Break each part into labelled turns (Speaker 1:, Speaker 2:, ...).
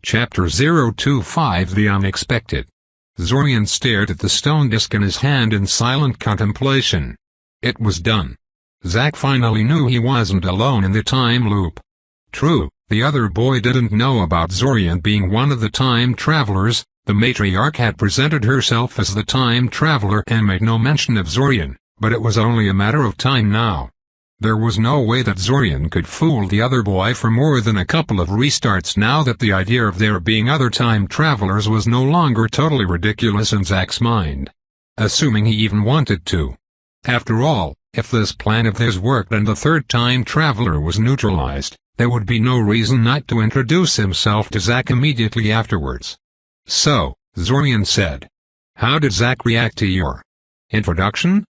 Speaker 1: Chapter 025 The Unexpected. Zorian stared at the stone disk in his hand in silent contemplation. It was done. Zack finally knew he wasn't alone in the time loop. True, the other boy didn't know about Zorian being one of the time travelers. The matriarch had presented herself as the time traveler and made no mention of Zorian, but it was only a matter of time now. There was no way that Zorian could fool the other boy for more than a couple of restarts now that the idea of there being other time travelers was no longer totally ridiculous in Zack's mind. Assuming he even wanted to. After all, if this plan of theirs worked and the third time traveler was neutralized, there would be no reason not to introduce himself to Zack immediately afterwards. So, Zorian said. How did Zack react to your introduction?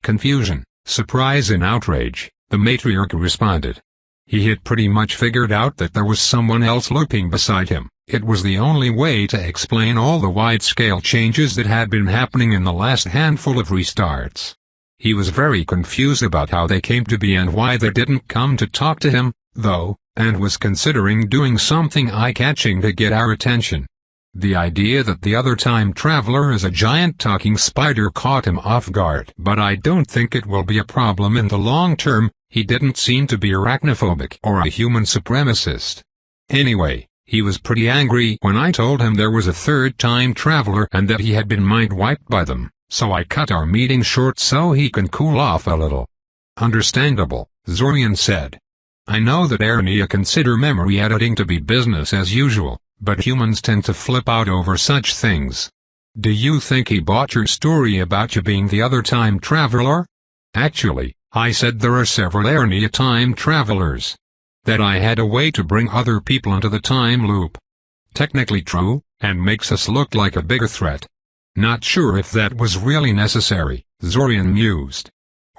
Speaker 1: Confusion, surprise and outrage. The matriarch responded. He had pretty much figured out that there was someone else lurking beside him. It was the only way to explain all the wide-scale changes that had been happening in the last handful of restarts. He was very confused about how they came to be and why they didn't come to talk to him, though, and was considering doing something eye-catching to get our attention. The idea that the other time traveler is a giant talking spider caught him off guard. But I don't think it will be a problem in the long term. He didn't seem to be arachnophobic or a human supremacist. Anyway, he was pretty angry when I told him there was a third time traveler and that he had been mind-wiped by them, so I cut our meeting short so he can cool off a little. Understandable, Zorian said. I know that Arania consider memory editing to be business as usual, but humans tend to flip out over such things. Do you think he bought your story about you being the other time traveler? Actually, I said there are several Arania time travelers. That I had a way to bring other people into the time loop. Technically true, and makes us look like a bigger threat. Not sure if that was really necessary, Zorian mused.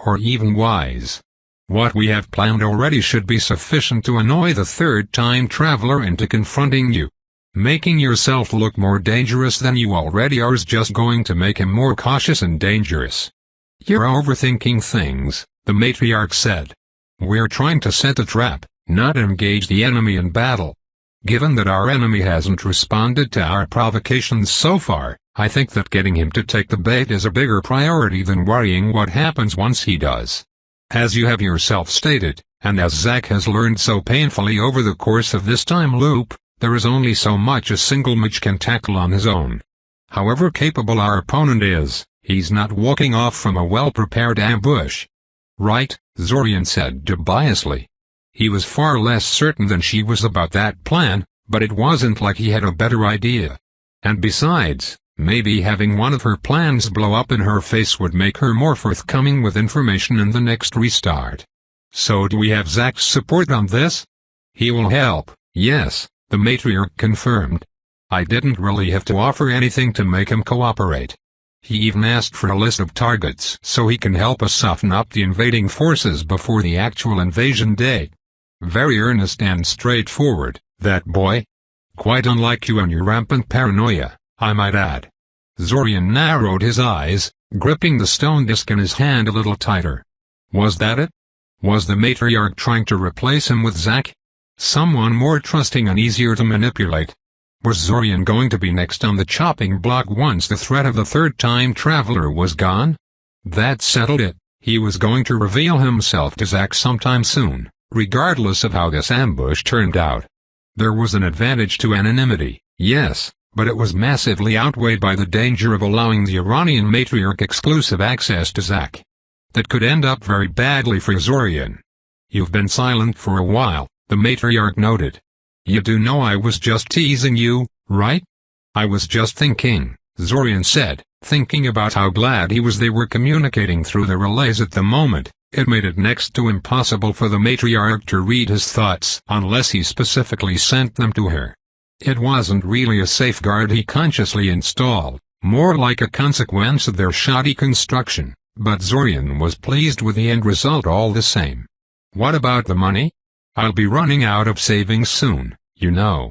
Speaker 1: Or even wise. What we have planned already should be sufficient to annoy the third time traveler into confronting you. Making yourself look more dangerous than you already are is just going to make him more cautious and dangerous. You're overthinking things, the matriarch said. We're trying to set a trap, not engage the enemy in battle. Given that our enemy hasn't responded to our provocations so far, I think that getting him to take the bait is a bigger priority than worrying what happens once he does. As you have yourself stated, and as Zack has learned so painfully over the course of this time loop, there is only so much a single mage can tackle on his own. However capable our opponent is, he's not walking off from a well-prepared ambush. Right, Zorian said dubiously. He was far less certain than she was about that plan, but it wasn't like he had a better idea. And besides, maybe having one of her plans blow up in her face would make her more forthcoming with information in the next restart. So do we have Zack's support on this? He will help, yes, the matriarch confirmed. I didn't really have to offer anything to make him cooperate. He even asked for a list of targets so he can help us soften up the invading forces before the actual invasion day. Very earnest and straightforward, that boy. Quite unlike you and your rampant paranoia, I might add. Zorian narrowed his eyes, gripping the stone disk in his hand a little tighter. Was that it? Was the matriarch trying to replace him with Zack? Someone more trusting and easier to manipulate? Was Zorian going to be next on the chopping block once the threat of the third time traveler was gone? That settled it. He was going to reveal himself to Zack sometime soon, regardless of how this ambush turned out. There was an advantage to anonymity, yes, but it was massively outweighed by the danger of allowing the Iranian matriarch exclusive access to Zack. That could end up very badly for Zorian. You've been silent for a while, the matriarch noted. You do know I was just teasing you, right? I was just thinking, Zorian said, thinking about how glad he was they were communicating through the relays at the moment. It made it next to impossible for the matriarch to read his thoughts unless he specifically sent them to her. It wasn't really a safeguard he consciously installed, more like a consequence of their shoddy construction, but Zorian was pleased with the end result all the same. What about the money? I'll be running out of savings soon, you know.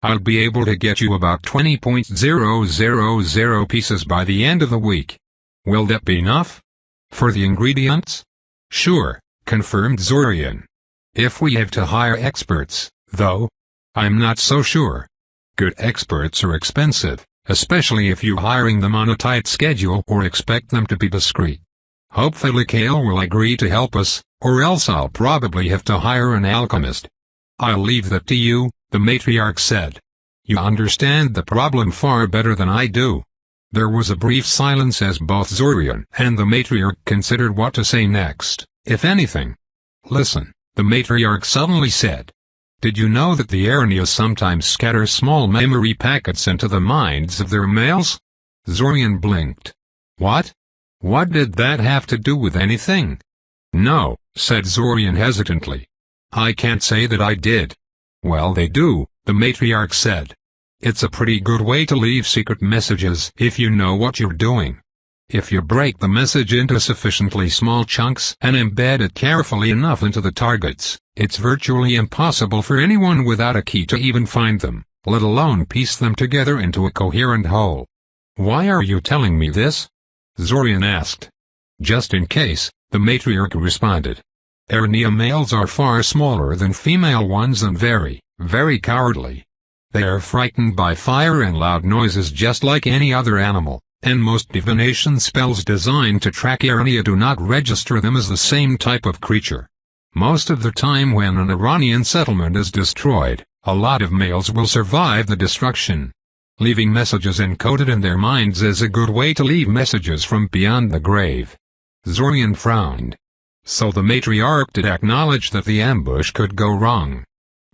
Speaker 1: I'll be able to get you about 20,000 pieces by the end of the week. Will that be enough? For the ingredients? Sure, confirmed Zorian. If we have to hire experts, though, I'm not so sure. Good experts are expensive, especially if you're hiring them on a tight schedule or expect them to be discreet. Hopefully Kale will agree to help us, or else I'll probably have to hire an alchemist. I'll leave that to you, the matriarch said. You understand the problem far better than I do. There was a brief silence as both Zorian and the matriarch considered what to say next, if anything. Listen, the matriarch suddenly said. Did you know that the Arrhenias sometimes scatter small memory packets into the minds of their males? Zorian blinked. What? What did that have to do with anything? No, said Zorian hesitantly. I can't say that I did. Well, they do, the matriarch said. It's a pretty good way to leave secret messages if you know what you're doing. If you break the message into sufficiently small chunks and embed it carefully enough into the targets, it's virtually impossible for anyone without a key to even find them, let alone piece them together into a coherent whole. Why are you telling me this? Zorian asked. Just in case, the matriarch responded. Arrhenia males are far smaller than female ones and very, very cowardly. They are frightened by fire and loud noises just like any other animal, and most divination spells designed to track Arrhenia do not register them as the same type of creature. Most of the time when an Iranian settlement is destroyed, a lot of males will survive the destruction. Leaving messages encoded in their minds is a good way to leave messages from beyond the grave. Zorian frowned. So the matriarch did acknowledge that the ambush could go wrong.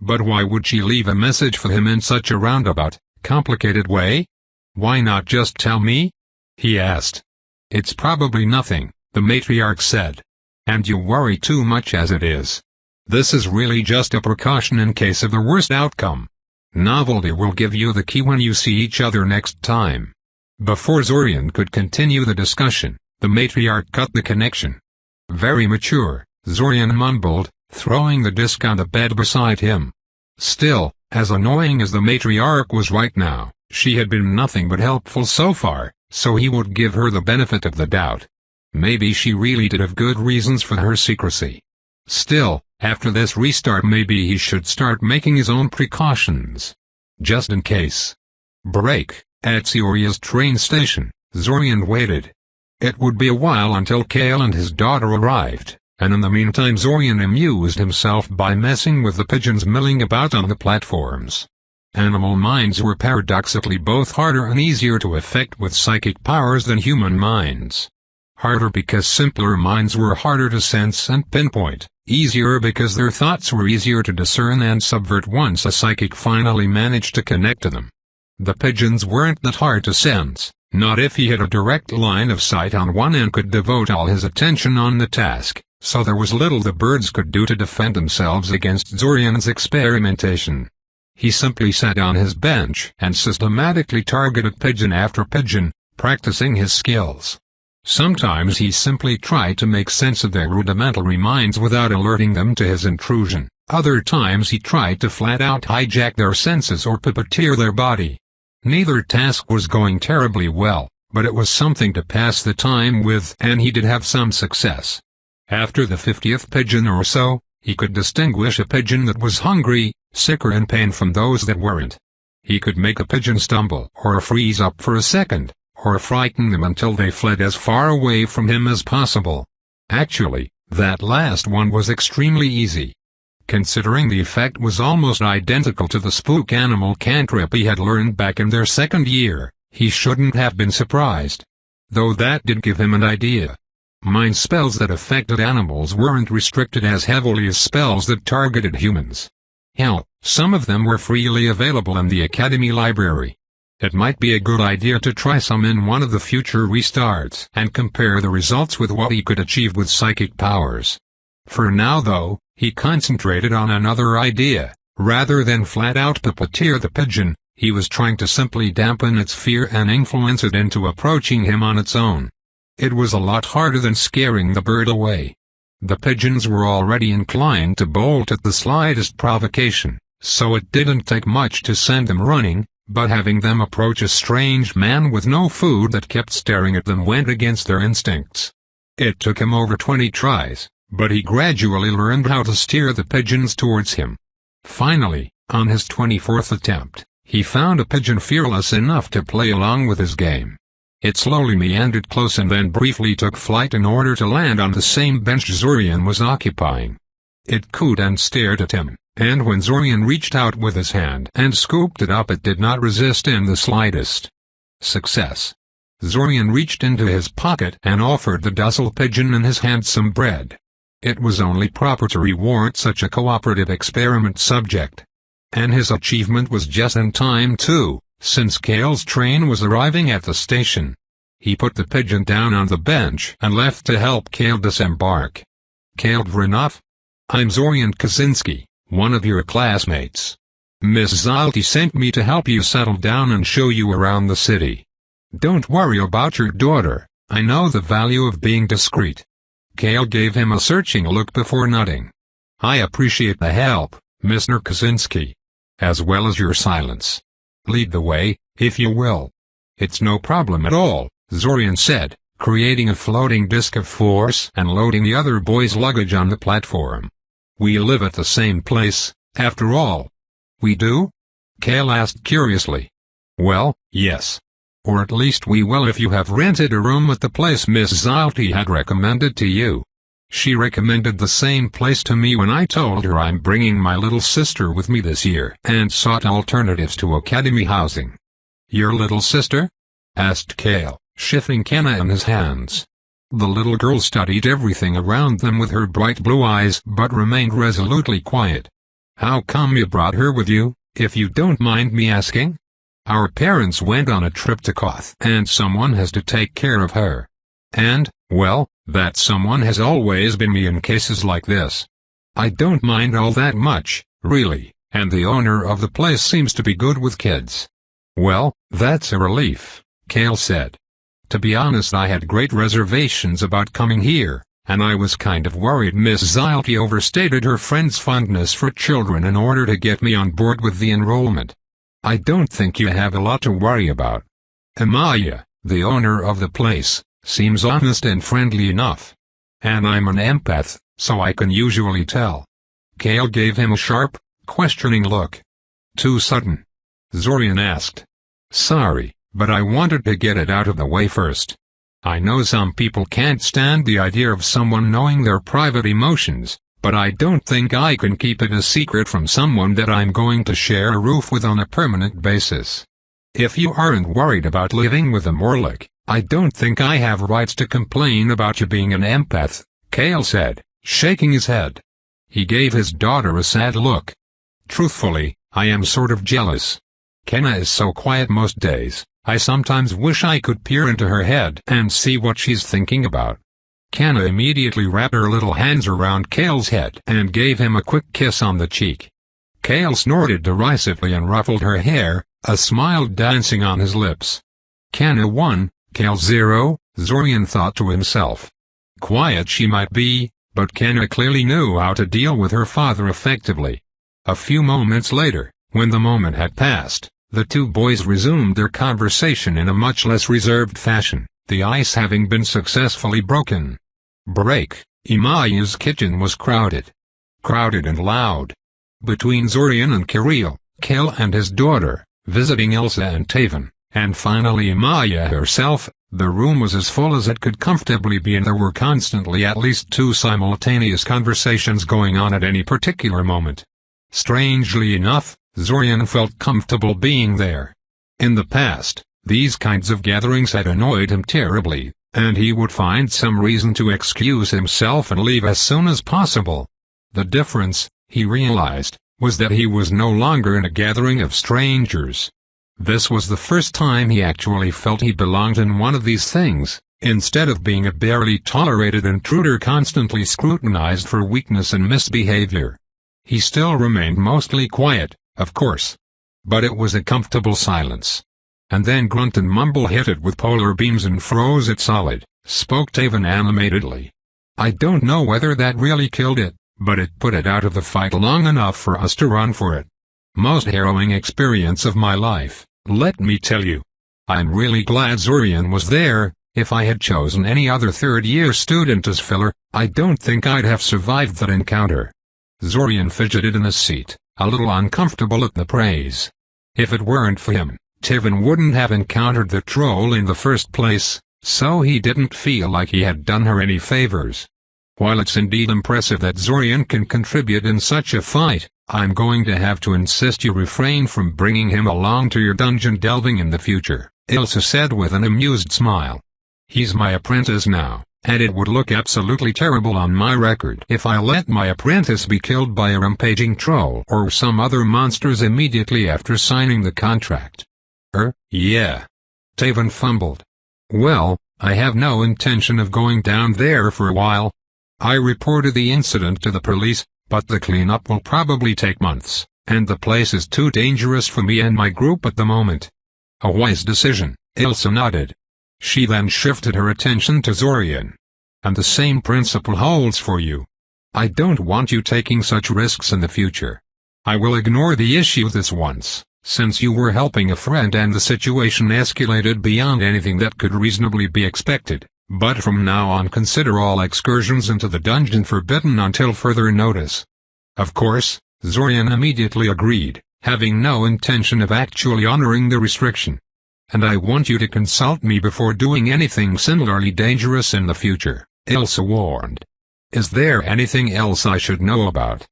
Speaker 1: But why would she leave a message for him in such a roundabout, complicated way? Why not just tell me? He asked. It's probably nothing, the matriarch said. And you worry too much as it is. This is really just a precaution in case of the worst outcome. Novelty will give you the key when you see each other next time. Before Zorian could continue the discussion, the matriarch cut the connection. Very mature, Zorian mumbled, throwing the disc on the bed beside him. Still, as annoying as the matriarch was right now, she had been nothing but helpful so far, so he would give her the benefit of the doubt. Maybe she really did have good reasons for her secrecy. Still, after this restart maybe he should start making his own precautions. Just in case. Break, at Sioria's train station, Zorian waited. It would be a while until Kale and his daughter arrived, and in the meantime Zorian amused himself by messing with the pigeons milling about on the platforms. Animal minds were paradoxically both harder and easier to affect with psychic powers than human minds. Harder because simpler minds were harder to sense and pinpoint, easier because their thoughts were easier to discern and subvert once a psychic finally managed to connect to them. The pigeons weren't that hard to sense, not if he had a direct line of sight on one and could devote all his attention on the task, so there was little the birds could do to defend themselves against Zorian's experimentation. He simply sat on his bench and systematically targeted pigeon after pigeon, practicing his skills. Sometimes he simply tried to make sense of their rudimentary minds without alerting them to his intrusion. Other times he tried to flat-out hijack their senses or puppeteer their body. Neither task was going terribly well, but it was something to pass the time with, and he did have some success. After the 50th pigeon or so, he could distinguish a pigeon that was hungry, sick or in pain from those that weren't. He could make a pigeon stumble or freeze up for a second, or frighten them until they fled as far away from him as possible. Actually, that last one was extremely easy. Considering the effect was almost identical to the spook animal cantrip he had learned back in their second year, he shouldn't have been surprised. Though that did give him an idea. Mind spells that affected animals weren't restricted as heavily as spells that targeted humans. Hell, some of them were freely available in the Academy library. It might be a good idea to try some in one of the future restarts and compare the results with what he could achieve with psychic powers. For now though, he concentrated on another idea. Rather than flat-out puppeteer the pigeon, he was trying to simply dampen its fear and influence it into approaching him on its own. It was a lot harder than scaring the bird away. The pigeons were already inclined to bolt at the slightest provocation, so it didn't take much to send them running, but having them approach a strange man with no food that kept staring at them went against their instincts. It took him over 20 tries, but he gradually learned how to steer the pigeons towards him. Finally, on his 24th attempt, He found a pigeon fearless enough to play along with his game. It slowly meandered close and then briefly took flight in order to land on the same bench Zorian was occupying. It cooed and stared at him, and when Zorian reached out with his hand and scooped it up, it did not resist in the slightest. Success. Zorian reached into his pocket and offered the docile pigeon in his hand some bread. It was only proper to reward such a cooperative experiment subject. And his achievement was just in time too, since Kale's train was arriving at the station. He put the pigeon down on the bench and left to help Kale disembark. Kale Vrinov? I'm Zorian Kaczynski, one of your classmates. Miss Zalti sent me to help you settle down and show you around the city. Don't worry about your daughter, I know the value of being discreet. Kale gave him a searching look before nodding. I appreciate the help, Mr. Kaczynski. As well as your silence. Lead the way, if you will. It's no problem at all, Zorian said, creating a floating disk of force and loading the other boy's luggage on the platform. We live at the same place, after all. We do? Kale asked curiously. Well, yes. Or at least we will if you have rented a room at the place Miss Zalti had recommended to you. She recommended the same place to me when I told her I'm bringing my little sister with me this year and sought alternatives to academy housing. Your little sister? Asked Kale, shifting Kenna in his hands. The little girl studied everything around them with her bright blue eyes but remained resolutely quiet. How come you brought her with you, if you don't mind me asking? Our parents went on a trip to Koth and someone has to take care of her. And, well, that someone has always been me in cases like this. I don't mind all that much, really, and the owner of the place seems to be good with kids. Well, that's a relief, Kale said. To be honest, I had great reservations about coming here, and I was kind of worried Miss Zalti overstated her friend's fondness for children in order to get me on board with the enrollment. I don't think you have a lot to worry about. Amaya, the owner of the place, seems honest and friendly enough. And I'm an empath, so I can usually tell. Kale gave him a sharp, questioning look. Too sudden? Zorian asked. Sorry, but I wanted to get it out of the way first. I know some people can't stand the idea of someone knowing their private emotions, but I don't think I can keep it a secret from someone that I'm going to share a roof with on a permanent basis. If you aren't worried about living with a Morlock, I don't think I have rights to complain about you being an empath, Kale said, shaking his head. He gave his daughter a sad look. Truthfully, I am sort of jealous. Kenna is so quiet most days, I sometimes wish I could peer into her head and see what she's thinking about. Kenna immediately wrapped her little hands around Kale's head and gave him a quick kiss on the cheek. Kale snorted derisively and ruffled her hair, a smile dancing on his lips. Kenna 1, Kale 0, Zorian thought to himself. Quiet she might be, but Kenna clearly knew how to deal with her father effectively. A few moments later, when the moment had passed, the two boys resumed their conversation in a much less reserved fashion, the ice having been successfully broken. Break. Imaya's kitchen was crowded. Crowded and loud. Between Zorian and Kirill, Kale and his daughter, visiting Elsa and Taven, and finally Imaya herself, the room was as full as it could comfortably be, and there were constantly at least two simultaneous conversations going on at any particular moment. Strangely enough, Zorian felt comfortable being there. In the past, these kinds of gatherings had annoyed him terribly, and he would find some reason to excuse himself and leave as soon as possible. The difference, he realized, was that he was no longer in a gathering of strangers. This was the first time he actually felt he belonged in one of these things, instead of being a barely tolerated intruder constantly scrutinized for weakness and misbehavior. He still remained mostly quiet, of course. But it was a comfortable silence. And then Grunt and Mumble hit it with polar beams and froze it solid, spoke Taven animatedly. I don't know whether that really killed it, but it put it out of the fight long enough for us to run for it. Most harrowing experience of my life, let me tell you. I'm really glad Zorian was there. If I had chosen any other third-year student as filler, I don't think I'd have survived that encounter. Zorian fidgeted in his seat, a little uncomfortable at the praise. If it weren't for him, Tivan wouldn't have encountered the troll in the first place, so he didn't feel like he had done her any favors. While it's indeed impressive that Zorian can contribute in such a fight, I'm going to have to insist you refrain from bringing him along to your dungeon delving in the future, Ilsa said with an amused smile. He's my apprentice now, and it would look absolutely terrible on my record if I let my apprentice be killed by a rampaging troll or some other monsters immediately after signing the contract. Yeah. Taven fumbled. Well, I have no intention of going down there for a while. I reported the incident to the police, but the cleanup will probably take months, and the place is too dangerous for me and my group at the moment. A wise decision, Ilsa nodded. She then shifted her attention to Zorian. And the same principle holds for you. I don't want you taking such risks in the future. I will ignore the issue this once, since you were helping a friend and the situation escalated beyond anything that could reasonably be expected, but from now on consider all excursions into the dungeon forbidden until further notice. Of course, Zorian immediately agreed, having no intention of actually honoring the restriction. And I want you to consult me before doing anything similarly dangerous in the future, Ilsa warned. Is there anything else I should know about?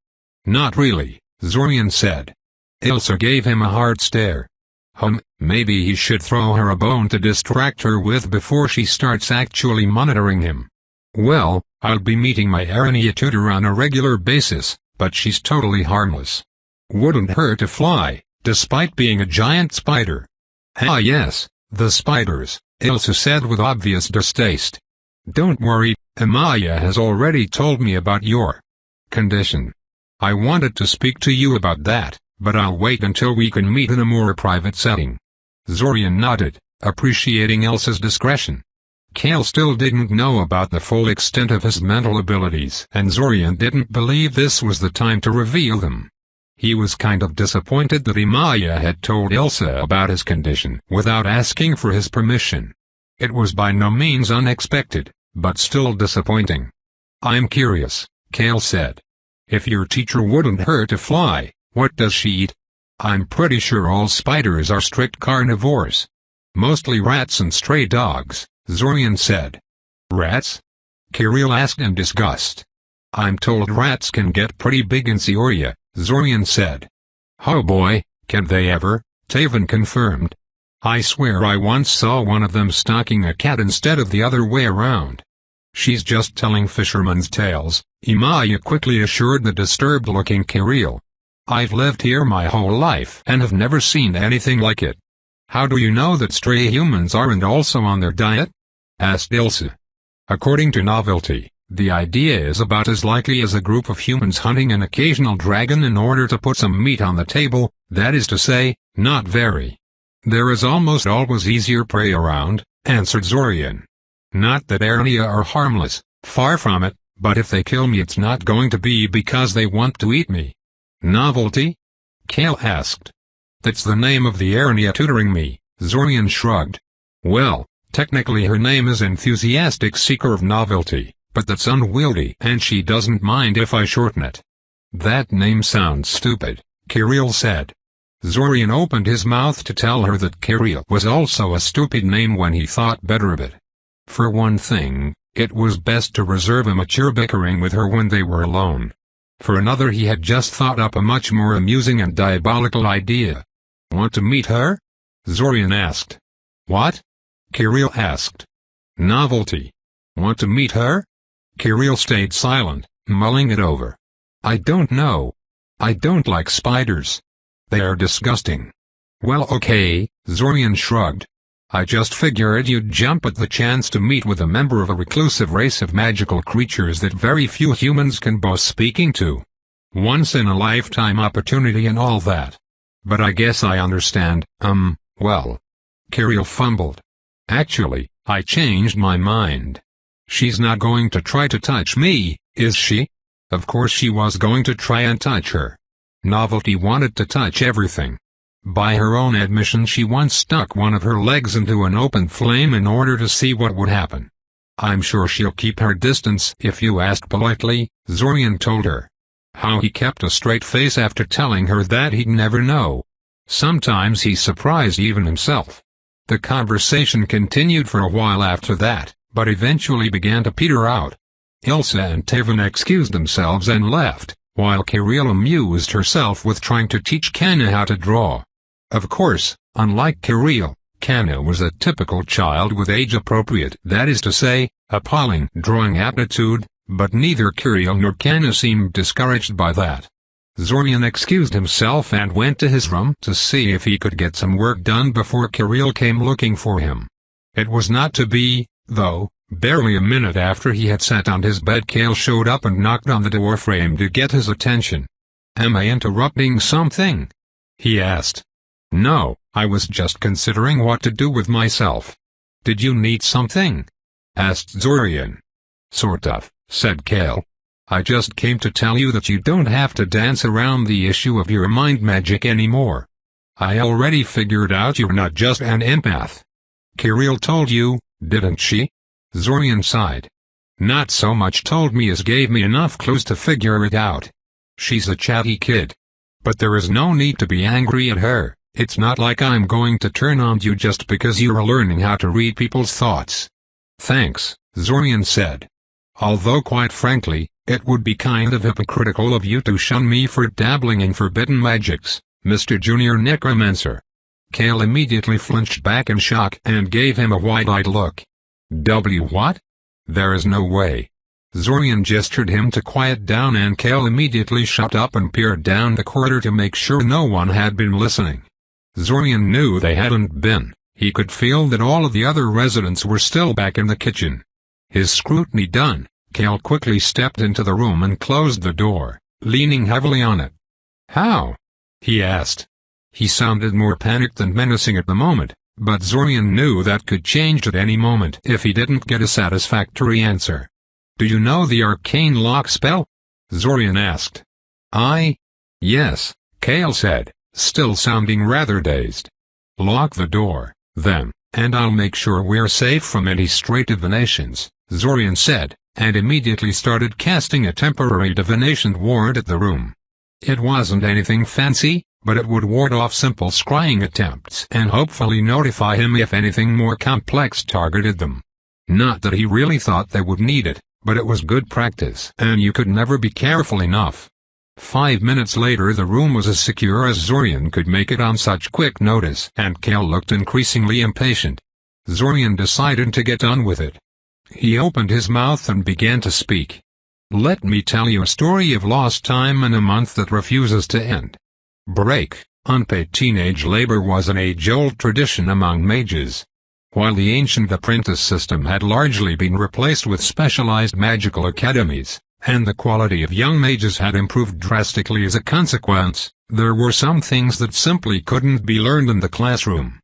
Speaker 1: Not really, Zorian said. Ilsa gave him a hard stare. Maybe he should throw her a bone to distract her with before she starts actually monitoring him. Well, I'll be meeting my Arania tutor on a regular basis, but she's totally harmless. Wouldn't hurt a fly, despite being a giant spider. Ah yes, the spiders, Ilsa said with obvious distaste. Don't worry, Amaya has already told me about your condition. I wanted to speak to you about that, but I'll wait until we can meet in a more private setting. Zorian nodded, appreciating Ilsa's discretion. Kale still didn't know about the full extent of his mental abilities, and Zorian didn't believe this was the time to reveal them. He was kind of disappointed that Amaya had told Ilsa about his condition without asking for his permission. It was by no means unexpected, but still disappointing. I'm curious, Kale said. If your teacher wouldn't hurt a fly, what does she eat? I'm pretty sure all spiders are strict carnivores. Mostly rats and stray dogs, Zorian said. Rats? Kirill asked in disgust. I'm told rats can get pretty big in Seoria, Zorian said. Oh boy, can they ever? Taven confirmed. I swear I once saw one of them stalking a cat instead of the other way around. She's just telling fisherman's tales, Imaya quickly assured the disturbed-looking Kirill. I've lived here my whole life and have never seen anything like it. How do you know that stray humans aren't also on their diet? Asked Ilsa. According to Novelty, the idea is about as likely as a group of humans hunting an occasional dragon in order to put some meat on the table, that is to say, not very. There is almost always easier prey around, answered Zorian. Not that Arania are harmless, far from it, but if they kill me it's not going to be because they want to eat me. Novelty? Kale asked. That's the name of the Arania tutoring me, Zorian shrugged. Well, technically her name is Enthusiastic Seeker of Novelty, but that's unwieldy and she doesn't mind if I shorten it. That name sounds stupid, Kirill said. Zorian opened his mouth to tell her that Kirill was also a stupid name when he thought better of it. For one thing, it was best to reserve a mature bickering with her when they were alone. For another, he had just thought up a much more amusing and diabolical idea. Want to meet her? Zorian asked. What? Kirill asked. Novelty. Want to meet her? Kirill stayed silent, mulling it over. I don't know. I don't like spiders. They are disgusting. Well, okay, Zorian shrugged. I just figured you'd jump at the chance to meet with a member of a reclusive race of magical creatures that very few humans can boast speaking to. Once-in-a-lifetime opportunity and all that. But I guess I understand, well. Kirill fumbled. Actually, I changed my mind. She's not going to try to touch me, is she? Of course she was going to try and touch her. Novelty wanted to touch everything. By her own admission, she once stuck one of her legs into an open flame in order to see what would happen. I'm sure she'll keep her distance if you ask politely, Zorian told her. How he kept a straight face after telling her that he'd never know. Sometimes he surprised even himself. The conversation continued for a while after that, but eventually began to peter out. Ilse and Taven excused themselves and left, while Kirill amused herself with trying to teach Kana how to draw. Of course, unlike Kirill, Kana was a typical child with age-appropriate, that is to say, appalling drawing aptitude, but neither Kirill nor Kana seemed discouraged by that. Zorian excused himself and went to his room to see if he could get some work done before Kirill came looking for him. It was not to be, though. Barely a minute after he had sat on his bed, Kale showed up and knocked on the door frame to get his attention. "Am I interrupting something?" he asked. "No, I was just considering what to do with myself." "Did you need something?" asked Zorian. "Sort of," said Kale. "I just came to tell you that you don't have to dance around the issue of your mind magic anymore. I already figured out you're not just an empath." "Kirill told you, didn't she?" Zorian sighed. "Not so much told me as gave me enough clues to figure it out. She's a chatty kid. But there is no need to be angry at her. It's not like I'm going to turn on you just because you're learning how to read people's thoughts." "Thanks," Zorian said. "Although quite frankly, it would be kind of hypocritical of you to shun me for dabbling in forbidden magics, Mr. Junior Necromancer." Kale immediately flinched back in shock and gave him a wide-eyed look. What? There is no way." Zorian gestured him to quiet down and Kale immediately shut up and peered down the corridor to make sure no one had been listening. Zorian knew they hadn't been. He could feel that all of the other residents were still back in the kitchen. His scrutiny done, Kale quickly stepped into the room and closed the door, leaning heavily on it. "How?" he asked. He sounded more panicked than menacing at the moment, but Zorian knew that could change at any moment if he didn't get a satisfactory answer. "Do you know the arcane lock spell?" Zorian asked. Yes," Kale said, still sounding rather dazed. "Lock the door, then, and I'll make sure we're safe from any stray divinations," Zorian said, and immediately started casting a temporary divination ward at the room. It wasn't anything fancy, but it would ward off simple scrying attempts and hopefully notify him if anything more complex targeted them. Not that he really thought they would need it, but it was good practice and you could never be careful enough. 5 minutes later the room was as secure as Zorian could make it on such quick notice, and Kale looked increasingly impatient. Zorian decided to get on with it. He opened his mouth and began to speak. "Let me tell you a story of lost time and a month that refuses to end." Break. Unpaid teenage labor was an age-old tradition among mages. While the ancient apprentice system had largely been replaced with specialized magical academies, and the quality of young mages had improved drastically as a consequence, there were some things that simply couldn't be learned in the classroom.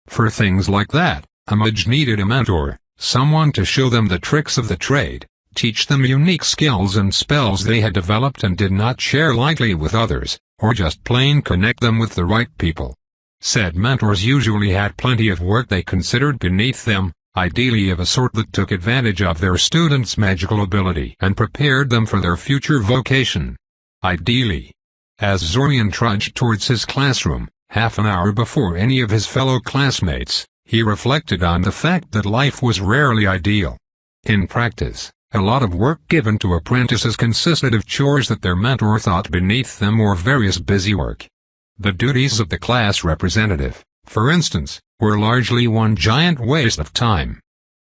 Speaker 1: For things like that, a mage needed a mentor, someone to show them the tricks of the trade, teach them unique skills and spells they had developed and did not share lightly with others, or just plain connect them with the right people. Said mentors usually had plenty of work they considered beneath them, ideally of a sort that took advantage of their students' magical ability and prepared them for their future vocation. Ideally. As Zorian trudged towards his classroom, half an hour before any of his fellow classmates, he reflected on the fact that life was rarely ideal. In practice, a lot of work given to apprentices consisted of chores that their mentor thought beneath them or various busy work. The duties of the class representative, for instance, were largely one giant waste of time.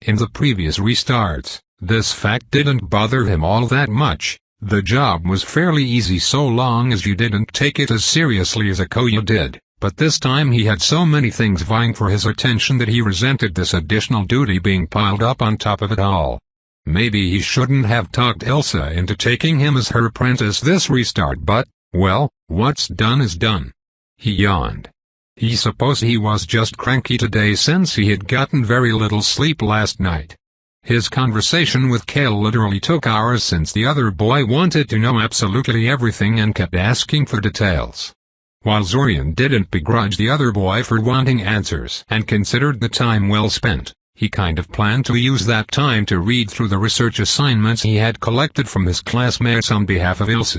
Speaker 1: In the previous restarts, this fact didn't bother him all that much. The job was fairly easy so long as you didn't take it as seriously as Akoya did, but this time he had so many things vying for his attention that he resented this additional duty being piled up on top of it all. Maybe he shouldn't have talked Elsa into taking him as her apprentice this restart, but, well, what's done is done. He yawned. He supposed he was just cranky today since he had gotten very little sleep last night. His conversation with Kale literally took hours since the other boy wanted to know absolutely everything and kept asking for details. While Zorian didn't begrudge the other boy for wanting answers and considered the time well spent, he kind of planned to use that time to read through the research assignments he had collected from his classmates on behalf of Ilse.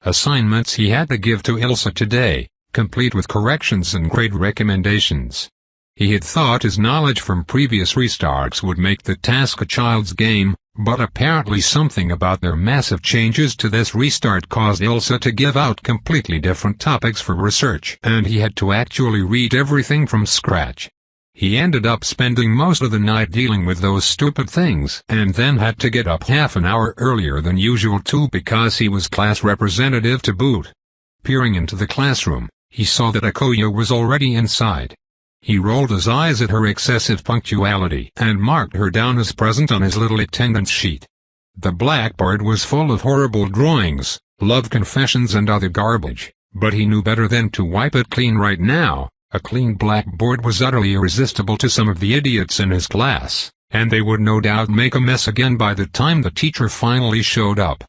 Speaker 1: Assignments he had to give to Ilse today, complete with corrections and grade recommendations. He had thought his knowledge from previous restarts would make the task a child's game, but apparently something about their massive changes to this restart caused Ilsa to give out completely different topics for research, and he had to actually read everything from scratch. He ended up spending most of the night dealing with those stupid things, and then had to get up half an hour earlier than usual too because he was class representative to boot. Peering into the classroom, he saw that Akoya was already inside. He rolled his eyes at her excessive punctuality and marked her down as present on his little attendance sheet. The blackboard was full of horrible drawings, love confessions and other garbage, but he knew better than to wipe it clean right now. A clean blackboard was utterly irresistible to some of the idiots in his class, and they would no doubt make a mess again by the time the teacher finally showed up.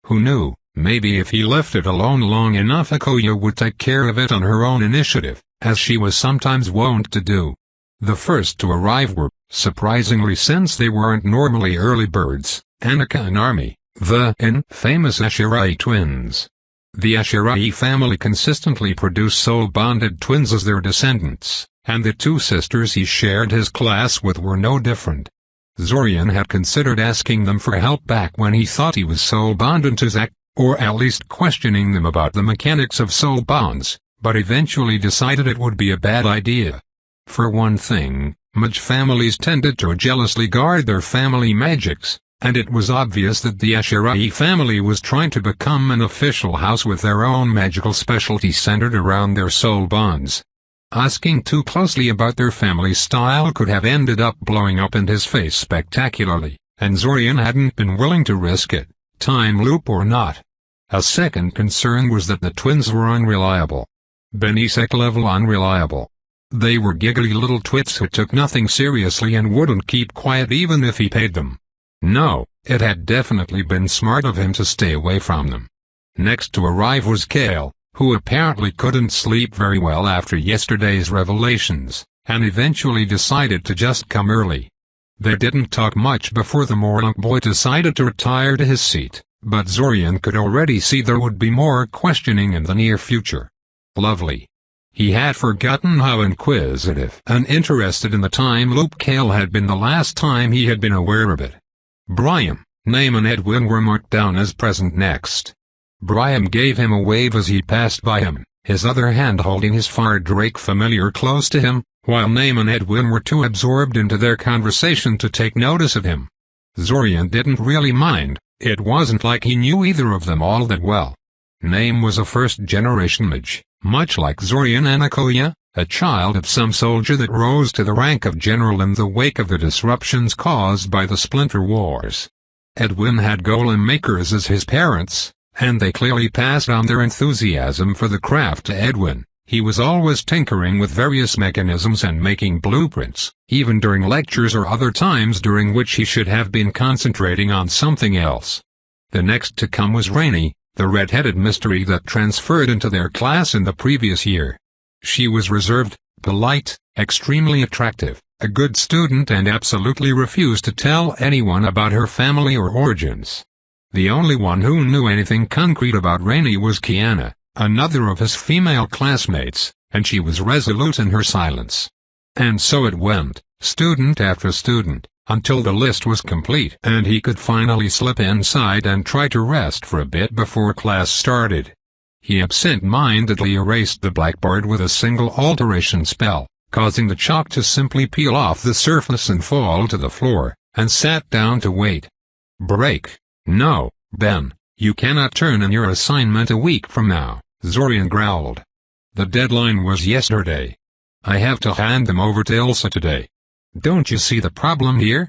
Speaker 1: Who knew, maybe if he left it alone long enough Akoya would take care of it on her own initiative, as she was sometimes wont to do. The first to arrive were, surprisingly since they weren't normally early birds, Annika and Army, the infamous Ashirai twins. The Ashirai family consistently produced soul-bonded twins as their descendants, and the two sisters he shared his class with were no different. Zorian had considered asking them for help back when he thought he was soul-bonded to Zack, or at least questioning them about the mechanics of soul bonds, but eventually decided it would be a bad idea. For one thing, mage families tended to jealously guard their family magics, and it was obvious that the Ashirai family was trying to become an official house with their own magical specialty centered around their soul bonds. Asking too closely about their family style could have ended up blowing up in his face spectacularly, and Zorian hadn't been willing to risk it, time loop or not. A second concern was that the twins were unreliable. Benisek level unreliable. They were giggly little twits who took nothing seriously and wouldn't keep quiet even if he paid them. No, it had definitely been smart of him to stay away from them. Next to arrive was Kale, who apparently couldn't sleep very well after yesterday's revelations, and eventually decided to just come early. They didn't talk much before the Morlock boy decided to retire to his seat, but Zorian could already see there would be more questioning in the near future. Lovely. He had forgotten how inquisitive and interested in the time loop Kale had been the last time he had been aware of it. Brian, Naim and Edwin were marked down as present next. Brian gave him a wave as he passed by him, his other hand holding his far Drake familiar close to him, while Naim and Edwin were too absorbed into their conversation to take notice of him. Zorian didn't really mind, it wasn't like he knew either of them all that well. Naim was a first-generation mage, much like Zorian and Akoya, a child of some soldier that rose to the rank of general in the wake of the disruptions caused by the Splinter Wars. Edwin had golem makers as his parents, and they clearly passed on their enthusiasm for the craft to Edwin. He was always tinkering with various mechanisms and making blueprints, even during lectures or other times during which he should have been concentrating on something else. The next to come was Rainy, the red-headed mystery that transferred into their class in the previous year. She was reserved, polite, extremely attractive, a good student and absolutely refused to tell anyone about her family or origins. The only one who knew anything concrete about Rainy was Kiana, another of his female classmates, and she was resolute in her silence. And so it went, student after student, until the list was complete and he could finally slip inside and try to rest for a bit before class started. He absent-mindedly erased the blackboard with a single alteration spell, causing the chalk to simply peel off the surface and fall to the floor, and sat down to wait. Break. No, Ben, you cannot turn in your assignment a week from now, Zorian growled. The deadline was yesterday. I have to hand them over to Ilsa today. Don't you see the problem here?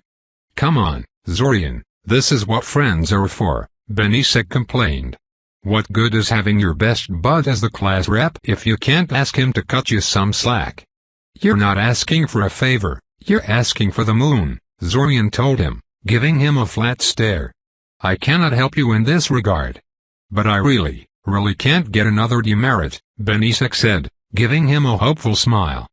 Speaker 1: Come on, Zorian, this is what friends are for, Benisek complained. What good is having your best bud as the class rep if you can't ask him to cut you some slack? You're not asking for a favor, you're asking for the moon, Zorian told him, giving him a flat stare. I cannot help you in this regard. But I really can't get another demerit, Benisek said, giving him a hopeful smile.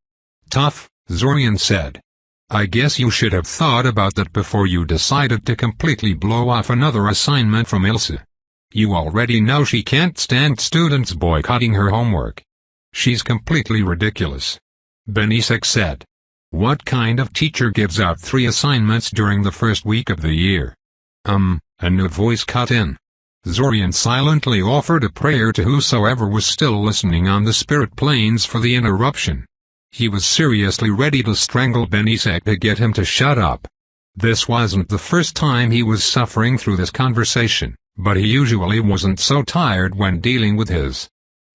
Speaker 1: Tough, Zorian said. I guess you should have thought about that before you decided to completely blow off another assignment from Ilsa. You already know she can't stand students boycotting her homework. She's completely ridiculous. Benisek said. What kind of teacher gives out 3 assignments during the first week of the year? A new voice cut in. Zorian silently offered a prayer to whosoever was still listening on the spirit planes for the interruption. He was seriously ready to strangle Benisek to get him to shut up. This wasn't the first time he was suffering through this conversation, but he usually wasn't so tired when dealing with his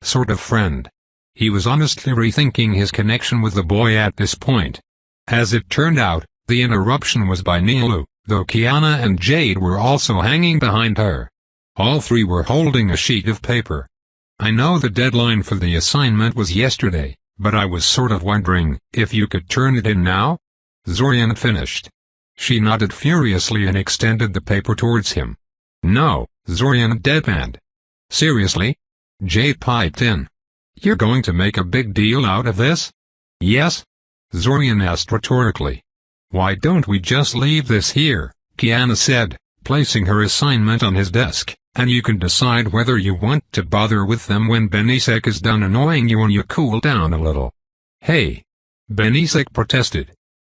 Speaker 1: sort of friend. He was honestly rethinking his connection with the boy at this point. As it turned out, the interruption was by Nilu, though Kiana and Jade were also hanging behind her. All 3 were holding a sheet of paper. I know the deadline for the assignment was yesterday, but I was sort of wondering if you could turn it in now? Zorian finished. She nodded furiously and extended the paper towards him. No, Zorian deadpanned. Seriously? Jade piped in. You're going to make a big deal out of this? Yes? Zorian asked rhetorically. Why don't we just leave this here, Kiana said, placing her assignment on his desk, and you can decide whether you want to bother with them when Benisek is done annoying you and you cool down a little. Hey! Benisek protested.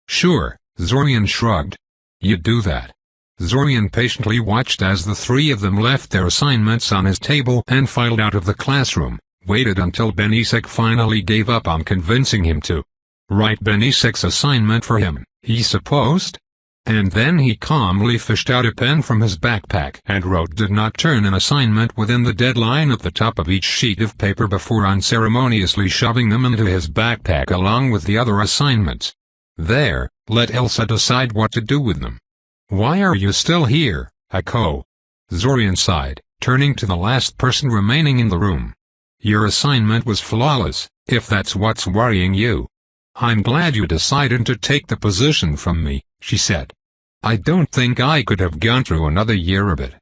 Speaker 1: Sure, Zorian shrugged. You do that. Zorian patiently watched as the 3 of them left their assignments on his table and filed out of the classroom, waited until Benisek finally gave up on convincing him to write Benisek's assignment for him, he supposed. And then he calmly fished out a pen from his backpack and wrote "Did not turn an assignment within the deadline" at the top of each sheet of paper before unceremoniously shoving them into his backpack along with the other assignments. There, let Elsa decide what to do with them. Why are you still here, Akko? Zorian sighed, turning to the last person remaining in the room. Your assignment was flawless, if that's what's worrying you. I'm glad you decided to take the position from me, she said. I don't think I could have gone through another year of it.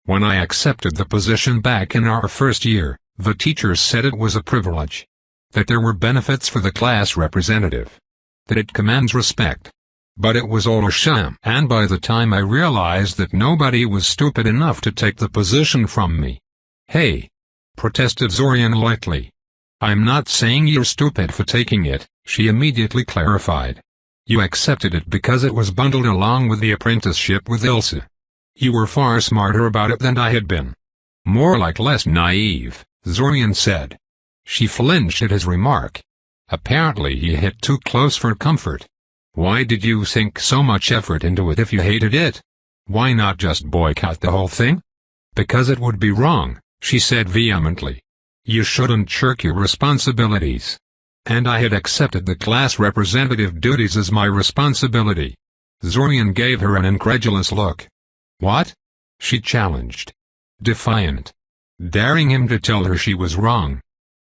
Speaker 1: When I accepted the position back in our first year, the teachers said it was a privilege. That there were benefits for the class representative. That it commands respect. But it was all a sham. And by the time I realized that nobody was stupid enough to take the position from me. Hey! Protested Zorian lightly. I'm not saying you're stupid for taking it, she immediately clarified. You accepted it because it was bundled along with the apprenticeship with Elsa. You were far smarter about it than I had been. More like less naive, Zorian said. She flinched at his remark. Apparently he hit too close for comfort. Why did you sink so much effort into it if you hated it? Why not just boycott the whole thing? Because it would be wrong, she said vehemently. You shouldn't shirk your responsibilities. And I had accepted the class representative duties as my responsibility. Zorian gave her an incredulous look. What? She challenged. Defiant. Daring him to tell her she was wrong.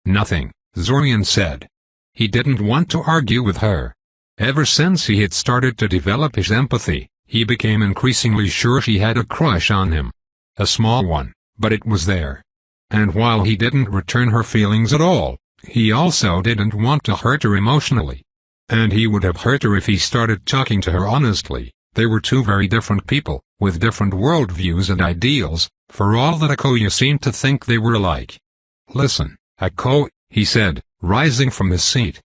Speaker 1: Nothing, Zorian said. He didn't want to argue with her. Ever since he had started to develop his empathy, he became increasingly sure she had a crush on him. A small one, but it was there. And while he didn't return her feelings at all, he also didn't want to hurt her emotionally. And he would have hurt her if he started talking to her honestly. They were 2 very different people, with different worldviews and ideals, for all that Akoya seemed to think they were alike. Listen, Akko, he said, rising from his seat.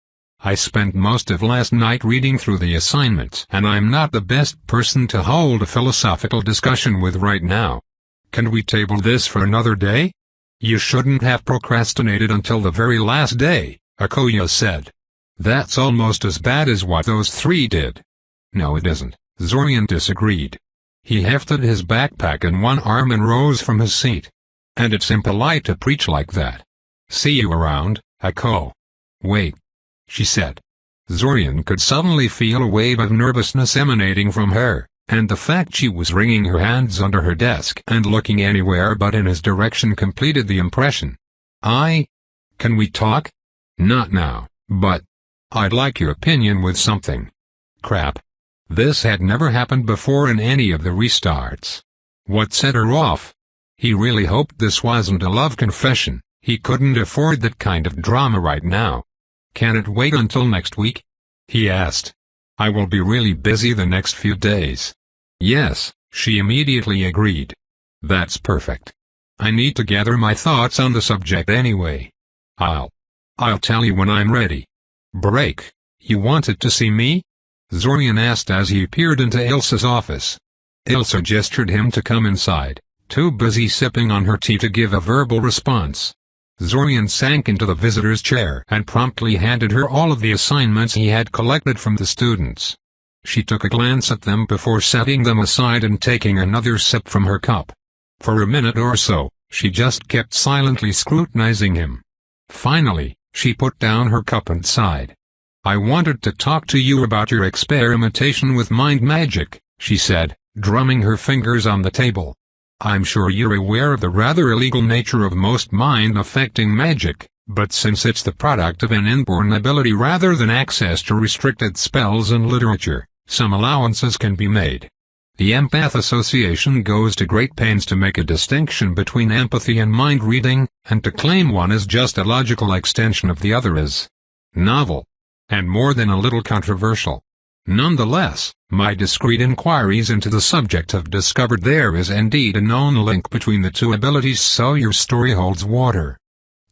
Speaker 1: I spent most of last night reading through the assignments, and I'm not the best person to hold a philosophical discussion with right now. Can we table this for another day? You shouldn't have procrastinated until the very last day, Akoya said. That's almost as bad as what those 3 did. No, it isn't, Zorian disagreed. He hefted his backpack in one arm and rose from his seat. And it's impolite to preach like that. See you around, Akko. Wait. She said. Zorian could suddenly feel a wave of nervousness emanating from her, and the fact she was wringing her hands under her desk and looking anywhere but in his direction completed the impression. Can we talk? Not now, but I'd like your opinion with something. Crap. This had never happened before in any of the restarts. What set her off? He really hoped this wasn't a love confession. He couldn't afford that kind of drama right now. Can it wait until next week? He asked. I will be really busy the next few days. Yes, she immediately agreed. That's perfect. I need to gather my thoughts on the subject anyway. I'll I'll tell you when I'm ready. Break. You wanted to see me? Zorian asked as he peered into Ilsa's office. Ilsa gestured him to come inside, too busy sipping on her tea to give a verbal response. Zorian sank into the visitor's chair and promptly handed her all of the assignments he had collected from the students. She took a glance at them before setting them aside and taking another sip from her cup. For a minute or so, she just kept silently scrutinizing him. Finally, she put down her cup and sighed. I wanted to talk to you about your experimentation with mind magic, she said, drumming her fingers on the table. I'm sure you're aware of the rather illegal nature of most mind-affecting magic, but since it's the product of an inborn ability rather than access to restricted spells and literature, some allowances can be made. The Empath Association goes to great pains to make a distinction between empathy and mind reading, and to claim one is just a logical extension of the other is novel, and more than a little controversial. Nonetheless, my discreet inquiries into the subject have discovered there is indeed a known link between the two abilities, so your story holds water.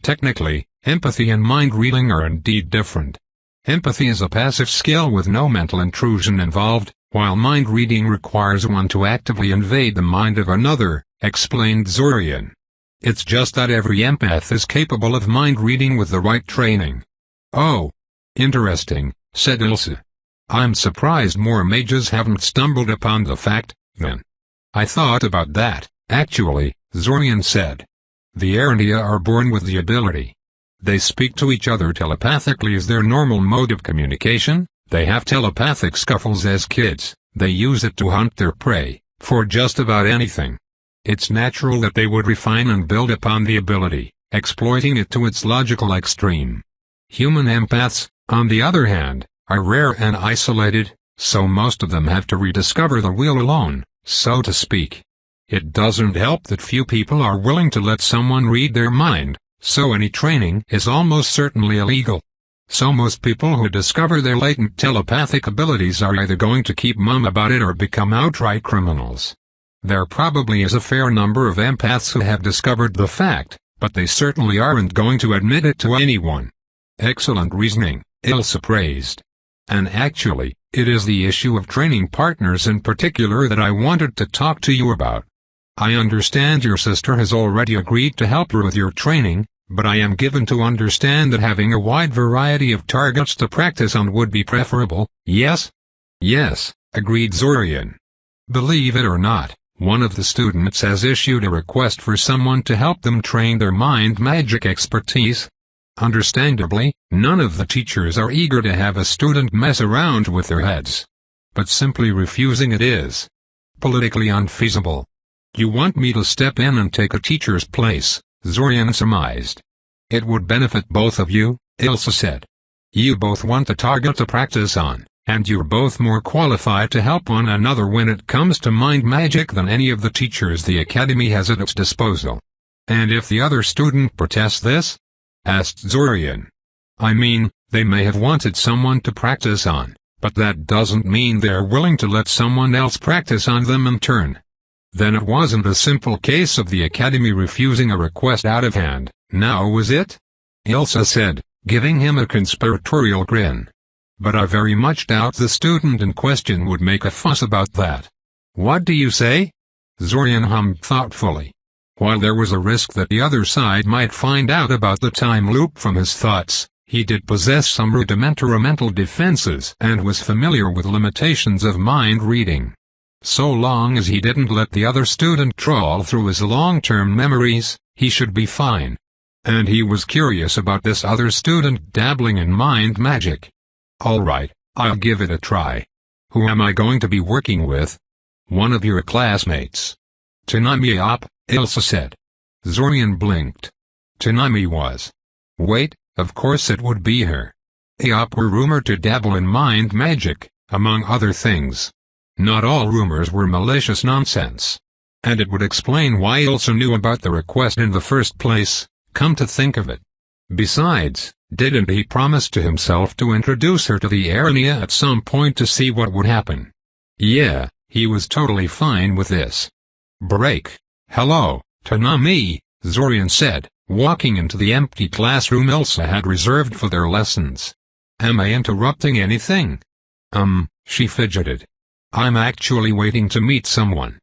Speaker 1: Technically, empathy and mind reading are indeed different. Empathy is a passive skill with no mental intrusion involved, while mind reading requires one to actively invade the mind of another, explained Zorian. It's just that every empath is capable of mind reading with the right training. Oh, interesting, said Ilsa. I'm surprised more mages haven't stumbled upon the fact, then. I thought about that, actually, Zorian said. The Arania are born with the ability. They speak to each other telepathically as their normal mode of communication. They have telepathic scuffles as kids. They use it to hunt their prey, for just about anything. It's natural that they would refine and build upon the ability, exploiting it to its logical extreme. Human empaths, on the other hand, are rare and isolated, so most of them have to rediscover the wheel alone, so to speak. It doesn't help that few people are willing to let someone read their mind, so any training is almost certainly illegal. So most people who discover their latent telepathic abilities are either going to keep mum about it or become outright criminals. There probably is a fair number of empaths who have discovered the fact, but they certainly aren't going to admit it to anyone. Excellent reasoning, Ilsa praised. And actually, it is the issue of training partners in particular that I wanted to talk to you about. I understand your sister has already agreed to help you with your training, but I am given to understand that having a wide variety of targets to practice on would be preferable, yes? Yes, agreed Zorian. Believe it or not, one of the students has issued a request for someone to help them train their mind magic expertise. Understandably, none of the teachers are eager to have a student mess around with their heads. But simply refusing it is politically unfeasible. You want me to step in and take a teacher's place, Zorian surmised. It would benefit both of you, Ilsa said. You both want a target to practice on, and you're both more qualified to help one another when it comes to mind magic than any of the teachers the Academy has at its disposal. And if the other student protests this? Asked Zorian. I mean, they may have wanted someone to practice on, but that doesn't mean they're willing to let someone else practice on them in turn. Then it wasn't a simple case of the Academy refusing a request out of hand, now was it? Ilsa said, giving him a conspiratorial grin. But I very much doubt the student in question would make a fuss about that. What do you say? Zorian hummed thoughtfully. While there was a risk that the other side might find out about the time loop from his thoughts, he did possess some rudimentary mental defenses and was familiar with limitations of mind reading. So long as he didn't let the other student trawl through his long-term memories, he should be fine. And he was curious about this other student dabbling in mind magic. Alright, I'll give it a try. Who am I going to be working with? One of your classmates. Tanami Op, Ilsa said. Zorian blinked. Tanami was. Wait, of course it would be her. Aop were rumored to dabble in mind magic, among other things. Not all rumors were malicious nonsense. And it would explain why Ilsa knew about the request in the first place, come to think of it. Besides, didn't he promise to himself to introduce her to the Arania at some point to see what would happen? Yeah, he was totally fine with this. Break. Hello, Tanami, Zorian said, walking into the empty classroom Elsa had reserved for their lessons. "Am I interrupting anything?" She fidgeted. "I'm actually waiting to meet someone."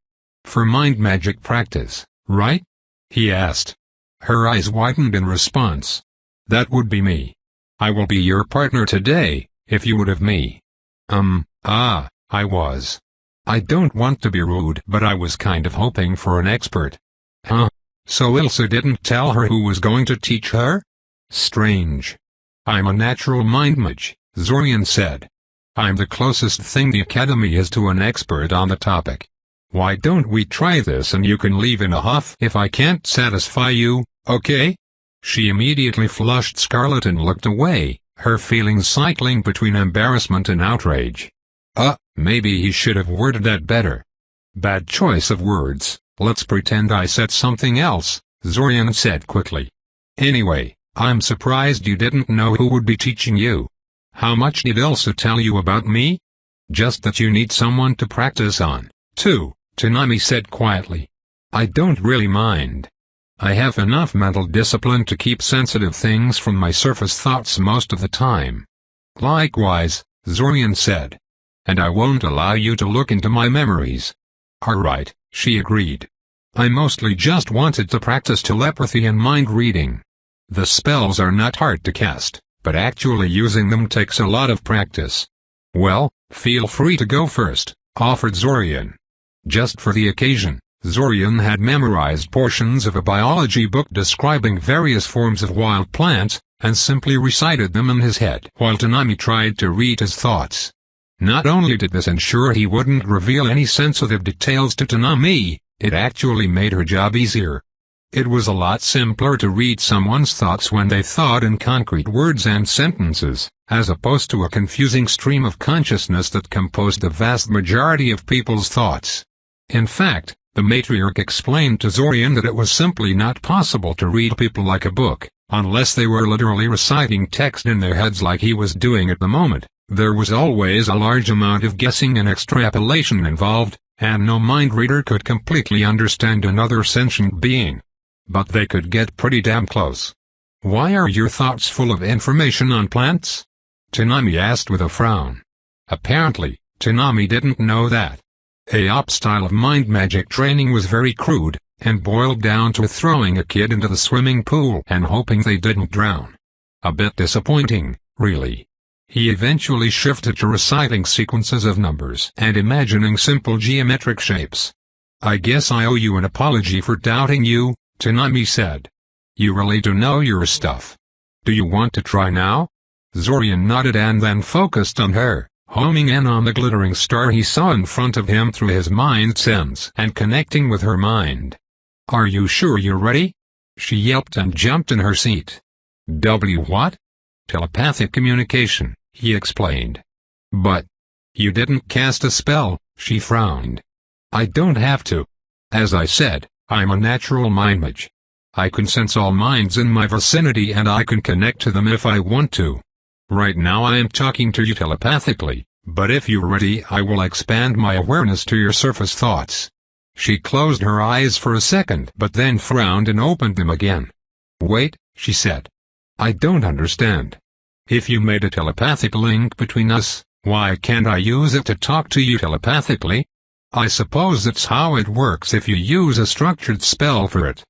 Speaker 1: "For mind magic practice, right?" he asked. Her eyes widened in response. "That would be me. I will be your partner today, if you would have me." I was. I don't want to be rude, but I was kind of hoping for an expert." "Huh? So Ilsa didn't tell her who was going to teach her? Strange." "I'm a natural mind mage," Zorian said. "I'm the closest thing the Academy is to an expert on the topic. Why don't we try this and you can leave in a huff if I can't satisfy you, okay?" She immediately flushed scarlet and looked away, her feelings cycling between embarrassment and outrage. Maybe he should have worded that better. "Bad choice of words, let's pretend I said something else," Zorian said quickly. "Anyway, I'm surprised you didn't know who would be teaching you. How much did Elsa tell you about me?" "Just that you need someone to practice on, too," Tanami said quietly. "I don't really mind. I have enough mental discipline to keep sensitive things from my surface thoughts most of the time." "Likewise," Zorian said. "And I won't allow you to look into my memories." "Alright," she agreed. "I mostly just wanted to practice telepathy and mind reading. The spells are not hard to cast, but actually using them takes a lot of practice." "Well, feel free to go first," offered Zorian. Just for the occasion, Zorian had memorized portions of a biology book describing various forms of wild plants, and simply recited them in his head while Tanami tried to read his thoughts. Not only did this ensure he wouldn't reveal any sensitive details to Tanami, it actually made her job easier. It was a lot simpler to read someone's thoughts when they thought in concrete words and sentences, as opposed to a confusing stream of consciousness that composed the vast majority of people's thoughts. In fact, the matriarch explained to Zorian that it was simply not possible to read people like a book, unless they were literally reciting text in their heads like he was doing at the moment. There was always a large amount of guessing and extrapolation involved, and no mind reader could completely understand another sentient being. But they could get pretty damn close. "Why are your thoughts full of information on plants?" Tanami asked with a frown. Apparently, Tanami didn't know that. AOP style of mind magic training was very crude, and boiled down to throwing a kid into the swimming pool and hoping they didn't drown. A bit disappointing, really. He eventually shifted to reciting sequences of numbers and imagining simple geometric shapes. "I guess I owe you an apology for doubting you," Tanami said. "You really do know your stuff. Do you want to try now?" Zorian nodded and then focused on her, homing in on the glittering star he saw in front of him through his mind sense and connecting with her mind. "Are you sure you're ready?" She yelped and jumped in her seat. What? "Telepathic communication," he explained. "But you didn't cast a spell," she frowned. "I don't have to. As I said, I'm a natural mind mage. I can sense all minds in my vicinity and I can connect to them if I want to. Right now I am talking to you telepathically, but if you're ready I will expand my awareness to your surface thoughts." She closed her eyes for a second but then frowned and opened them again. "Wait," she said. "I don't understand. If you made a telepathic link between us, why can't I use it to talk to you telepathically? I suppose that's how it works if you use a structured spell for it."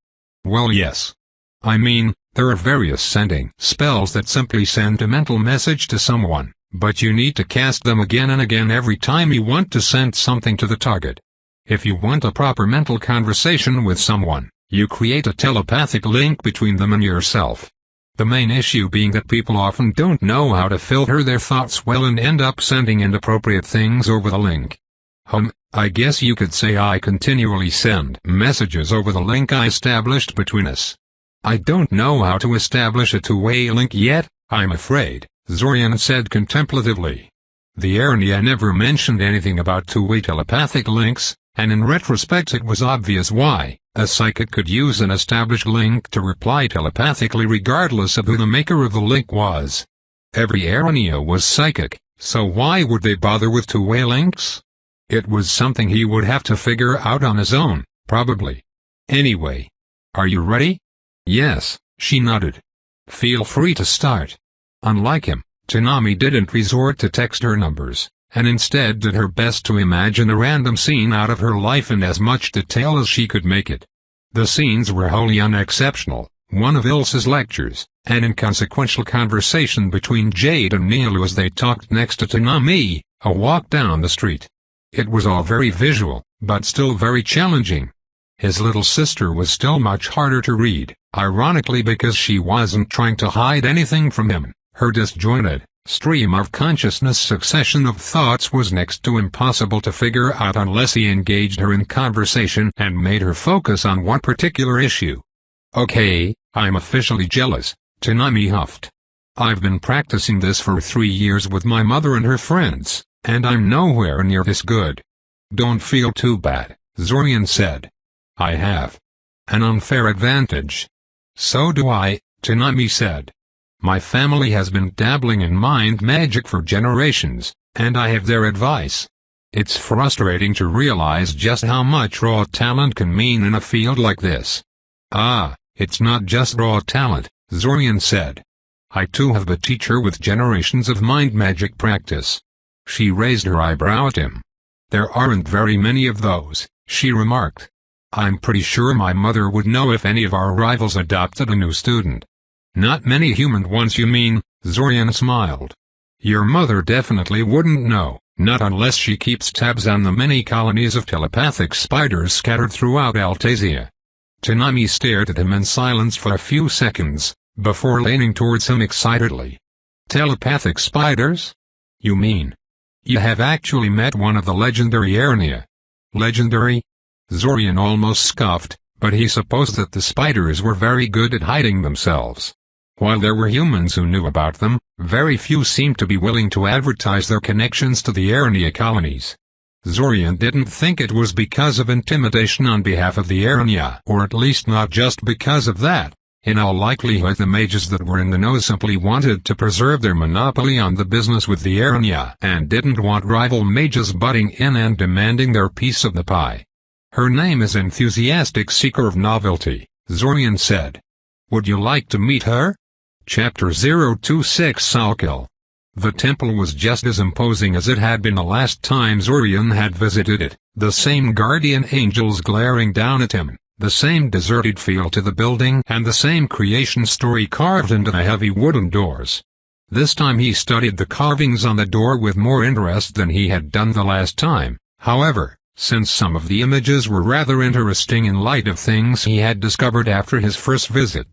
Speaker 1: "Well, yes. I mean, there are various sending spells that simply send a mental message to someone, but you need to cast them again and again every time you want to send something to the target. If you want a proper mental conversation with someone, you create a telepathic link between them and yourself. The main issue being that people often don't know how to filter their thoughts well and end up sending inappropriate things over the link. I guess you could say I continually send messages over the link I established between us. I don't know how to establish a two-way link yet, I'm afraid," Zorian said contemplatively. The Arania never mentioned anything about two-way telepathic links, and in retrospect it was obvious why. A psychic could use an established link to reply telepathically regardless of who the maker of the link was. Every Arania was psychic, so why would they bother with two-way links? It was something he would have to figure out on his own, probably. "Anyway, are you ready?" Yes, she nodded. Feel free to start. Unlike him, Tanami didn't resort to text her numbers, and instead did her best to imagine a random scene out of her life in as much detail as she could make it. The scenes were wholly unexceptional, one of Ilse's lectures, an inconsequential conversation between Jade and Nielu as they talked next to Tanami, a walk down the street. It was all very visual, but still very challenging. His little sister was still much harder to read, ironically because she wasn't trying to hide anything from him. Her disjointed, stream of consciousness succession of thoughts was next to impossible to figure out unless he engaged her in conversation and made her focus on one particular issue. Okay, I'm officially jealous, Tanami huffed. I've been practicing this for 3 years with my mother and her friends, and I'm nowhere near this good. Don't feel too bad, Zorian said. I have an unfair advantage. So do I, Tanami said. My family has been dabbling in mind magic for generations, and I have their advice. It's frustrating to realize just how much raw talent can mean in a field like this. Ah, it's not just raw talent, Zorian said. I too have a teacher with generations of mind magic practice. She raised her eyebrow at him. There aren't very many of those, she remarked. I'm pretty sure my mother would know if any of our rivals adopted a new student. Not many human ones, you mean, Zorian smiled. Your mother definitely wouldn't know, not unless she keeps tabs on the many colonies of telepathic spiders scattered throughout Altasia. Tanami stared at him in silence for a few seconds, before leaning towards him excitedly. Telepathic spiders? You mean? You have actually met one of the legendary Arania. Legendary? Zorian almost scoffed, but he supposed that the spiders were very good at hiding themselves. While there were humans who knew about them, very few seemed to be willing to advertise their connections to the Arania colonies. Zorian didn't think it was because of intimidation on behalf of the Arania, or at least not just because of that. In all likelihood the mages that were in the know simply wanted to preserve their monopoly on the business with the Arania and didn't want rival mages butting in and demanding their piece of the pie. Her name is Enthusiastic Seeker of Novelty, Zorian said. Would you like to meet her? Chapter 026 Salkill. The temple was just as imposing as it had been the last time Zorian had visited it, the same guardian angels glaring down at him, the same deserted feel to the building and the same creation story carved into the heavy wooden doors. This time he studied the carvings on the door with more interest than he had done the last time, however, since some of the images were rather interesting in light of things he had discovered after his first visit.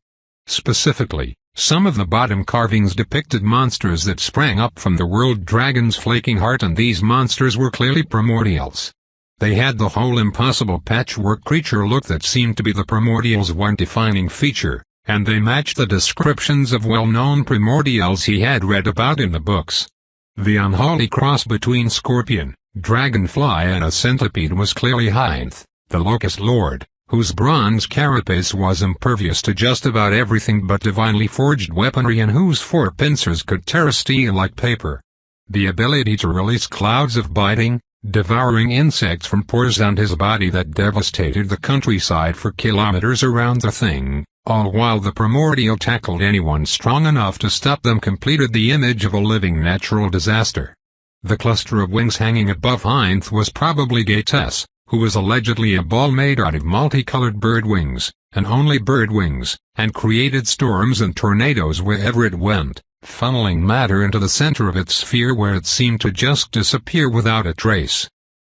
Speaker 1: Specifically, some of the bottom carvings depicted monsters that sprang up from the world dragon's flaking heart, and these monsters were clearly primordials. They had the whole impossible patchwork creature look that seemed to be the primordials' one defining feature, and they matched the descriptions of well-known primordials he had read about in the books. The unholy cross between scorpion, dragonfly and a centipede was clearly Heinth, the Locust Lord, whose bronze carapace was impervious to just about everything but divinely forged weaponry and whose 4 pincers could tear steel like paper. The ability to release clouds of biting, devouring insects from pores on his body that devastated the countryside for kilometers around the thing, all while the primordial tackled anyone strong enough to stop them, completed the image of a living natural disaster. The cluster of wings hanging above Heinth was probably Gates, who was allegedly a ball made out of multicolored bird wings, and only bird wings, and created storms and tornadoes wherever it went, funneling matter into the center of its sphere where it seemed to just disappear without a trace.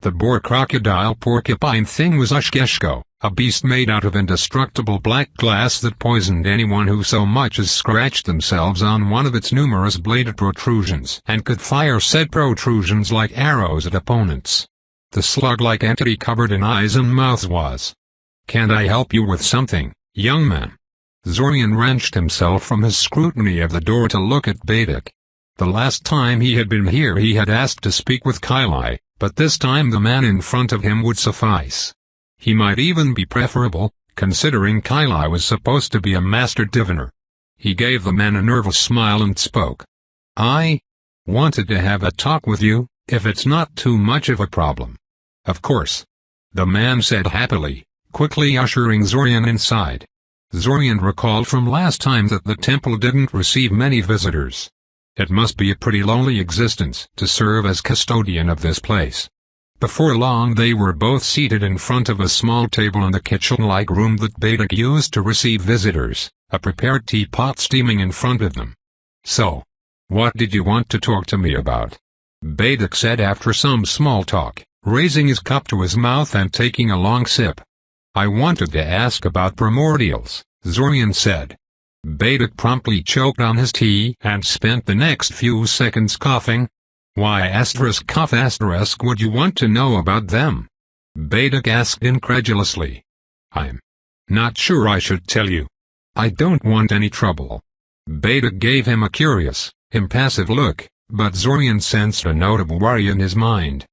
Speaker 1: The boar crocodile porcupine thing was Ushkeshko, a beast made out of indestructible black glass that poisoned anyone who so much as scratched themselves on one of its numerous bladed protrusions and could fire said protrusions like arrows at opponents. The slug-like entity covered in eyes and mouths was. Can't I help you with something, young man? Zorian wrenched himself from his scrutiny of the door to look at Badik. The last time he had been here he had asked to speak with Kailai, but this time the man in front of him would suffice. He might even be preferable, considering Kailai was supposed to be a master diviner. He gave the man a nervous smile and spoke. I wanted to have a talk with you, if it's not too much of a problem. Of course. The man said happily, quickly ushering Zorian inside. Zorian recalled from last time that the temple didn't receive many visitors. It must be a pretty lonely existence to serve as custodian of this place. Before long they were both seated in front of a small table in the kitchen-like room that Badak used to receive visitors, a prepared teapot steaming in front of them. "So, what did you want to talk to me about?" Badak said after some small talk, raising his cup to his mouth and taking a long sip. "I wanted to ask about primordials," Zorian said. Badak promptly choked on his tea and spent the next few seconds coughing. "Why *cough* would you want to know about them?" Badak asked incredulously. "I'm not sure I should tell you. I don't want any trouble." Badak gave him a curious, impassive look, but Zorian sensed a note of worry in his mind.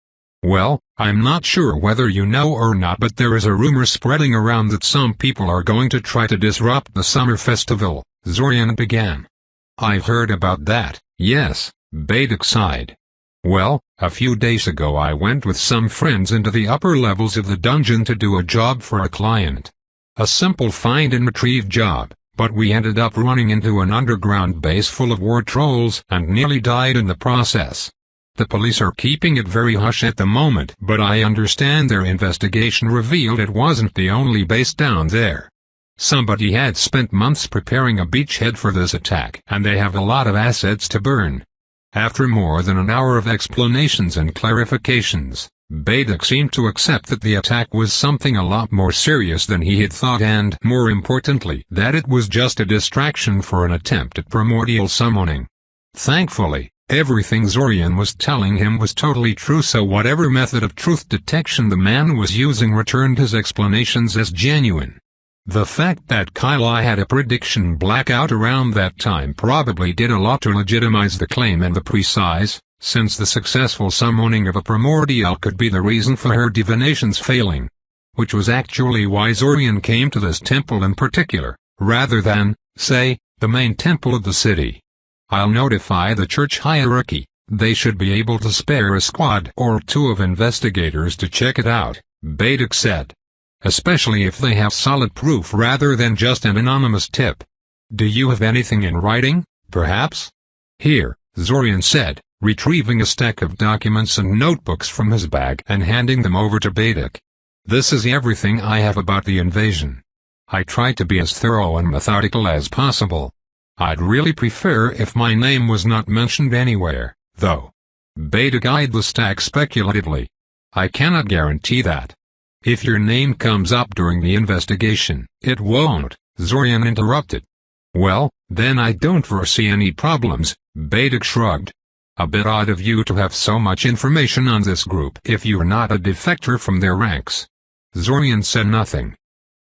Speaker 1: "Well, I'm not sure whether you know or not, but there is a rumor spreading around that some people are going to try to disrupt the summer festival," Zorian began. "I've heard about that, yes," Badak sighed. "Well, a few days ago I went with some friends into the upper levels of the dungeon to do a job for a client. A simple find and retrieve job, but we ended up running into an underground base full of war trolls and nearly died in the process. The police are keeping it very hush at the moment, but I understand their investigation revealed it wasn't the only base down there. Somebody had spent months preparing a beachhead for this attack, and they have a lot of assets to burn." After more than an hour of explanations and clarifications, Badak seemed to accept that the attack was something a lot more serious than he had thought and, more importantly, that it was just a distraction for an attempt at primordial summoning. Thankfully, everything Zorian was telling him was totally true, so whatever method of truth detection the man was using returned his explanations as genuine. The fact that Kylie had a prediction blackout around that time probably did a lot to legitimize the claim and the precise, since the successful summoning of a primordial could be the reason for her divinations failing. Which was actually why Zorian came to this temple in particular, rather than, say, the main temple of the city. "I'll notify the church hierarchy. They should be able to spare a squad or two of investigators to check it out," Badak said. "Especially if they have solid proof rather than just an anonymous tip. Do you have anything in writing, perhaps?" "Here," Zorian said, retrieving a stack of documents and notebooks from his bag and handing them over to Badak. "This is everything I have about the invasion. I tried to be as thorough and methodical as possible. I'd really prefer if my name was not mentioned anywhere, though." Badak eyed the stack speculatively. "I cannot guarantee that. If your name comes up during the investigation, it won't," Zorian interrupted. "Well, then I don't foresee any problems," Badak shrugged. "A bit odd of you to have so much information on this group if you're not a defector from their ranks." Zorian said nothing.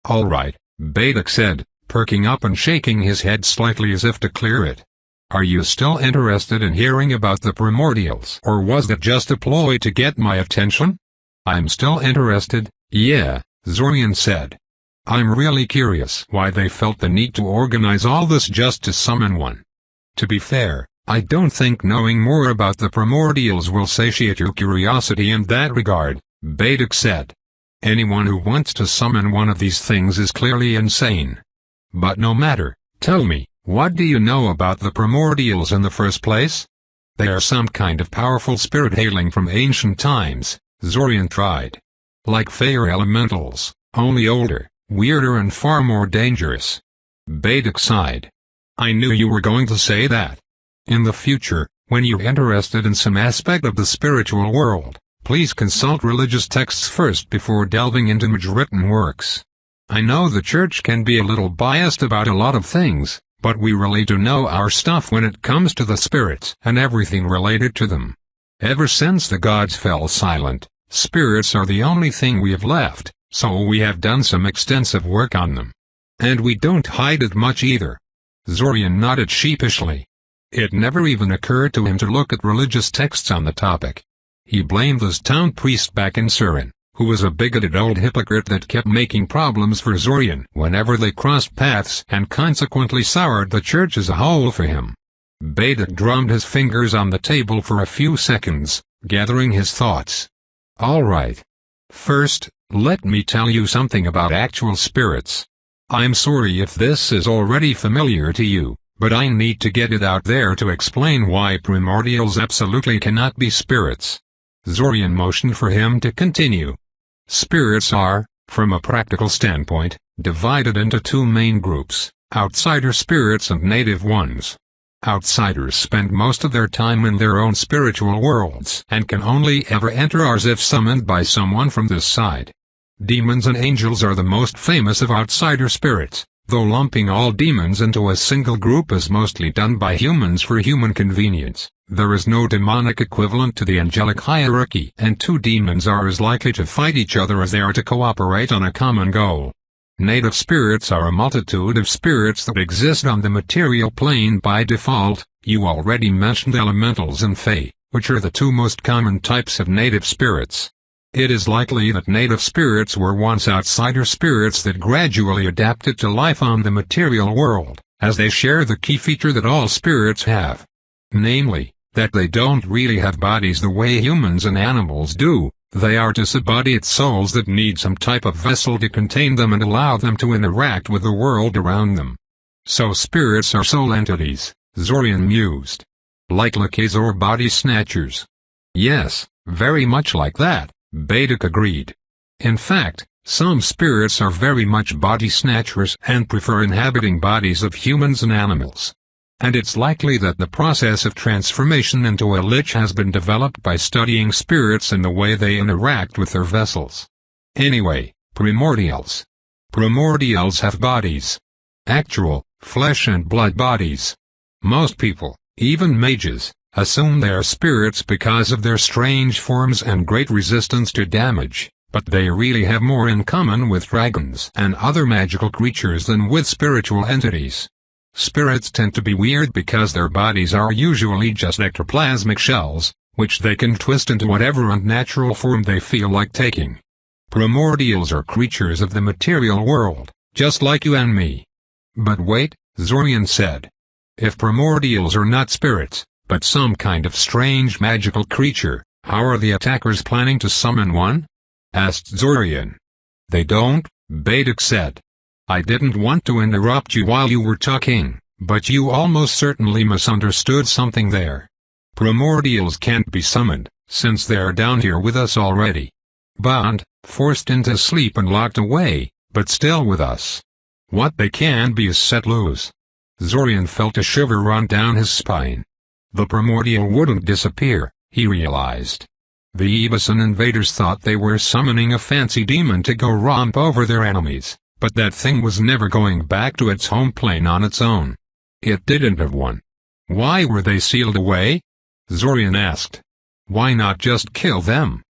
Speaker 1: "All right," Badak said, perking up and shaking his head slightly as if to clear it. "Are you still interested in hearing about the primordials, or was that just a ploy to get my attention?" "I'm still interested, yeah," Zorian said. "I'm really curious why they felt the need to organize all this just to summon one. To be fair, I don't think knowing more about the primordials will satiate your curiosity in that regard," Badak said. "Anyone who wants to summon one of these things is clearly insane. But no matter, tell me, what do you know about the primordials in the first place?" "They are some kind of powerful spirit hailing from ancient times," Zorian tried. "Like fire elementals, only older, weirder and far more dangerous." Badak sighed. "I knew you were going to say that. In the future, when you're interested in some aspect of the spiritual world, please consult religious texts first before delving into written works. I know the church can be a little biased about a lot of things, but we really do know our stuff when it comes to the spirits and everything related to them. Ever since the gods fell silent, spirits are the only thing we have left, so we have done some extensive work on them. And we don't hide it much either." Zorian nodded sheepishly. It never even occurred to him to look at religious texts on the topic. He blamed his town priest back in Surin, who was a bigoted old hypocrite that kept making problems for Zorian whenever they crossed paths and consequently soured the church as a whole for him. Badak drummed his fingers on the table for a few seconds, gathering his thoughts. "All right. First, let me tell you something about actual spirits. I'm sorry if this is already familiar to you, but I need to get it out there to explain why primordials absolutely cannot be spirits. Zorian motioned for him to continue. Spirits are, from a practical standpoint, divided into two main groups, outsider spirits and native ones. Outsiders spend most of their time in their own spiritual worlds and can only ever enter ours if summoned by someone from this side. Demons and angels are the most famous of outsider spirits, though lumping all demons into a single group is mostly done by humans for human convenience. There is no demonic equivalent to the angelic hierarchy, and two demons are as likely to fight each other as they are to cooperate on a common goal. Native spirits are a multitude of spirits that exist on the material plane by default. You already mentioned elementals and fae, which are the two most common types of native spirits. It is likely that native spirits were once outsider spirits that gradually adapted to life on the material world, as they share the key feature that all spirits have. Namely, that they don't really have bodies the way humans and animals do. They are disembodied souls that need some type of vessel to contain them and allow them to interact with the world around them. So spirits are soul entities, Zorian mused. Like lakeys or body snatchers. Yes, very much like that, Badik agreed. In fact, some spirits are very much body snatchers and prefer inhabiting bodies of humans and animals. And it's likely that the process of transformation into a lich has been developed by studying spirits and the way they interact with their vessels. Anyway, primordials. Primordials have bodies. Actual, flesh and blood bodies. Most people, even mages, assume they are spirits because of their strange forms and great resistance to damage, but they really have more in common with dragons and other magical creatures than with spiritual entities. Spirits tend to be weird because their bodies are usually just ectoplasmic shells, which they can twist into whatever unnatural form they feel like taking. Primordials are creatures of the material world, just like you and me. But wait, Zorian said. If primordials are not spirits, but some kind of strange magical creature, how are the attackers planning to summon one? Asked Zorian. They don't, Badik said. I didn't want to interrupt you while you were talking, but you almost certainly misunderstood something there. Primordials can't be summoned, since they're down here with us already. Bound, forced into sleep and locked away, but still with us. What they can be is set loose. Zorian felt a shiver run down his spine. The primordial wouldn't disappear, he realized. The Ebeson invaders thought they were summoning a fancy demon to go romp over their enemies. But that thing was never going back to its home plane on its own. It didn't have one. Why were they sealed away? Zorian asked. Why not just kill them?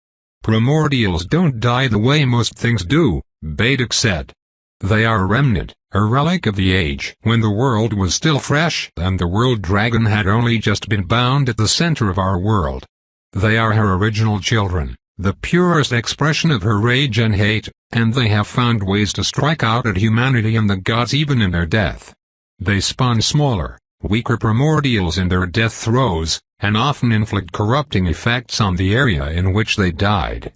Speaker 1: Primordials don't die the way most things do, Badik said. They are a remnant, a relic of the age when the world was still fresh and the world dragon had only just been bound at the center of our world. They are her original children, the purest expression of her rage and hate, and they have found ways to strike out at humanity and the gods even in their death. They spawn smaller, weaker primordials in their death throes, and often inflict corrupting effects on the area in which they died.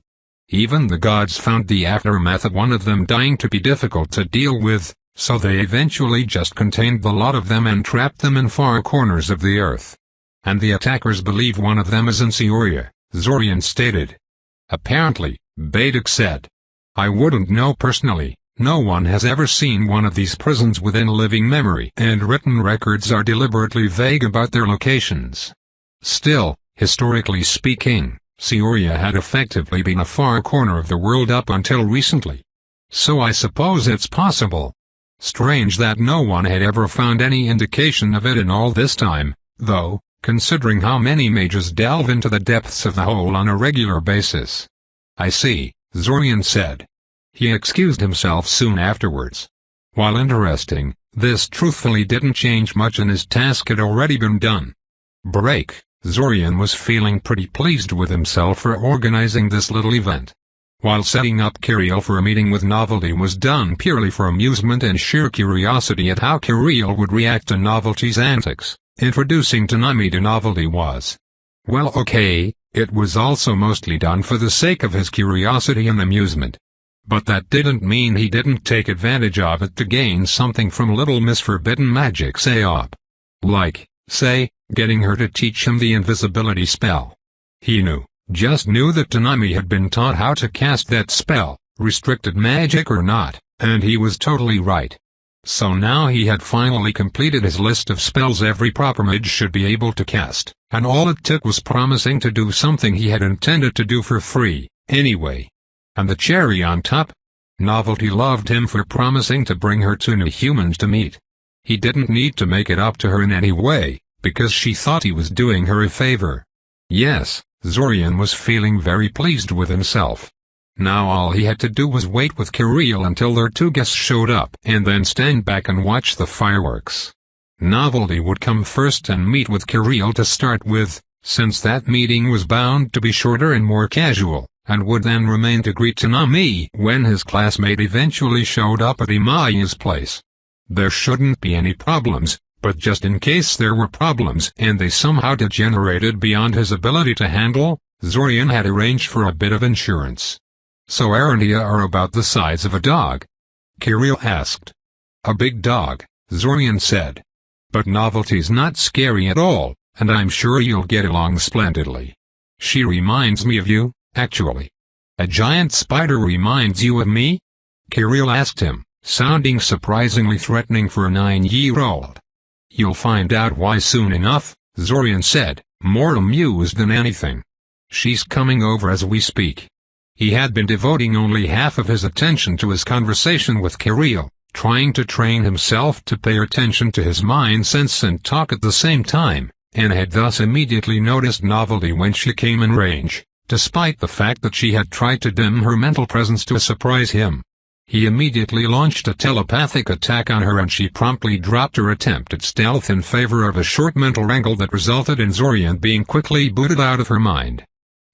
Speaker 1: Even the gods found the aftermath of one of them dying to be difficult to deal with, so they eventually just contained the lot of them and trapped them in far corners of the earth. And the attackers believe one of them is in Seoria, Zorian stated. Apparently, Badik said. I wouldn't know personally, no one has ever seen one of these prisons within living memory and written records are deliberately vague about their locations. Still, historically speaking, Seoria had effectively been a far corner of the world up until recently. So I suppose it's possible. Strange that no one had ever found any indication of it in all this time, though, considering how many mages delve into the depths of the hole on a regular basis. I see, Zorian said. He excused himself soon afterwards. While interesting, this truthfully didn't change much and his task had already been done. Break. Zorian was feeling pretty pleased with himself for organizing this little event. While setting up Kiriel for a meeting with Novelty was done purely for amusement and sheer curiosity at how Kiriel would react to Novelty's antics, introducing Tanami to Novelty was. Well, okay, it was also mostly done for the sake of his curiosity and amusement. But that didn't mean he didn't take advantage of it to gain something from Little Miss Forbidden Magic Sayop. Like, say, getting her to teach him the invisibility spell. He just knew that Tanami had been taught how to cast that spell, restricted magic or not, and he was totally right. So now he had finally completed his list of spells every proper mage should be able to cast, and all it took was promising to do something he had intended to do for free, anyway. And the cherry on top? Novelty loved him for promising to bring her two new humans to meet. He didn't need to make it up to her in any way, because she thought he was doing her a favor. Yes, Zorian was feeling very pleased with himself. Now all he had to do was wait with Kirill until their two guests showed up and then stand back and watch the fireworks. Novelty would come first and meet with Kirill to start with, since that meeting was bound to be shorter and more casual, and would then remain to greet Tanami when his classmate eventually showed up at Imaya's place. There shouldn't be any problems, but just in case there were problems and they somehow degenerated beyond his ability to handle, Zorian had arranged for a bit of insurance. So Arantia are about the size of a dog? Kirill asked. A big dog, Zorian said. But Novelty's not scary at all, and I'm sure you'll get along splendidly. She reminds me of you, actually. A giant spider reminds you of me? Kirill asked him, sounding surprisingly threatening for a 9-year-old. You'll find out why soon enough, Zorian said, more amused than anything. She's coming over as we speak. He had been devoting only half of his attention to his conversation with Kirill, trying to train himself to pay attention to his mind sense and talk at the same time, and had thus immediately noticed Novelty when she came in range, despite the fact that she had tried to dim her mental presence to surprise him. He immediately launched a telepathic attack on her and she promptly dropped her attempt at stealth in favor of a short mental wrangle that resulted in Zorian being quickly booted out of her mind.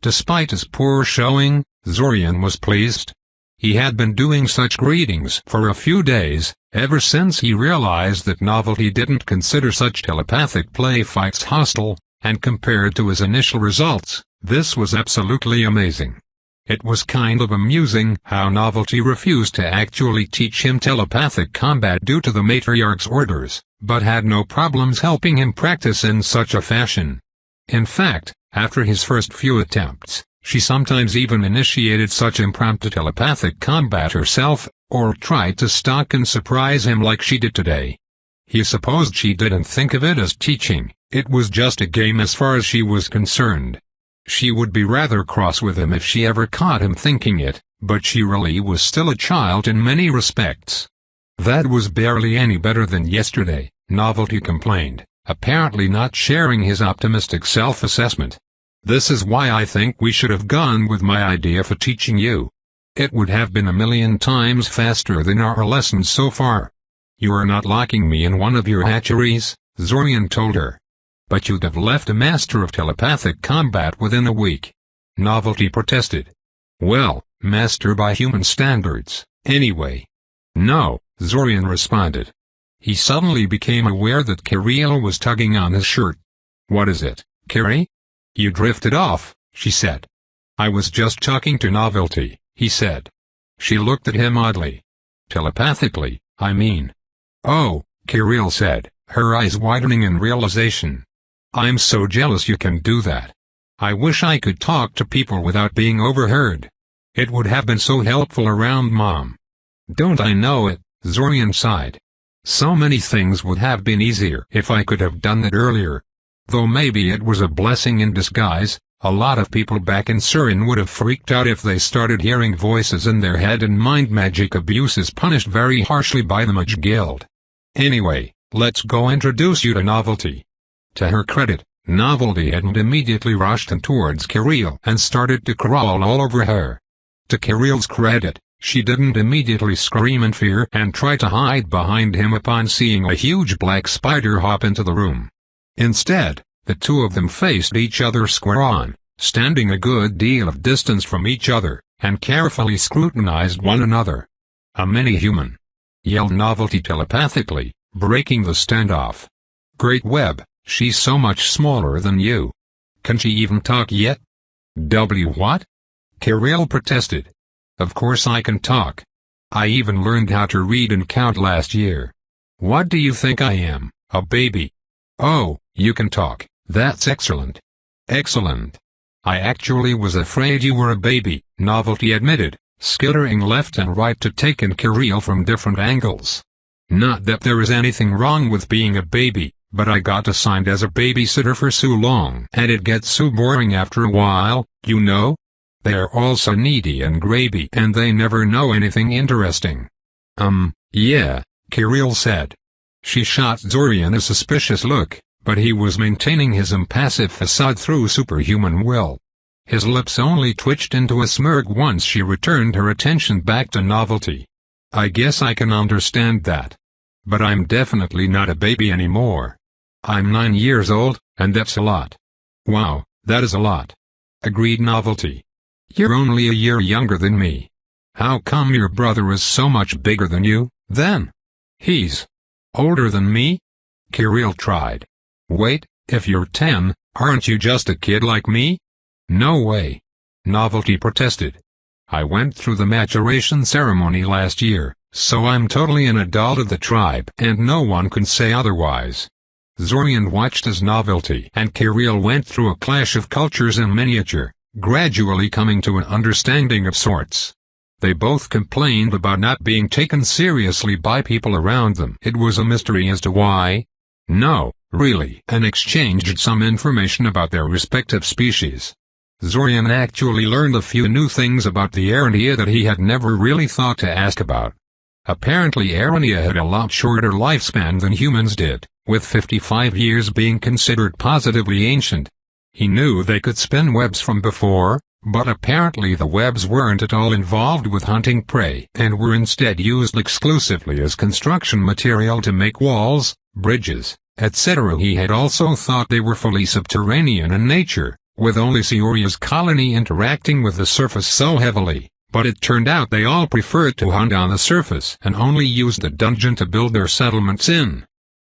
Speaker 1: Despite his poor showing, Zorian was pleased. He had been doing such greetings for a few days, ever since he realized that Novelty didn't consider such telepathic play fights hostile, and compared to his initial results, this was absolutely amazing. It was kind of amusing how Novelty refused to actually teach him telepathic combat due to the matriarch's orders, but had no problems helping him practice in such a fashion. In fact, after his first few attempts, she sometimes even initiated such impromptu telepathic combat herself, or tried to stalk and surprise him like she did today. He supposed she didn't think of it as teaching, it was just a game as far as she was concerned. She would be rather cross with him if she ever caught him thinking it, but she really was still a child in many respects. That was barely any better than yesterday, Novelty complained, apparently not sharing his optimistic self-assessment. This is why I think we should have gone with my idea for teaching you. It would have been 1,000,000 times faster than our lessons so far. You are not locking me in one of your hatcheries, Zorian told her. But you'd have left a master of telepathic combat within a week. Novelty protested. Well, master by human standards, anyway. No, Zorian responded. He suddenly became aware that Kirill was tugging on his shirt. What is it, Kiri? You drifted off, she said. I was just talking to Novelty, he said. She looked at him oddly. Telepathically, I mean. Oh, Kirill said, her eyes widening in realization. I'm so jealous you can do that. I wish I could talk to people without being overheard. It would have been so helpful around Mom. Don't I know it, Zorian sighed. So many things would have been easier if I could have done it earlier. Though maybe it was a blessing in disguise, a lot of people back in Surin would have freaked out if they started hearing voices in their head, and mind magic abuse is punished very harshly by the Mage Guild. Anyway, let's go introduce you to Novelty. To her credit, Novelty hadn't immediately rushed towards Kirill and started to crawl all over her. To Kirill's credit, she didn't immediately scream in fear and try to hide behind him upon seeing a huge black spider hop into the room. Instead, the two of them faced each other square on, standing a good deal of distance from each other, and carefully scrutinized one another. A mini-human! Yelled Novelty telepathically, breaking the standoff. Great Web, she's so much smaller than you. Can she even talk yet? What? Kirill protested. Of course I can talk. I even learned how to read and count last year. What do you think I am, a baby? Oh, you can talk, that's excellent. Excellent. I actually was afraid you were a baby, Novelty admitted, skittering left and right to take in Kirill from different angles. Not that there is anything wrong with being a baby, but I got assigned as a babysitter for so long and it gets so boring after a while, you know? They are all so needy and grabby and they never know anything interesting. Yeah, Kirill said. She shot Zorian a suspicious look, but he was maintaining his impassive facade through superhuman will. His lips only twitched into a smirk once she returned her attention back to Novelty. I guess I can understand that. But I'm definitely not a baby anymore. I'm 9 years old, and that's a lot. Wow, that is a lot. Agreed Novelty. You're only a year younger than me. How come your brother is so much bigger than you, then? He's older than me? Kirill tried. Wait, if you're 10, aren't you just a kid like me? No way. Novelty protested. I went through the maturation ceremony last year, so I'm totally an adult of the tribe and no one can say otherwise. Zorian watched as Novelty and Kirill went through a clash of cultures in miniature, gradually coming to an understanding of sorts. They both complained about not being taken seriously by people around them. It was a mystery as to why. No, really, and exchanged some information about their respective species. Zorian actually learned a few new things about the Arania that he had never really thought to ask about. Apparently Arania had a lot shorter lifespan than humans did, with 55 years being considered positively ancient. He knew they could spin webs from before, but apparently the webs weren't at all involved with hunting prey and were instead used exclusively as construction material to make walls, bridges, etc. He had also thought they were fully subterranean in nature, with only Sioria's colony interacting with the surface so heavily, but it turned out they all preferred to hunt on the surface and only used the dungeon to build their settlements in.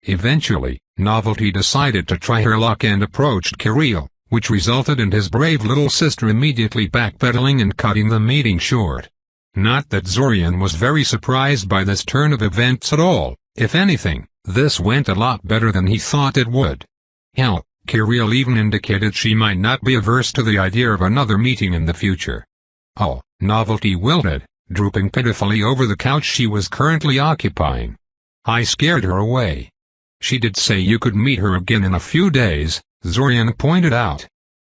Speaker 1: Eventually, Novelty decided to try her luck and approached Kirill, which resulted in his brave little sister immediately backpedaling and cutting the meeting short. Not that Zorian was very surprised by this turn of events at all. If anything, this went a lot better than he thought it would. Hell, Kirill even indicated she might not be averse to the idea of another meeting in the future. Oh, Novelty wilted, drooping pitifully over the couch she was currently occupying. I scared her away. She did say you could meet her again in a few days, Zorian pointed out.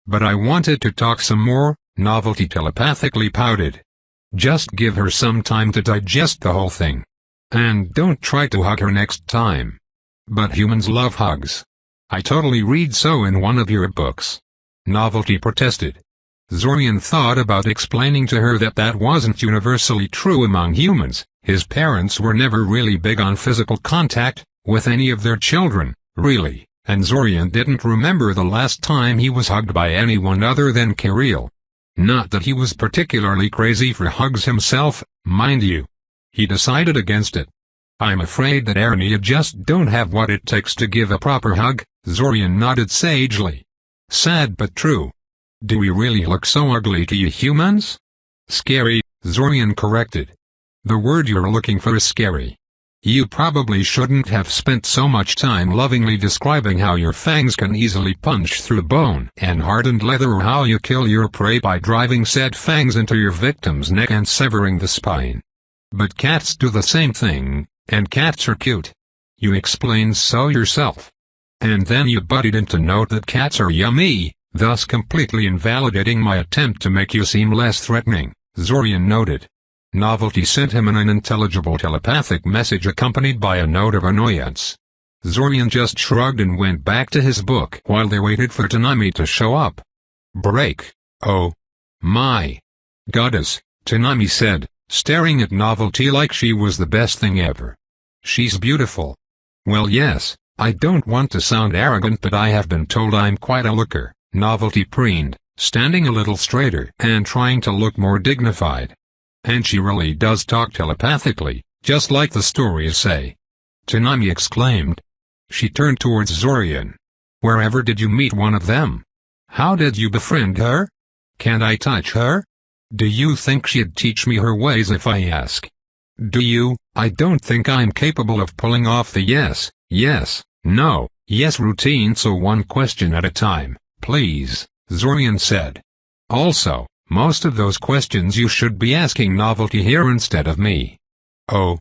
Speaker 1: But I wanted to talk some more, Novelty telepathically pouted. Just give her some time to digest the whole thing. And don't try to hug her next time. But humans love hugs. I totally read so in one of your books. Novelty protested. Zorian thought about explaining to her that that wasn't universally true among humans. His parents were never really big on physical contact with any of their children, really, and Zorian didn't remember the last time he was hugged by anyone other than Kirill. Not that he was particularly crazy for hugs himself, mind you. He decided against it. I'm afraid that Arania just don't have what it takes to give a proper hug, Zorian nodded sagely. Sad but true. Do we really look so ugly to you humans? Scary, Zorian corrected. The word you're looking for is scary. You probably shouldn't have spent so much time lovingly describing how your fangs can easily punch through bone and hardened leather, or how you kill your prey by driving said fangs into your victim's neck and severing the spine. But cats do the same thing, and cats are cute. You explained so yourself. And then you butted in to note that cats are yummy, thus completely invalidating my attempt to make you seem less threatening, Zorian noted. Novelty sent him an unintelligible telepathic message accompanied by a note of annoyance. Zorian just shrugged and went back to his book while they waited for Tanami to show up. Break. Oh. My. Goddess, Tanami said, staring at Novelty like she was the best thing ever. She's beautiful. Well, yes, I don't want to sound arrogant, but I have been told I'm quite a looker, Novelty preened, standing a little straighter and trying to look more dignified. And she really does talk telepathically, just like the stories say. Tanami exclaimed. She turned towards Zorian. Wherever did you meet one of them? How did you befriend her? Can't I touch her? Do you think she'd teach me her ways if I ask? Do you? I don't think I'm capable of pulling off the yes, no, yes routine, so one question at a time, please, Zorian said. Also, most of those questions you should be asking Novelty here instead of me. Oh.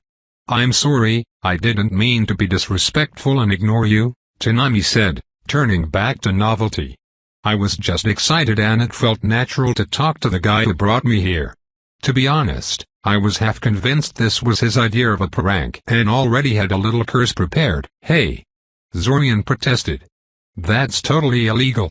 Speaker 1: I'm sorry, I didn't mean to be disrespectful and ignore you, Tanami said, turning back to Novelty. I was just excited and it felt natural to talk to the guy who brought me here. To be honest, I was half convinced this was his idea of a prank and already had a little curse prepared. Hey! Zorian protested. That's totally illegal.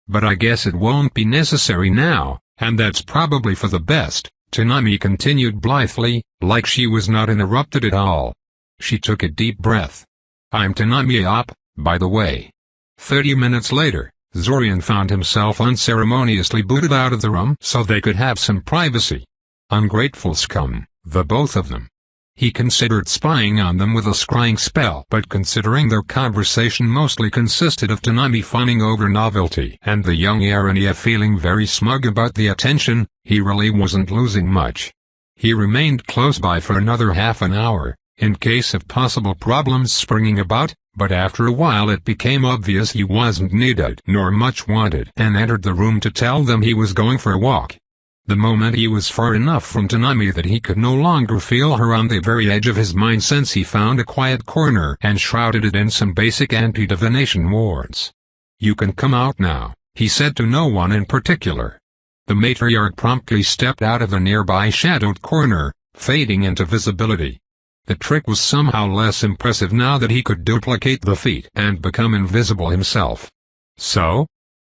Speaker 1: But I guess it won't be necessary now, and that's probably for the best, Tanami continued blithely, like she was not interrupted at all. She took a deep breath. I'm Tanami Op, by the way. 30 minutes later, Zorian found himself unceremoniously booted out of the room so they could have some privacy. Ungrateful scum, the both of them. He considered spying on them with a scrying spell, but considering their conversation mostly consisted of Tanami fawning over Novelty and the young Arania feeling very smug about the attention, he really wasn't losing much. He remained close by for another half an hour, in case of possible problems springing about, but after a while it became obvious he wasn't needed nor much wanted and entered the room to tell them he was going for a walk. The moment he was far enough from Tanami that he could no longer feel her on the very edge of his mind since he found a quiet corner and shrouded it in some basic anti-divination wards. You can come out now, he said to no one in particular. The matriarch promptly stepped out of a nearby shadowed corner, fading into visibility. The trick was somehow less impressive now that he could duplicate the feat and become invisible himself. So?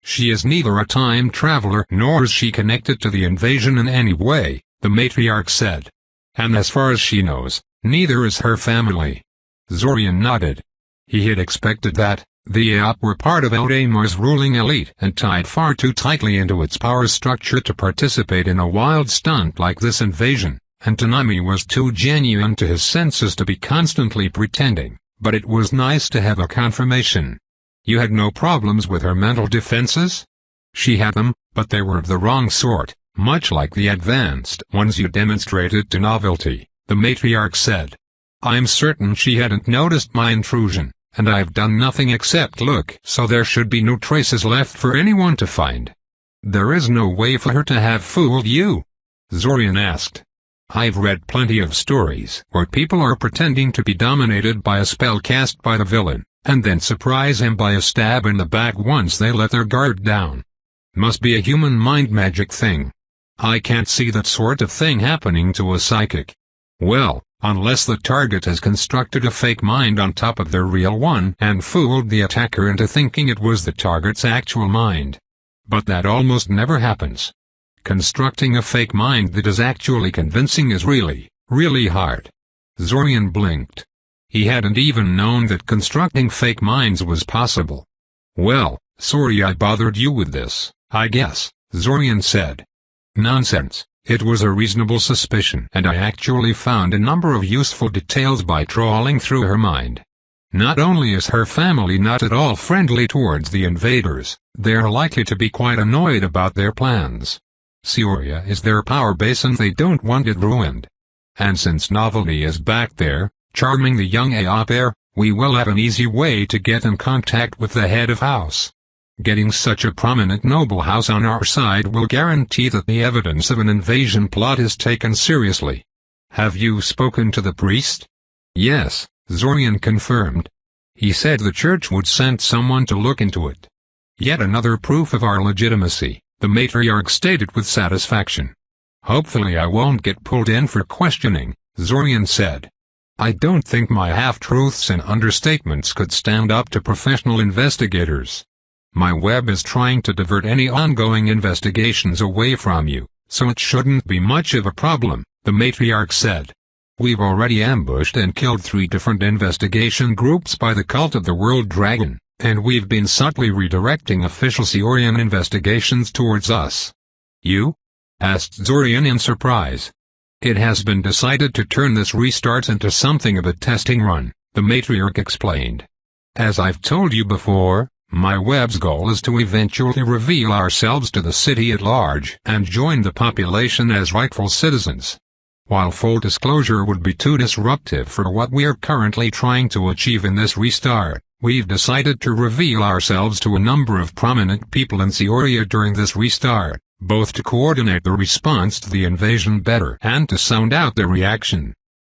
Speaker 1: She is neither a time traveler nor is she connected to the invasion in any way, the matriarch said. And as far as she knows, neither is her family. Zorian nodded. He had expected that. The Aop were part of Eldamar's ruling elite and tied far too tightly into its power structure to participate in a wild stunt like this invasion, and Tanami was too genuine to his senses to be constantly pretending, but it was nice to have a confirmation. You had no problems with her mental defenses? She had them, but they were of the wrong sort, much like the advanced ones you demonstrated to Novelty, the matriarch said. I'm certain she hadn't noticed my intrusion, and I've done nothing except look, so there should be no traces left for anyone to find. There is no way for her to have fooled you? Zorian asked. I've read plenty of stories where people are pretending to be dominated by a spell cast by the villain, and then surprise him by a stab in the back once they let their guard down. Must be a human mind magic thing. I can't see that sort of thing happening to a psychic. Well, unless the target has constructed a fake mind on top of their real one and fooled the attacker into thinking it was the target's actual mind. But that almost never happens. Constructing a fake mind that is actually convincing is really, really hard. Zorian blinked. He hadn't even known that constructing fake minds was possible. Well, sorry I bothered you with this, I guess, Zorian said. Nonsense, it was a reasonable suspicion and I actually found a number of useful details by trawling through her mind. Not only is her family not at all friendly towards the invaders, they are likely to be quite annoyed about their plans. Seoria is their power base and they don't want it ruined. And since Novelty is back there, charming the young Aop heir, we will have an easy way to get in contact with the head of house. Getting such a prominent noble house on our side will guarantee that the evidence of an invasion plot is taken seriously. Have you spoken to the priest? Yes, Zorian confirmed. He said the church would send someone to look into it. Yet another proof of our legitimacy, the matriarch stated with satisfaction. Hopefully I won't get pulled in for questioning, Zorian said. I don't think my half-truths and understatements could stand up to professional investigators. My web is trying to divert any ongoing investigations away from you, so it shouldn't be much of a problem, the matriarch said. We've already ambushed and killed 3 different investigation groups by the cult of the World Dragon, and we've been subtly redirecting official Seorian investigations towards us. You? Asked Zorian in surprise. It has been decided to turn this restart into something of a testing run, the matriarch explained. As I've told you before, My web's goal is to eventually reveal ourselves to the city at large and join the population as rightful citizens. While full disclosure would be too disruptive for what we are currently trying to achieve in this restart, we've decided to reveal ourselves to a number of prominent people in Zioria during this restart, both to coordinate the response to the invasion better and to sound out their reaction.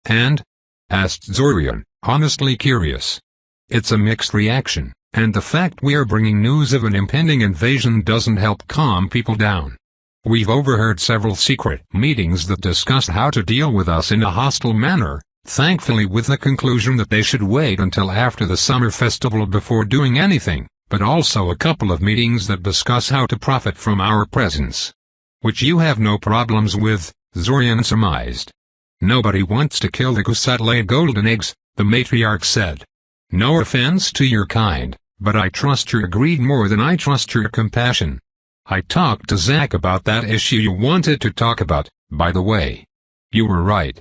Speaker 1: And? Asked Zorian, honestly curious. It's a mixed reaction, and the fact we are bringing news of an impending invasion doesn't help calm people down. We've overheard several secret meetings that discussed how to deal with us in a hostile manner, thankfully with the conclusion that they should wait until after the summer festival before doing anything, but also a couple of meetings that discuss how to profit from our presence. Which you have no problems with, Zorian surmised. Nobody wants to kill the goose that laid golden eggs, the matriarch said. No offense to your kind, but I trust your greed more than I trust your compassion. I talked to Zach about that issue you wanted to talk about, by the way. You were right.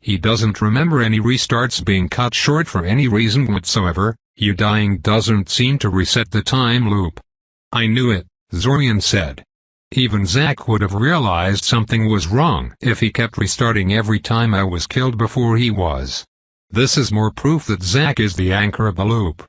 Speaker 1: He doesn't remember any restarts being cut short for any reason whatsoever. You dying doesn't seem to reset the time loop. I knew it, Zorian said. Even Zach would have realized something was wrong if he kept restarting every time I was killed before he was. This is more proof that Zach is the anchor of the loop.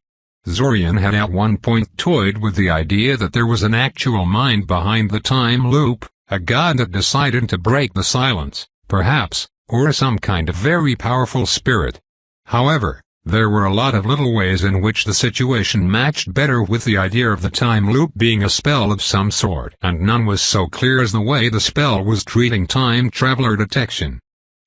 Speaker 1: Zorian had at one point toyed with the idea that there was an actual mind behind the time loop, a god that decided to break the silence, perhaps, or some kind of very powerful spirit. However, there were a lot of little ways in which the situation matched better with the idea of the time loop being a spell of some sort, and none was so clear as the way the spell was treating time traveler detection.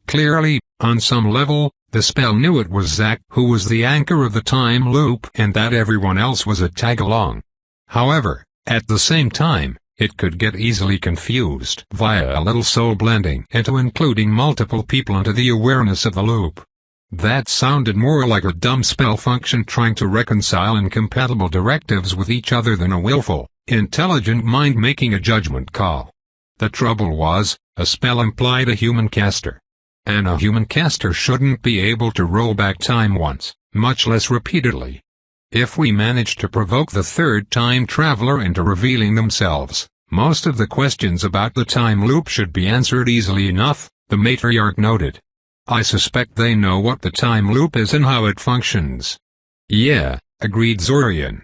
Speaker 1: Clearly, on some level, the spell knew it was Zach who was the anchor of the time loop and that everyone else was a tag-along. However, at the same time, it could get easily confused via a little soul blending into including multiple people into the awareness of the loop. That sounded more like a dumb spell function trying to reconcile incompatible directives with each other than a willful, intelligent mind making a judgment call. The trouble was, a spell implied a human caster. And a human caster shouldn't be able to roll back time once, much less repeatedly. If we manage to provoke the third time traveler into revealing themselves, most of the questions about the time loop should be answered easily enough, the matriarch noted. I suspect they know what the time loop is and how it functions. Yeah, agreed Zorian.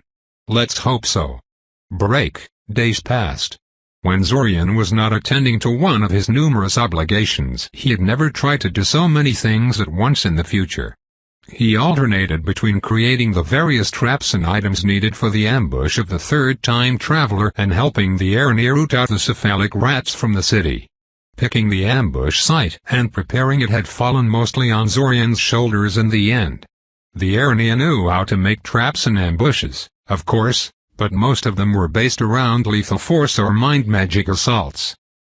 Speaker 1: Let's hope so. Days passed. When Zorian was not attending to one of his numerous obligations, he had never tried to do so many things at once in the future. He alternated between creating the various traps and items needed for the ambush of the third time traveler and helping the Arania root out the cephalic rats from the city. Picking the ambush site and preparing it had fallen mostly on Zorian's shoulders in the end. The Arania knew how to make traps and ambushes, of course, but most of them were based around lethal force or mind magic assaults.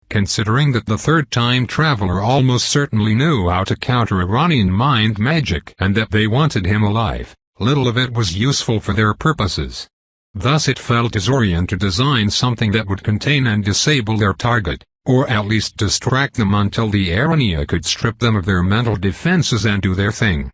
Speaker 1: Considering that the third time traveler almost certainly knew how to counter Iranian mind magic and that they wanted him alive, little of it was useful for their purposes. Thus it fell to Zorian to design something that would contain and disable their target, or at least distract them until the Arania could strip them of their mental defenses and do their thing.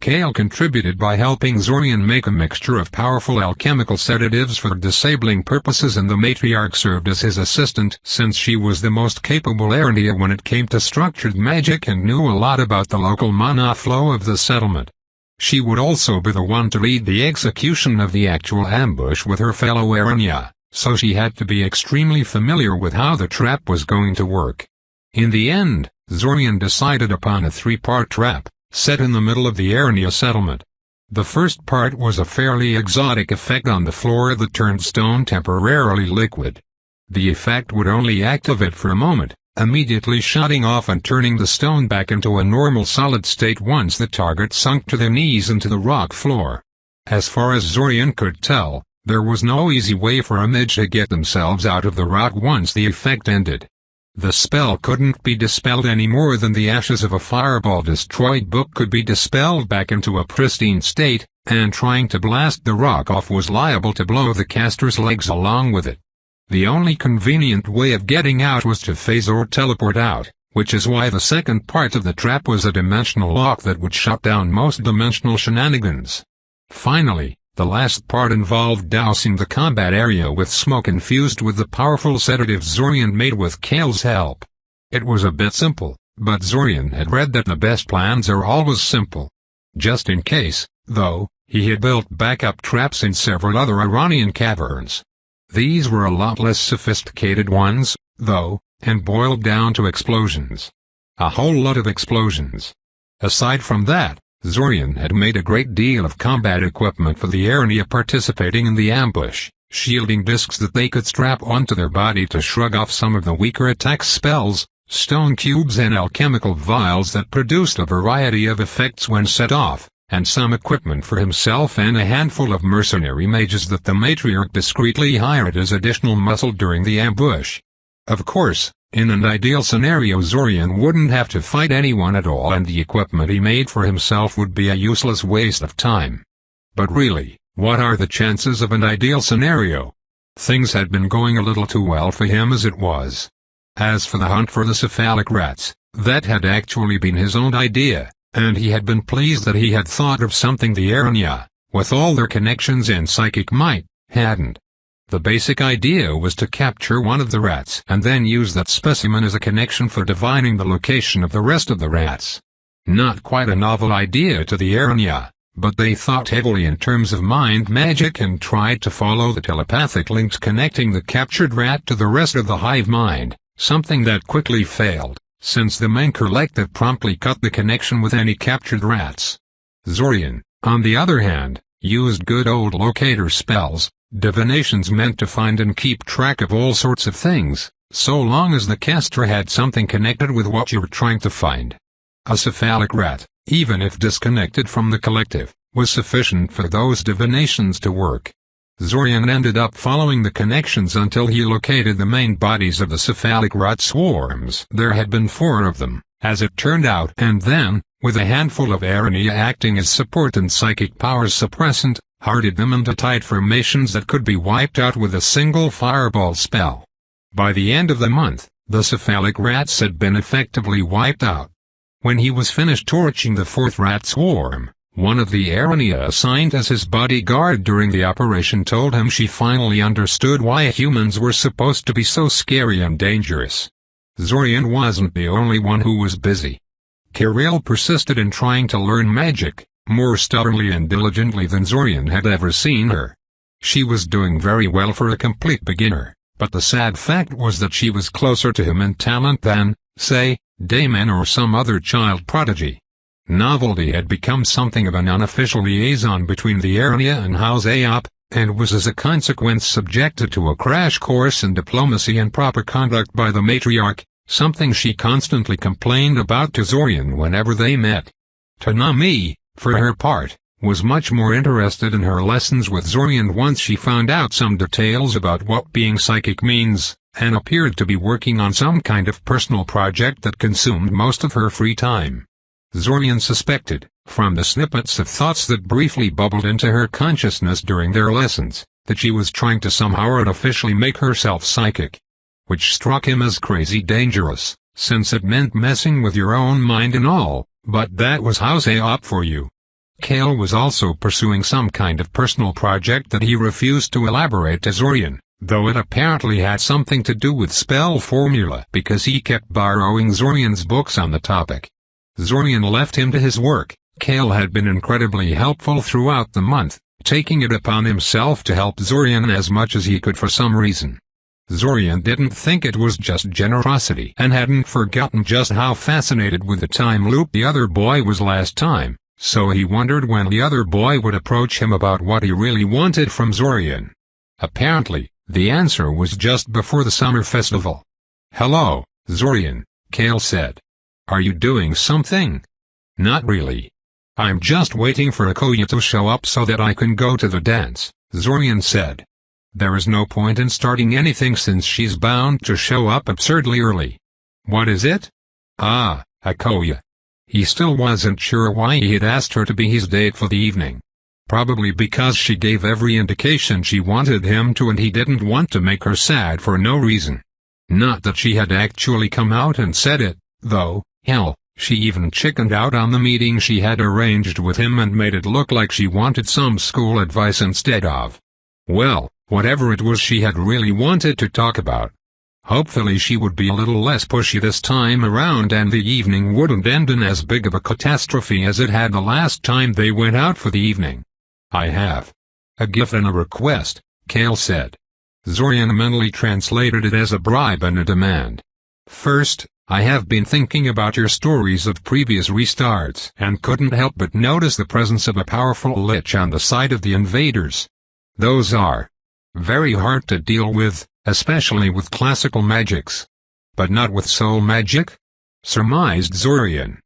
Speaker 1: Kale contributed by helping Zorian make a mixture of powerful alchemical sedatives for disabling purposes, and the matriarch served as his assistant since she was the most capable Arania when it came to structured magic and knew a lot about the local mana flow of the settlement. She would also be the one to lead the execution of the actual ambush with her fellow Arania, so she had to be extremely familiar with how the trap was going to work. In the end, Zorian decided upon a three-part trap, set in the middle of the Arania settlement. The first part was a fairly exotic effect on the floor that turned stone temporarily liquid. The effect would only activate for a moment, immediately shutting off and turning the stone back into a normal solid state once the target sunk to their knees into the rock floor. As far as Zorian could tell, there was no easy way for a mage to get themselves out of the rock once the effect ended. The spell couldn't be dispelled any more than the ashes of a fireball-destroyed book could be dispelled back into a pristine state, and trying to blast the rock off was liable to blow the caster's legs along with it. The only convenient way of getting out was to phase or teleport out, which is why the second part of the trap was a dimensional lock that would shut down most dimensional shenanigans. Finally, The last part involved dousing the combat area with smoke infused with the powerful sedative Zorian made with Kale's help. It was a bit simple, but Zorian had read that the best plans are always simple. Just in case, though, he had built backup traps in several other Iranian caverns. These were a lot less sophisticated ones, though, and boiled down to explosions. A whole lot of explosions. Aside from that, Zorian had made a great deal of combat equipment for the Arania participating in the ambush, shielding discs that they could strap onto their body to shrug off some of the weaker attack spells, stone cubes and alchemical vials that produced a variety of effects when set off, and some equipment for himself and a handful of mercenary mages that the matriarch discreetly hired as additional muscle during the ambush. Of course, in an ideal scenario Zorian wouldn't have to fight anyone at all and the equipment he made for himself would be a useless waste of time. But really, what are the chances of an ideal scenario? Things had been going a little too well for him as it was. As for the hunt for the cephalic rats, that had actually been his own idea, and he had been pleased that he had thought of something the Arania, with all their connections and psychic might, hadn't. The basic idea was to capture one of the rats and then use that specimen as a connection for divining the location of the rest of the rats. Not quite a novel idea to the Arania, but they thought heavily in terms of mind magic and tried to follow the telepathic links connecting the captured rat to the rest of the hive mind, something that quickly failed, since the main collective promptly cut the connection with any captured rats. Zorian, on the other hand, used good old locator spells, divinations meant to find and keep track of all sorts of things, so long as the caster had something connected with what you were trying to find. A cephalic rat, even if disconnected from the collective, was sufficient for those divinations to work. Zorian ended up following the connections until he located the main bodies of the cephalic rat swarms. There had been 4 of them, as it turned out, and then, with a handful of Arania acting as support and psychic powers suppressant, hearted them into tight formations that could be wiped out with a single fireball spell. By the end of the month, the cephalic rats had been effectively wiped out. When he was finished torching the 4th rat swarm, one of the Arania assigned as his bodyguard during the operation told him she finally understood why humans were supposed to be so scary and dangerous. Zorian wasn't the only one who was busy. Kirill persisted in trying to learn magic, more stubbornly and diligently than Zorian had ever seen her. She was doing very well for a complete beginner, but the sad fact was that she was closer to him in talent than, say, Damon or some other child prodigy. Novelty had become something of an unofficial liaison between the Arania and House Aop, and was as a consequence subjected to a crash course in diplomacy and proper conduct by the matriarch, something she constantly complained about to Zorian whenever they met. Tanami, for her part, was much more interested in her lessons with Zorian once she found out some details about what being psychic means, and appeared to be working on some kind of personal project that consumed most of her free time. Zorian suspected, from the snippets of thoughts that briefly bubbled into her consciousness during their lessons, that she was trying to somehow artificially make herself psychic. Which struck him as crazy dangerous, since it meant messing with your own mind and all, but that was House Aop for you. Kale was also pursuing some kind of personal project that he refused to elaborate to Zorian, though it apparently had something to do with spell formula because he kept borrowing Zorian's books on the topic. Zorian left him to his work. Kale had been incredibly helpful throughout the month, taking it upon himself to help Zorian as much as he could for some reason. Zorian didn't think it was just generosity and hadn't forgotten just how fascinated with the time loop the other boy was last time, so he wondered when the other boy would approach him about what he really wanted from Zorian. Apparently, the answer was just before the summer festival. "Hello, Zorian," Kale said. "Are you doing something?" "Not really. I'm just waiting for Akoya to show up so that I can go to the dance," Zorian said. "There is no point in starting anything since she's bound to show up absurdly early." "What is it?" "Ah, Akoya." He still wasn't sure why he had asked her to be his date for the evening. Probably because she gave every indication she wanted him to and he didn't want to make her sad for no reason. Not that she had actually come out and said it, though. Hell, She even chickened out on the meeting she had arranged with him and made it look like she wanted some school advice instead of, well, whatever it was she had really wanted to talk about. Hopefully she would be a little less pushy this time around and the evening wouldn't end in as big of a catastrophe as it had the last time they went out for the evening. I have a gift and a request, Kale said. Zorian mentally translated it as a bribe and a demand. First, I have been thinking about your stories of previous restarts and couldn't help but notice the presence of a powerful lich on the side of the invaders. Those are very hard to deal with, especially with classical magics. But not with soul magic? Surmised Zorian.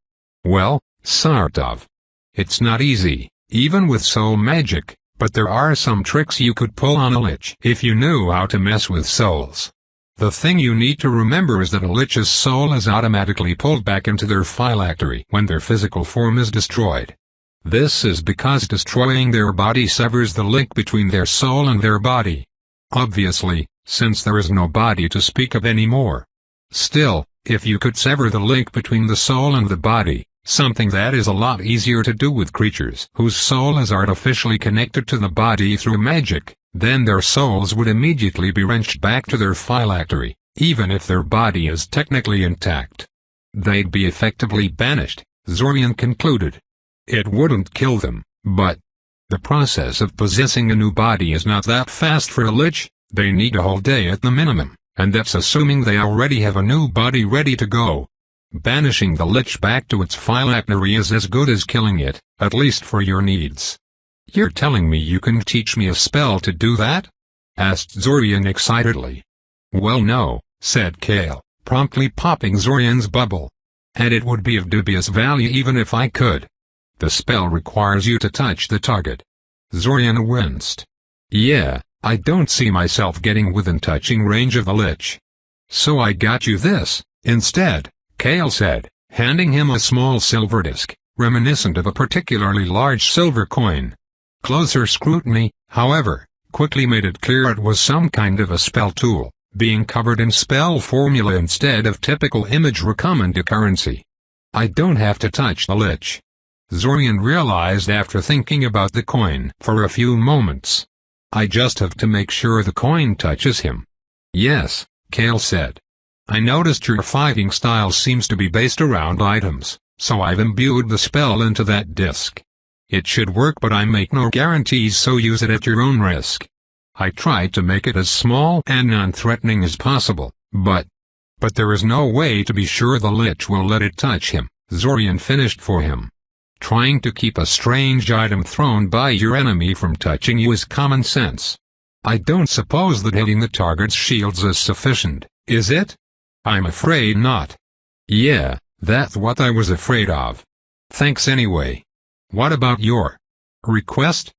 Speaker 1: Well, sort of. It's not easy, even with soul magic, but there are some tricks you could pull on a lich if you knew how to mess with souls. The thing you need to remember is that a lich's soul is automatically pulled back into their phylactery when their physical form is destroyed. This is because destroying their body severs the link between their soul and their body. Obviously, since there is no body to speak of anymore. Still, if you could sever the link between the soul and the body, something that is a lot easier to do with creatures whose soul is artificially connected to the body through magic, then their souls would immediately be wrenched back to their phylactery, even if their body is technically intact. They'd be effectively banished, Zorian concluded. It wouldn't kill them, but the process of possessing a new body is not that fast for a lich. They need a whole day at the minimum, and that's assuming they already have a new body ready to go. Banishing the lich back to its phylactery is as good as killing it, at least for your needs. You're telling me you can teach me a spell to do that? Asked Zorian excitedly. Well no, said Kale, promptly popping Zorian's bubble. And it would be of dubious value even if I could. The spell requires you to touch the target. Zorian winced. Yeah, I don't see myself getting within touching range of the lich. So I got you this, instead, Kale said, handing him a small silver disc, reminiscent of a particularly large silver coin. Closer scrutiny, however, quickly made it clear it was some kind of a spell tool, being covered in spell formula instead of typical image recombinant currency. I don't have to touch the lich. Zorian realized after thinking about the coin for a few moments. I just have to make sure the coin touches him. Yes, Kale said. I noticed your fighting style seems to be based around items, so I've imbued the spell into that disc. It should work but I make no guarantees, so use it at your own risk. I tried to make it as small and non-threatening as possible, but there is no way to be sure the lich will let it touch him, Zorian finished for him. Trying to keep a strange item thrown by your enemy from touching you is common sense. I don't suppose that hitting the target's shields is sufficient, is it? I'm afraid not. Yeah, that's what I was afraid of. Thanks anyway. What about your request?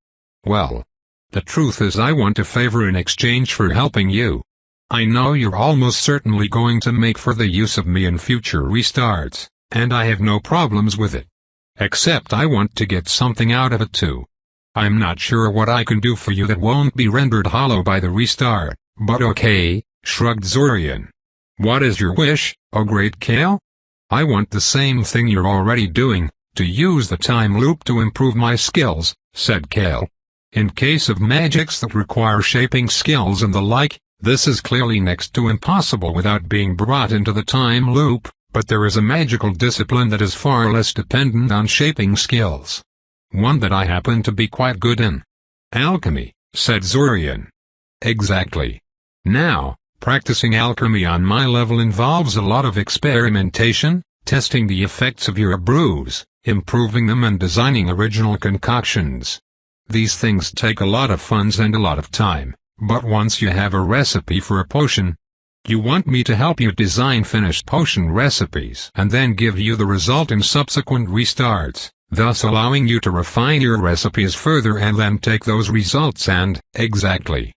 Speaker 1: Well, the truth is I want a favor in exchange for helping you. I know you're almost certainly going to make further use of me in future restarts, and I have no problems with it. Except I want to get something out of it too. I'm not sure what I can do for you that won't be rendered hollow by the restart, but okay, shrugged Zorian. What is your wish, oh great Kale? I want the same thing you're already doing, to use the time loop to improve my skills, said Kale. In case of magics that require shaping skills and the like, this is clearly next to impossible without being brought into the time loop, but there is a magical discipline that is far less dependent on shaping skills. One that I happen to be quite good in. Alchemy, said Zorian. Exactly. Now, practicing alchemy on my level involves a lot of experimentation, testing the effects of your brews, improving them and designing original concoctions. These things take a lot of funds and a lot of time, but once you have a recipe for a potion, you want me to help you design finished potion recipes and then give you the result in subsequent restarts, thus allowing you to refine your recipes further and then take those results and, exactly.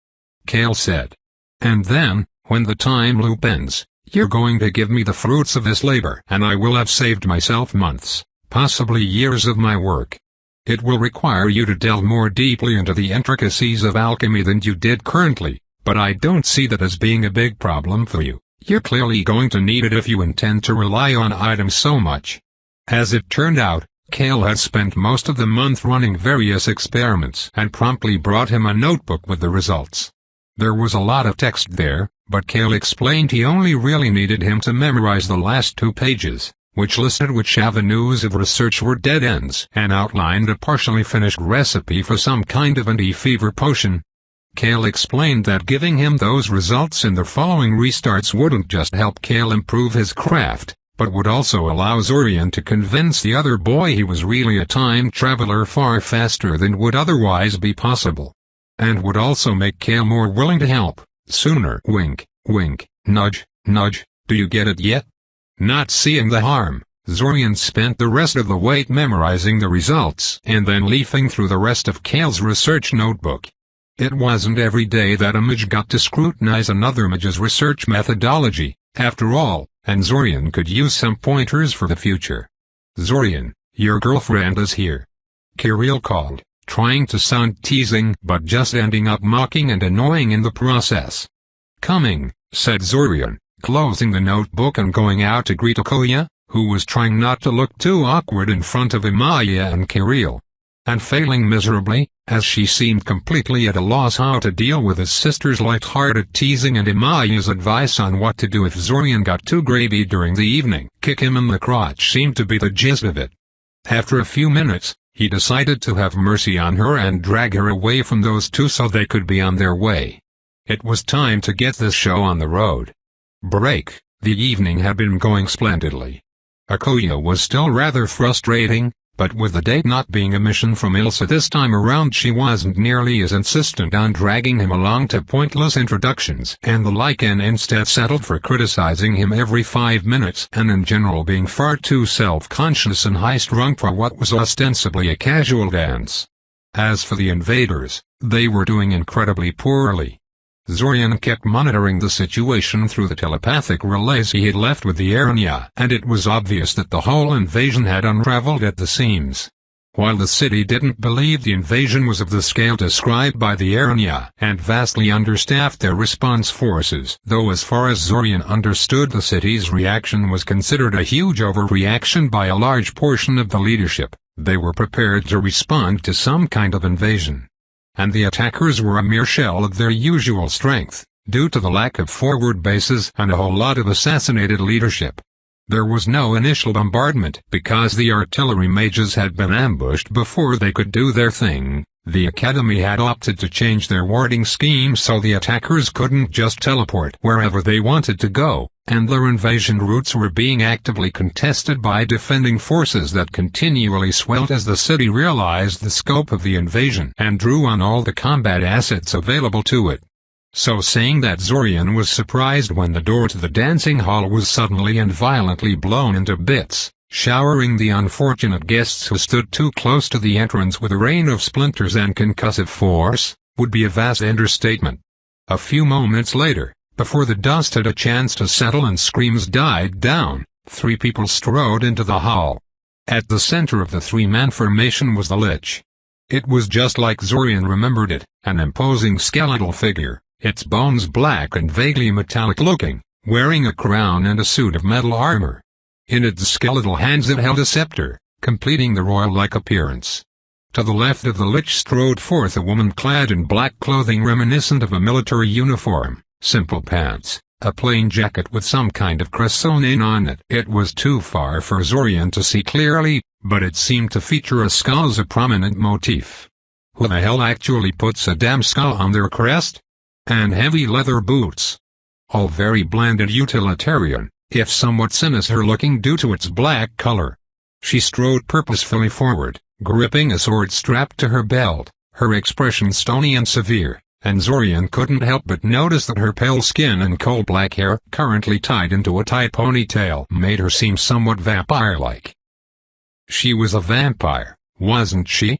Speaker 1: Kale said. And then, when the time loop ends, you're going to give me the fruits of this labor and I will have saved myself months, possibly years of my work. It will require you to delve more deeply into the intricacies of alchemy than you did currently, but I don't see that as being a big problem for you. You're clearly going to need it if you intend to rely on items so much. As it turned out, Cale had spent most of the month running various experiments and promptly brought him a notebook with the results. There was a lot of text there, but Cale explained he only really needed him to memorize the last 2 pages, which listed which avenues of research were dead ends and outlined a partially finished recipe for some kind of anti-fever potion. Cale explained that giving him those results in the following restarts wouldn't just help Cale improve his craft, but would also allow Zorian to convince the other boy he was really a time traveler far faster than would otherwise be possible. And would also make Cale more willing to help, sooner. Wink, wink, nudge, nudge, do you get it yet? Not seeing the harm, Zorian spent the rest of the wait memorizing the results and then leafing through the rest of Cale's research notebook. It wasn't every day that a mage got to scrutinize another mage's research methodology, after all, and Zorian could use some pointers for the future. "Zorian, your girlfriend is here," Kirill called, trying to sound teasing but just ending up mocking and annoying in the process. "Coming," said Zorian, closing the notebook and going out to greet Okoya, who was trying not to look too awkward in front of Imaya and Kirill. And failing miserably, as she seemed completely at a loss how to deal with his sister's light-hearted teasing and Imaya's advice on what to do if Zorian got too gravy during the evening. Kick him in the crotch seemed to be the gist of it. After a few minutes, he decided to have mercy on her and drag her away from those two so they could be on their way. It was time to get this show on the road. Break. The evening had been going splendidly. Okoya was still rather frustrating, but with the date not being a mission from Ilsa this time around, she wasn't nearly as insistent on dragging him along to pointless introductions and the like, and instead settled for criticizing him every 5 minutes and in general being far too self-conscious and high-strung for what was ostensibly a casual dance. As for the invaders, they were doing incredibly poorly. Zorian kept monitoring the situation through the telepathic relays he had left with the Aranya, and it was obvious that the whole invasion had unraveled at the seams. While the city didn't believe the invasion was of the scale described by the Aranya and vastly understaffed their response forces, though as far as Zorian understood the city's reaction was considered a huge overreaction by a large portion of the leadership, they were prepared to respond to some kind of invasion. And the attackers were a mere shell of their usual strength, due to the lack of forward bases and a whole lot of assassinated leadership. There was no initial bombardment because the artillery mages had been ambushed before they could do their thing. The academy had opted to change their warding scheme so the attackers couldn't just teleport wherever they wanted to go, and their invasion routes were being actively contested by defending forces that continually swelled as the city realized the scope of the invasion and drew on all the combat assets available to it. So saying that, Zorian was surprised when the door to the dancing hall was suddenly and violently blown into bits, showering the unfortunate guests who stood too close to the entrance with a rain of splinters and concussive force, would be a vast understatement. A few moments later, before the dust had a chance to settle and screams died down, 3 people strode into the hall. At the center of the 3-man formation was the Lich. It was just like Zorian remembered it, an imposing skeletal figure, its bones black and vaguely metallic looking, wearing a crown and a suit of metal armor. In its skeletal hands it held a scepter, completing the royal-like appearance. To the left of the Lich strode forth a woman clad in black clothing reminiscent of a military uniform, simple pants, a plain jacket with some kind of crescent on it. It was too far for Zorian to see clearly, but it seemed to feature a skull as a prominent motif. Who the hell actually puts a damn skull on their crest? And heavy leather boots. All very bland and utilitarian, if somewhat sinister looking due to its black color. She strode purposefully forward, gripping a sword strapped to her belt, her expression stony and severe, and Zorian couldn't help but notice that her pale skin and coal-black hair, currently tied into a tight ponytail, made her seem somewhat vampire-like. She was a vampire, wasn't she?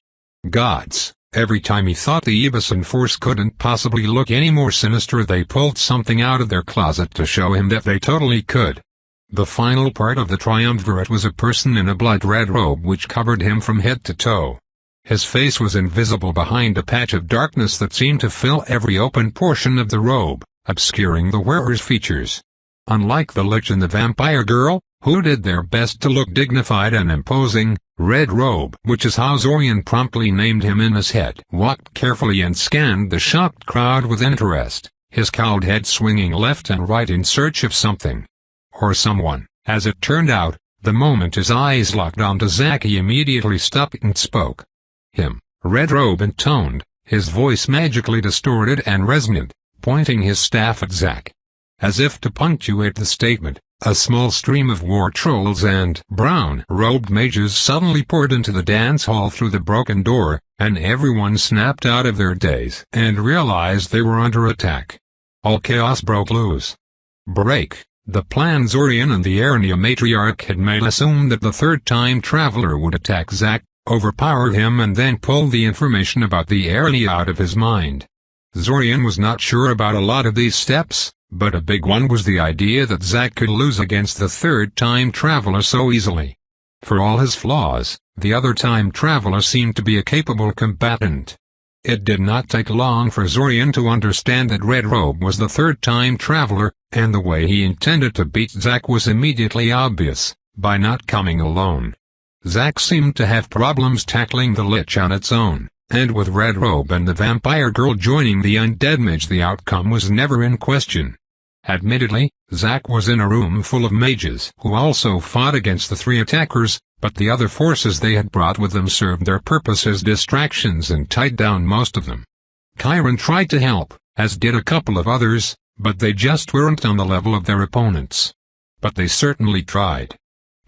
Speaker 1: Gods, every time he thought the Ebeson force couldn't possibly look any more sinister, they pulled something out of their closet to show him that they totally could. The final part of the triumvirate was a person in a blood-red robe which covered him from head to toe. His face was invisible behind a patch of darkness that seemed to fill every open portion of the robe, obscuring the wearer's features. Unlike the Lich and the vampire girl, who did their best to look dignified and imposing. Red Robe, which is how Zorian promptly named him in his head, walked carefully and scanned the shocked crowd with interest, his cowled head swinging left and right in search of something. Or someone. As it turned out, the moment his eyes locked onto Zack, he immediately stopped and spoke. Him, Red Robe intoned, his voice magically distorted and resonant, pointing his staff at Zack. As if to punctuate the statement, a small stream of war trolls and brown-robed mages suddenly poured into the dance hall through the broken door, and everyone snapped out of their daze and realized they were under attack. All chaos broke loose. The plan Zorian and the Arania matriarch had made assumed that the third time traveler would attack Zack, overpower him and then pull the information about the Arania out of his mind. Zorian was not sure about a lot of these steps, but a big one was the idea that Zack could lose against the third time traveler so easily. For all his flaws, the other time traveler seemed to be a capable combatant. It did not take long for Zorian to understand that Red Robe was the third time traveler, and the way he intended to beat Zack was immediately obvious, by not coming alone. Zack seemed to have problems tackling the Lich on its own, and with Red Robe and the vampire girl joining the undead mage, the outcome was never in question. Admittedly, Zack was in a room full of mages who also fought against the three attackers, but the other forces they had brought with them served their purpose as distractions and tied down most of them. Chiron tried to help, as did a couple of others, but they just weren't on the level of their opponents. But they certainly tried.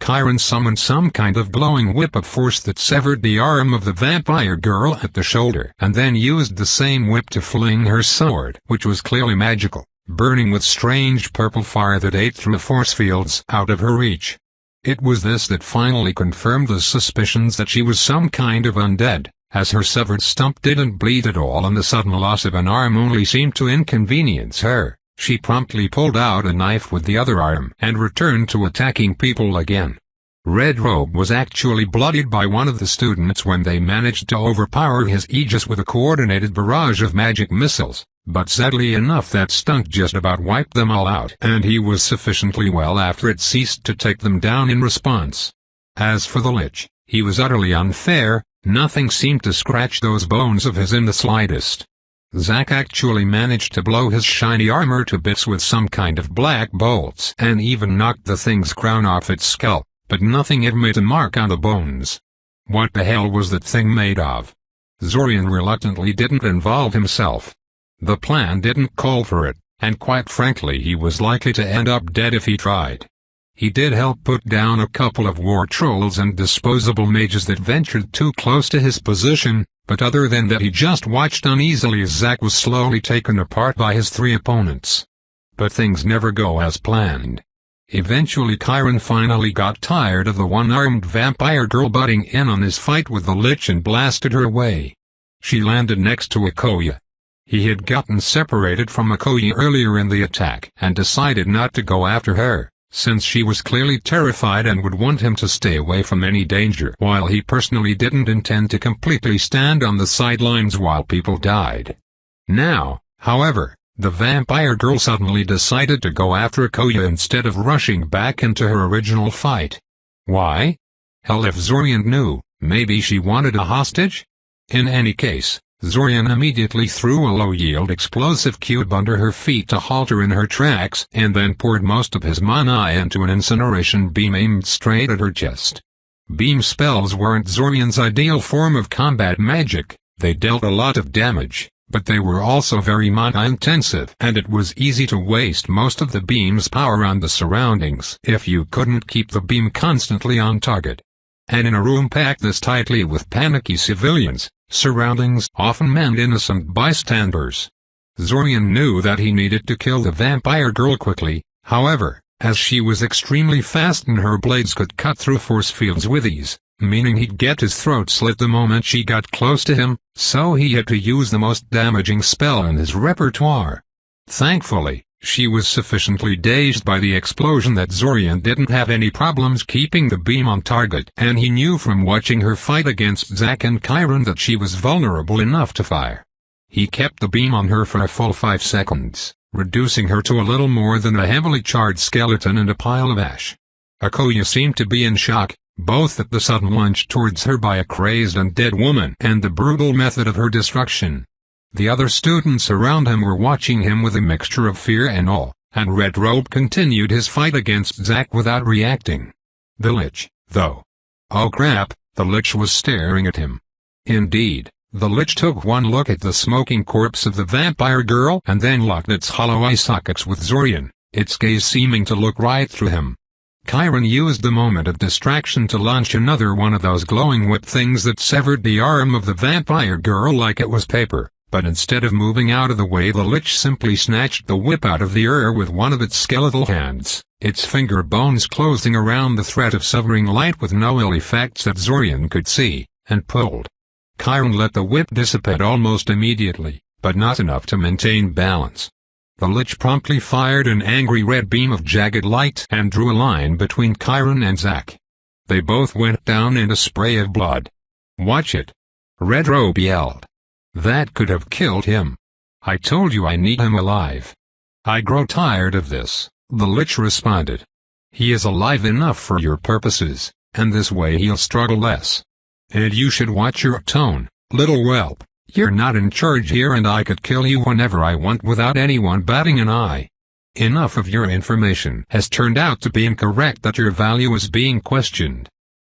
Speaker 1: Chiron summoned some kind of glowing whip of force that severed the arm of the vampire girl at the shoulder, and then used the same whip to fling her sword, which was clearly magical, burning with strange purple fire that ate through force fields out of her reach. It was this that finally confirmed the suspicions that she was some kind of undead, as her severed stump didn't bleed at all and the sudden loss of an arm only seemed to inconvenience her. She promptly pulled out a knife with the other arm and returned to attacking people again. Red Robe was actually bloodied by one of the students when they managed to overpower his Aegis with a coordinated barrage of magic missiles, but sadly enough that stunt just about wiped them all out, and he was sufficiently well after it ceased to take them down in response. As for the Lich, he was utterly unfair, nothing seemed to scratch those bones of his in the slightest. Zack actually managed to blow his shiny armor to bits with some kind of black bolts and even knocked the thing's crown off its skull, but nothing had made a mark on the bones. What the hell was that thing made of? Zorian reluctantly didn't involve himself. The plan didn't call for it, and quite frankly he was likely to end up dead if he tried. He did help put down a couple of war trolls and disposable mages that ventured too close to his position, but other than that he just watched uneasily as Zack was slowly taken apart by his three opponents. But things never go as planned. Eventually Chiron finally got tired of the one-armed vampire girl butting in on his fight with the Lich and blasted her away. She landed next to Akoya. He had gotten separated from Akoya earlier in the attack and decided not to go after her, since she was clearly terrified and would want him to stay away from any danger, while he personally didn't intend to completely stand on the sidelines while people died. Now, however, the vampire girl suddenly decided to go after Akoya instead of rushing back into her original fight. Why? Hell if Zorian knew, maybe she wanted a hostage? In any case, Zorian immediately threw a low-yield explosive cube under her feet to halt her in her tracks and then poured most of his mana into an incineration beam aimed straight at her chest. Beam spells weren't Zorian's ideal form of combat magic, they dealt a lot of damage, but they were also very mana-intensive and it was easy to waste most of the beam's power on the surroundings if you couldn't keep the beam constantly on target. And in a room packed this tightly with panicky civilians, surroundings often meant innocent bystanders. Zorian knew that he needed to kill the vampire girl quickly, however, as she was extremely fast and her blades could cut through force fields with ease, meaning he'd get his throat slit the moment she got close to him, so he had to use the most damaging spell in his repertoire. Thankfully, she was sufficiently dazed by the explosion that Zorian didn't have any problems keeping the beam on target, and he knew from watching her fight against Zack and Chiron that she was vulnerable enough to fire. He kept the beam on her for a full 5 seconds, reducing her to a little more than a heavily charred skeleton and a pile of ash. Akoya seemed to be in shock, both at the sudden lunge towards her by a crazed and dead woman and the brutal method of her destruction. The other students around him were watching him with a mixture of fear and awe, and Red Robe continued his fight against Zack without reacting. The Lich, though. Oh crap, the Lich was staring at him. Indeed, the Lich took one look at the smoking corpse of the vampire girl and then locked its hollow eye sockets with Zorian, its gaze seeming to look right through him. Chiron used the moment of distraction to launch another one of those glowing whip things that severed the arm of the vampire girl like it was paper. But instead of moving out of the way, the Lich simply snatched the whip out of the air with one of its skeletal hands, its finger bones closing around the thread of severing light with no ill effects that Zorian could see, and pulled. Chiron let the whip dissipate almost immediately, but not enough to maintain balance. The Lich promptly fired an angry red beam of jagged light and drew a line between Chiron and Zack. They both went down in a spray of blood. "Watch it!" Red Robe yelled. "That could have killed him. I told you I need him alive." "I grow tired of this," the Lich responded. "He is alive enough for your purposes, and this way he'll struggle less. And you should watch your tone, little whelp. You're not in charge here and I could kill you whenever I want without anyone batting an eye. Enough of your information has turned out to be incorrect that your value is being questioned."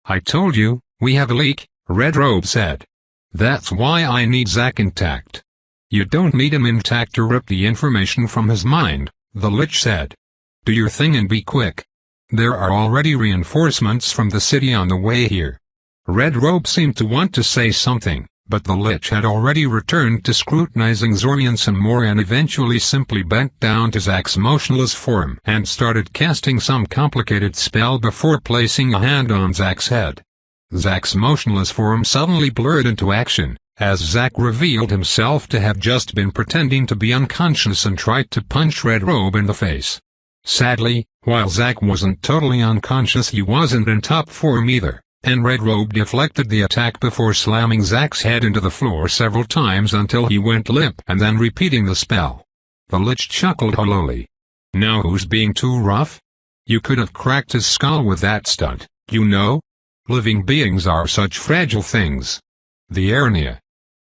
Speaker 1: "I told you, we have a leak," Red Robe said. "That's why I need Zack intact." "You don't need him intact to rip the information from his mind," the Lich said. "Do your thing and be quick. There are already reinforcements from the city on the way here." Red Robe seemed to want to say something, but the Lich had already returned to scrutinizing Zorian some more and eventually simply bent down to Zack's motionless form and started casting some complicated spell before placing a hand on Zack's head. Zack's motionless form suddenly blurred into action, as Zack revealed himself to have just been pretending to be unconscious and tried to punch Red Robe in the face. Sadly, while Zack wasn't totally unconscious, he wasn't in top form either, and Red Robe deflected the attack before slamming Zack's head into the floor several times until he went limp and then repeating the spell. The Lich chuckled hollowly. "Now who's being too rough? You could have cracked his skull with that stunt, you know? Living beings are such fragile things." "The Ernia,"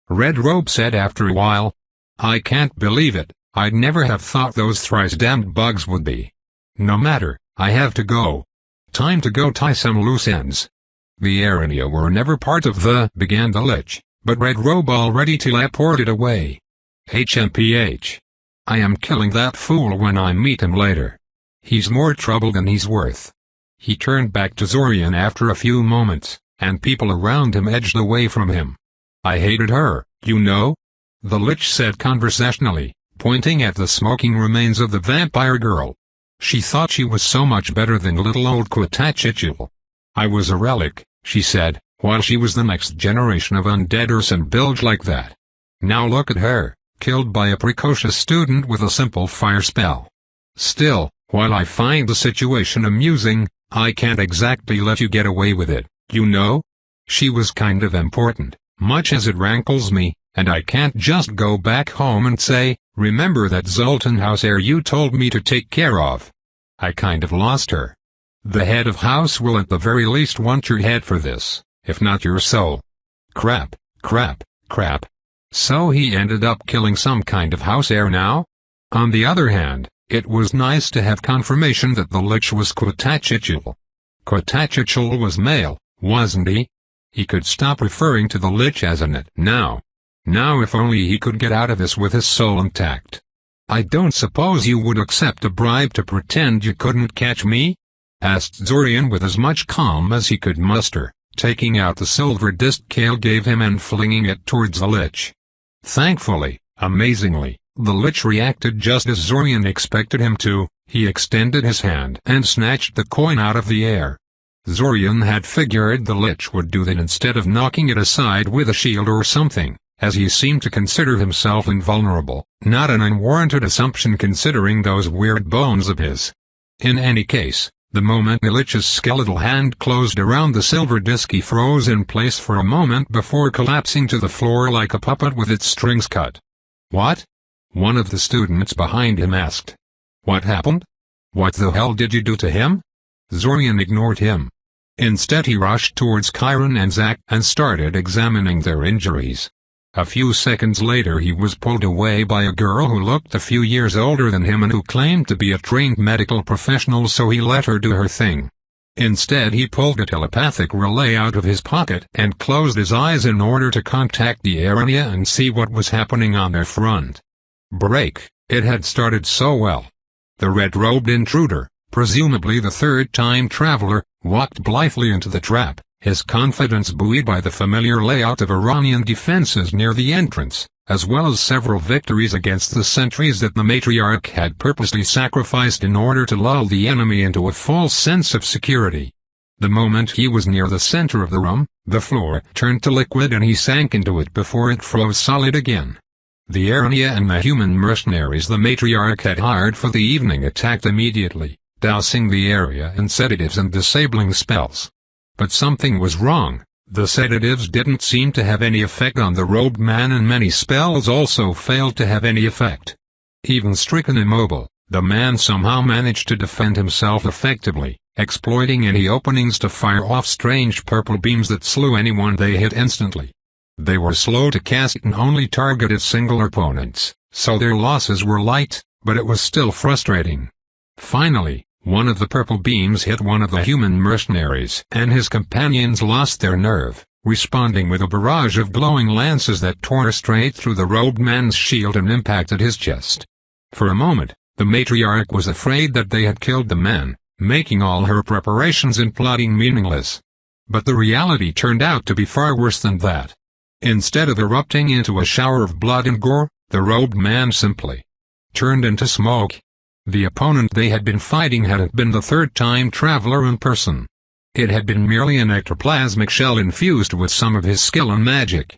Speaker 1: Red Robe said after a while. "I can't believe it, I'd never have thought those thrice-damned bugs would be. No matter, I have to go. Time to go tie some loose ends." "The Ernia were never part of the," began the Lich, but Red Robe already teleported away. "HMPH. I am killing that fool when I meet him later. He's more trouble than he's worth." He turned back to Zorian after a few moments, and people around him edged away from him. "I hated her, you know," the Lich said conversationally, pointing at the smoking remains of the vampire girl. "She thought she was so much better than little old Quatachichul. I was a relic," she said, "while she was the next generation of undeaders and built like that. Now look at her, killed by a precocious student with a simple fire spell. Still, while I find the situation amusing, I can't exactly let you get away with it, you know? She was kind of important, much as it rankles me, and I can't just go back home and say, 'Remember that Zoltan house heir you told me to take care of?' I kind of lost her. The head of house will at the very least want your head for this, if not your soul." Crap, crap, crap. So he ended up killing some kind of house heir now? On the other hand, it was nice to have confirmation that the Lich was Quatachichul. Quatachichul was male, wasn't he? He could stop referring to the Lich as an it now. Now if only he could get out of this with his soul intact. "I don't suppose you would accept a bribe to pretend you couldn't catch me?" asked Zorian with as much calm as he could muster, taking out the silver disc Kale gave him and flinging it towards the Lich. Thankfully, amazingly, the Lich reacted just as Zorian expected him to. He extended his hand and snatched the coin out of the air. Zorian had figured the Lich would do that instead of knocking it aside with a shield or something, as he seemed to consider himself invulnerable, not an unwarranted assumption considering those weird bones of his. In any case, the moment the Lich's skeletal hand closed around the silver disc, he froze in place for a moment before collapsing to the floor like a puppet with its strings cut. "What?" one of the students behind him asked. "What happened? What the hell did you do to him?" Zorian ignored him. Instead he rushed towards Chiron and Zack and started examining their injuries. A few seconds later he was pulled away by a girl who looked a few years older than him and who claimed to be a trained medical professional, so he let her do her thing. Instead he pulled a telepathic relay out of his pocket and closed his eyes in order to contact the Arania and see what was happening on their front. Break. It had started so well. The red-robed intruder, presumably the third time traveler, walked blithely into the trap, his confidence buoyed by the familiar layout of Iranian defenses near the entrance, as well as several victories against the sentries that the matriarch had purposely sacrificed in order to lull the enemy into a false sense of security. The moment he was near the center of the room, the floor turned to liquid and he sank into it before it froze solid again. The Arania and the human mercenaries the matriarch had hired for the evening attacked immediately, dousing the area in sedatives and disabling spells. But something was wrong. The sedatives didn't seem to have any effect on the robed man, and many spells also failed to have any effect. Even stricken immobile, the man somehow managed to defend himself effectively, exploiting any openings to fire off strange purple beams that slew anyone they hit instantly. They were slow to cast and only targeted single opponents, so their losses were light, but it was still frustrating. Finally, one of the purple beams hit one of the human mercenaries, and his companions lost their nerve, responding with a barrage of glowing lances that tore straight through the robed man's shield and impacted his chest. For a moment, the matriarch was afraid that they had killed the man, making all her preparations and plotting meaningless. But the reality turned out to be far worse than that. Instead of erupting into a shower of blood and gore, the robed man simply turned into smoke. The opponent they had been fighting hadn't been the third-time traveler in person. It had been merely an ectoplasmic shell infused with some of his skill and magic.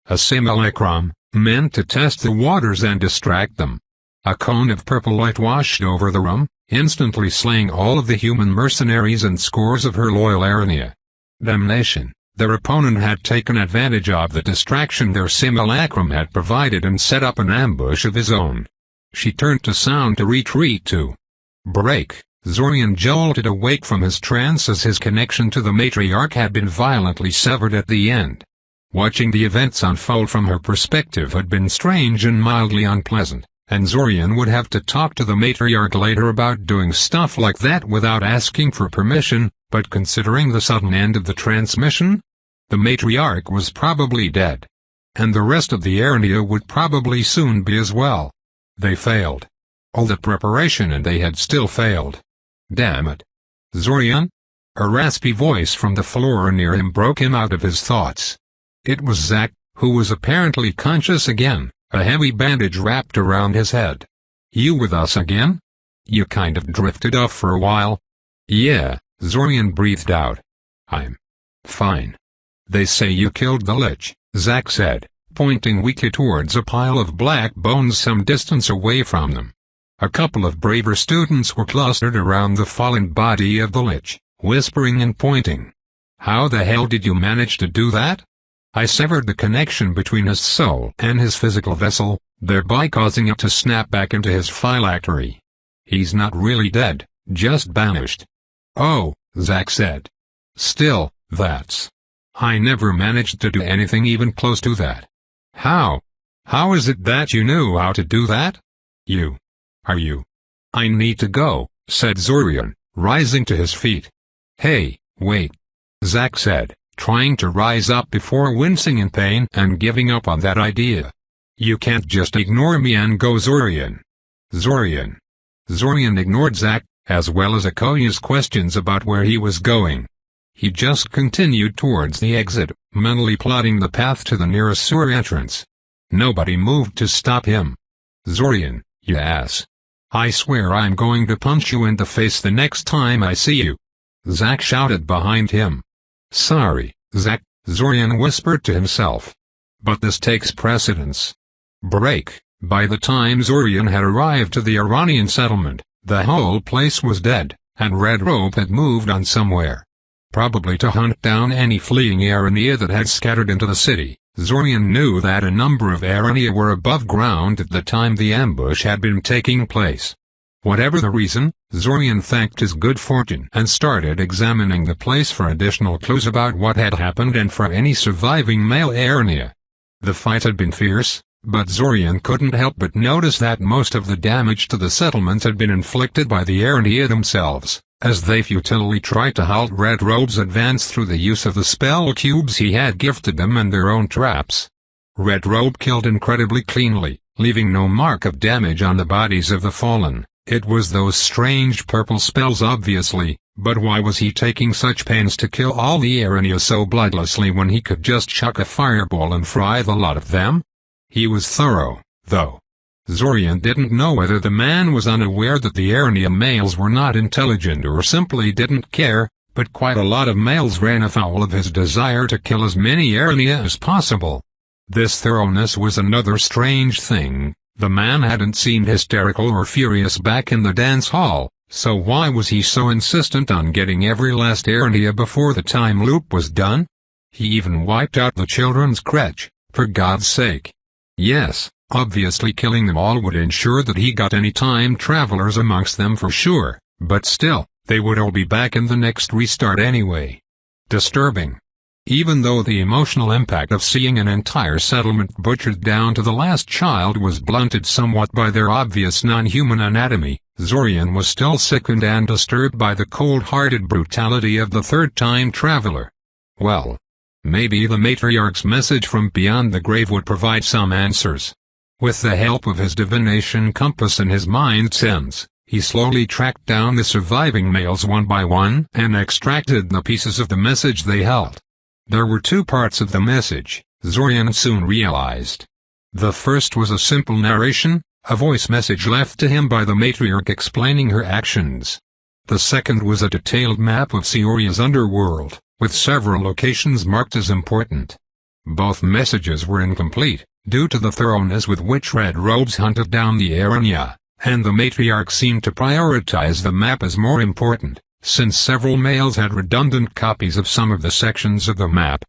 Speaker 1: A simulacrum, meant to test the waters and distract them. A cone of purple light washed over the room, instantly slaying all of the human mercenaries and scores of her loyal Arania. Damnation, their opponent had taken advantage of the distraction their simulacrum had provided and set up an ambush of his own. She turned to sound to retreat to. Break. Zorian jolted awake from his trance as his connection to the matriarch had been violently severed at the end. Watching the events unfold from her perspective had been strange and mildly unpleasant, and Zorian would have to talk to the matriarch later about doing stuff like that without asking for permission, but considering the sudden end of the transmission, the matriarch was probably dead. And the rest of the Arania would probably soon be as well. They failed. All the preparation and they had still failed. Damn it. Zorian? A raspy voice from the floor near him broke him out of his thoughts. It was Zack, who was apparently conscious again, a heavy bandage wrapped around his head. You with us again? You kind of drifted off for a while. Yeah, Zorian breathed out. I'm fine. They say you killed the Lich, Zack said, pointing weakly towards a pile of black bones some distance away from them. A couple of braver students were clustered around the fallen body of the Lich, whispering and pointing. How the hell did you manage to do that? I severed the connection between his soul and his physical vessel, thereby causing it to snap back into his phylactery. He's not really dead, just banished. Oh, Zack said. Still, that's... I never managed to do anything even close to that. How? How is it that you knew how to do that? Are you? I need to go, said Zorian, rising to his feet. Hey, wait. Zack said, trying to rise up before wincing in pain and giving up on that idea. You can't just ignore me and go, Zorian. Zorian ignored Zack, as well as Akoya's questions about where he was going. He just continued towards the exit, mentally plotting the path to the nearest sewer entrance. Nobody moved to stop him. Zorian, you ass. I swear I'm going to punch you in the face the next time I see you. Zack shouted behind him. Sorry, Zack, Zorian whispered to himself. But this takes precedence. Break. By the time Zorian had arrived to the Iranian settlement, the whole place was dead, and Red Rope had moved on somewhere. Probably to hunt down any fleeing Arania that had scattered into the city. Zorian knew that a number of Arania were above ground at the time the ambush had been taking place. Whatever the reason, Zorian thanked his good fortune and started examining the place for additional clues about what had happened and for any surviving male Arania. The fight had been fierce, but Zorian couldn't help but notice that most of the damage to the settlements had been inflicted by the Arania themselves, as they futilely tried to halt Red Robe's advance through the use of the spell cubes he had gifted them and their own traps. Red Robe killed incredibly cleanly, leaving no mark of damage on the bodies of the fallen. It was those strange purple spells obviously, but why was he taking such pains to kill all the Arania so bloodlessly when he could just chuck a fireball and fry the lot of them? He was thorough, though. Zorian didn't know whether the man was unaware that the Arania males were not intelligent or simply didn't care, but quite a lot of males ran afoul of his desire to kill as many Arania as possible. This thoroughness was another strange thing. The man hadn't seemed hysterical or furious back in the dance hall, so why was he so insistent on getting every last Arania before the time loop was done? He even wiped out the children's crèche, for God's sake. Yes, obviously killing them all would ensure that he got any time travelers amongst them for sure, but still, they would all be back in the next restart anyway. Disturbing. Even though the emotional impact of seeing an entire settlement butchered down to the last child was blunted somewhat by their obvious non-human anatomy, Zorian was still sickened and disturbed by the cold-hearted brutality of the third-time traveler. Well, maybe the matriarch's message from beyond the grave would provide some answers. With the help of his divination compass and his mind's sense, he slowly tracked down the surviving males one by one and extracted the pieces of the message they held. There were two parts of the message, Zorian soon realized. The first was a simple narration, a voice message left to him by the matriarch explaining her actions. The second was a detailed map of Sioria's underworld, with several locations marked as important. Both messages were incomplete, due to the thoroughness with which Red Robes hunted down the Arania, and the matriarch seemed to prioritize the map as more important, since several males had redundant copies of some of the sections of the map.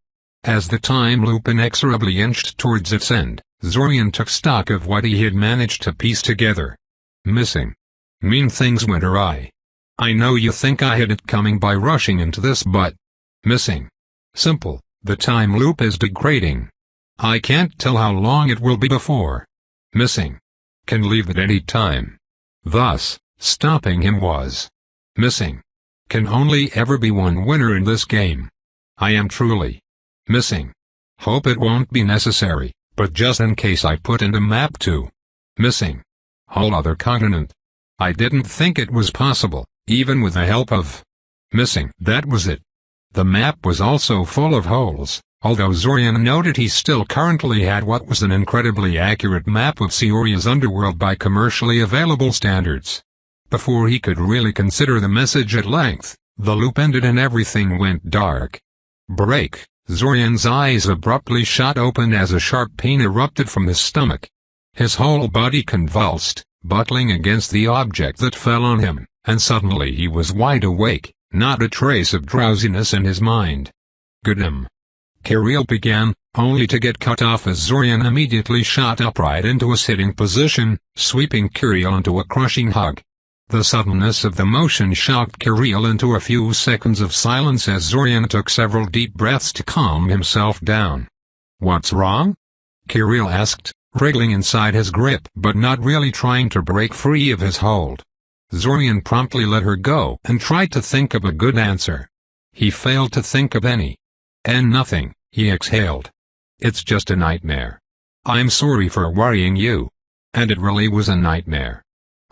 Speaker 1: As the time loop inexorably inched towards its end, Zorian took stock of what he had managed to piece together. Missing. Mean things went awry. I know you think I had it coming by rushing into this, but missing. Simple. The time loop is degrading. I can't tell how long it will be before missing. Can leave at any time. Thus, stopping him was missing. Can only ever be one winner in this game. I am truly missing. Hope it won't be necessary, but just in case I put in a map too. Missing. Whole other continent. I didn't think it was possible, even with the help of missing. That was it. The map was also full of holes, although Zorian noted he still currently had what was an incredibly accurate map of Sioria's underworld by commercially available standards. Before he could really consider the message at length, the loop ended and everything went dark. Break. Zorian's eyes abruptly shot open as a sharp pain erupted from his stomach. His whole body convulsed, buckling against the object that fell on him, and suddenly he was wide awake, not a trace of drowsiness in his mind. Goddamn. Kirill began, only to get cut off as Zorian immediately shot upright into a sitting position, sweeping Kirill into a crushing hug. The suddenness of the motion shocked Kirill into a few seconds of silence as Zorian took several deep breaths to calm himself down. What's wrong? Kirill asked, wriggling inside his grip but not really trying to break free of his hold. Zorian promptly let her go and tried to think of a good answer. He failed to think of any. And nothing, he exhaled. It's just a nightmare. I'm sorry for worrying you. And it really was a nightmare.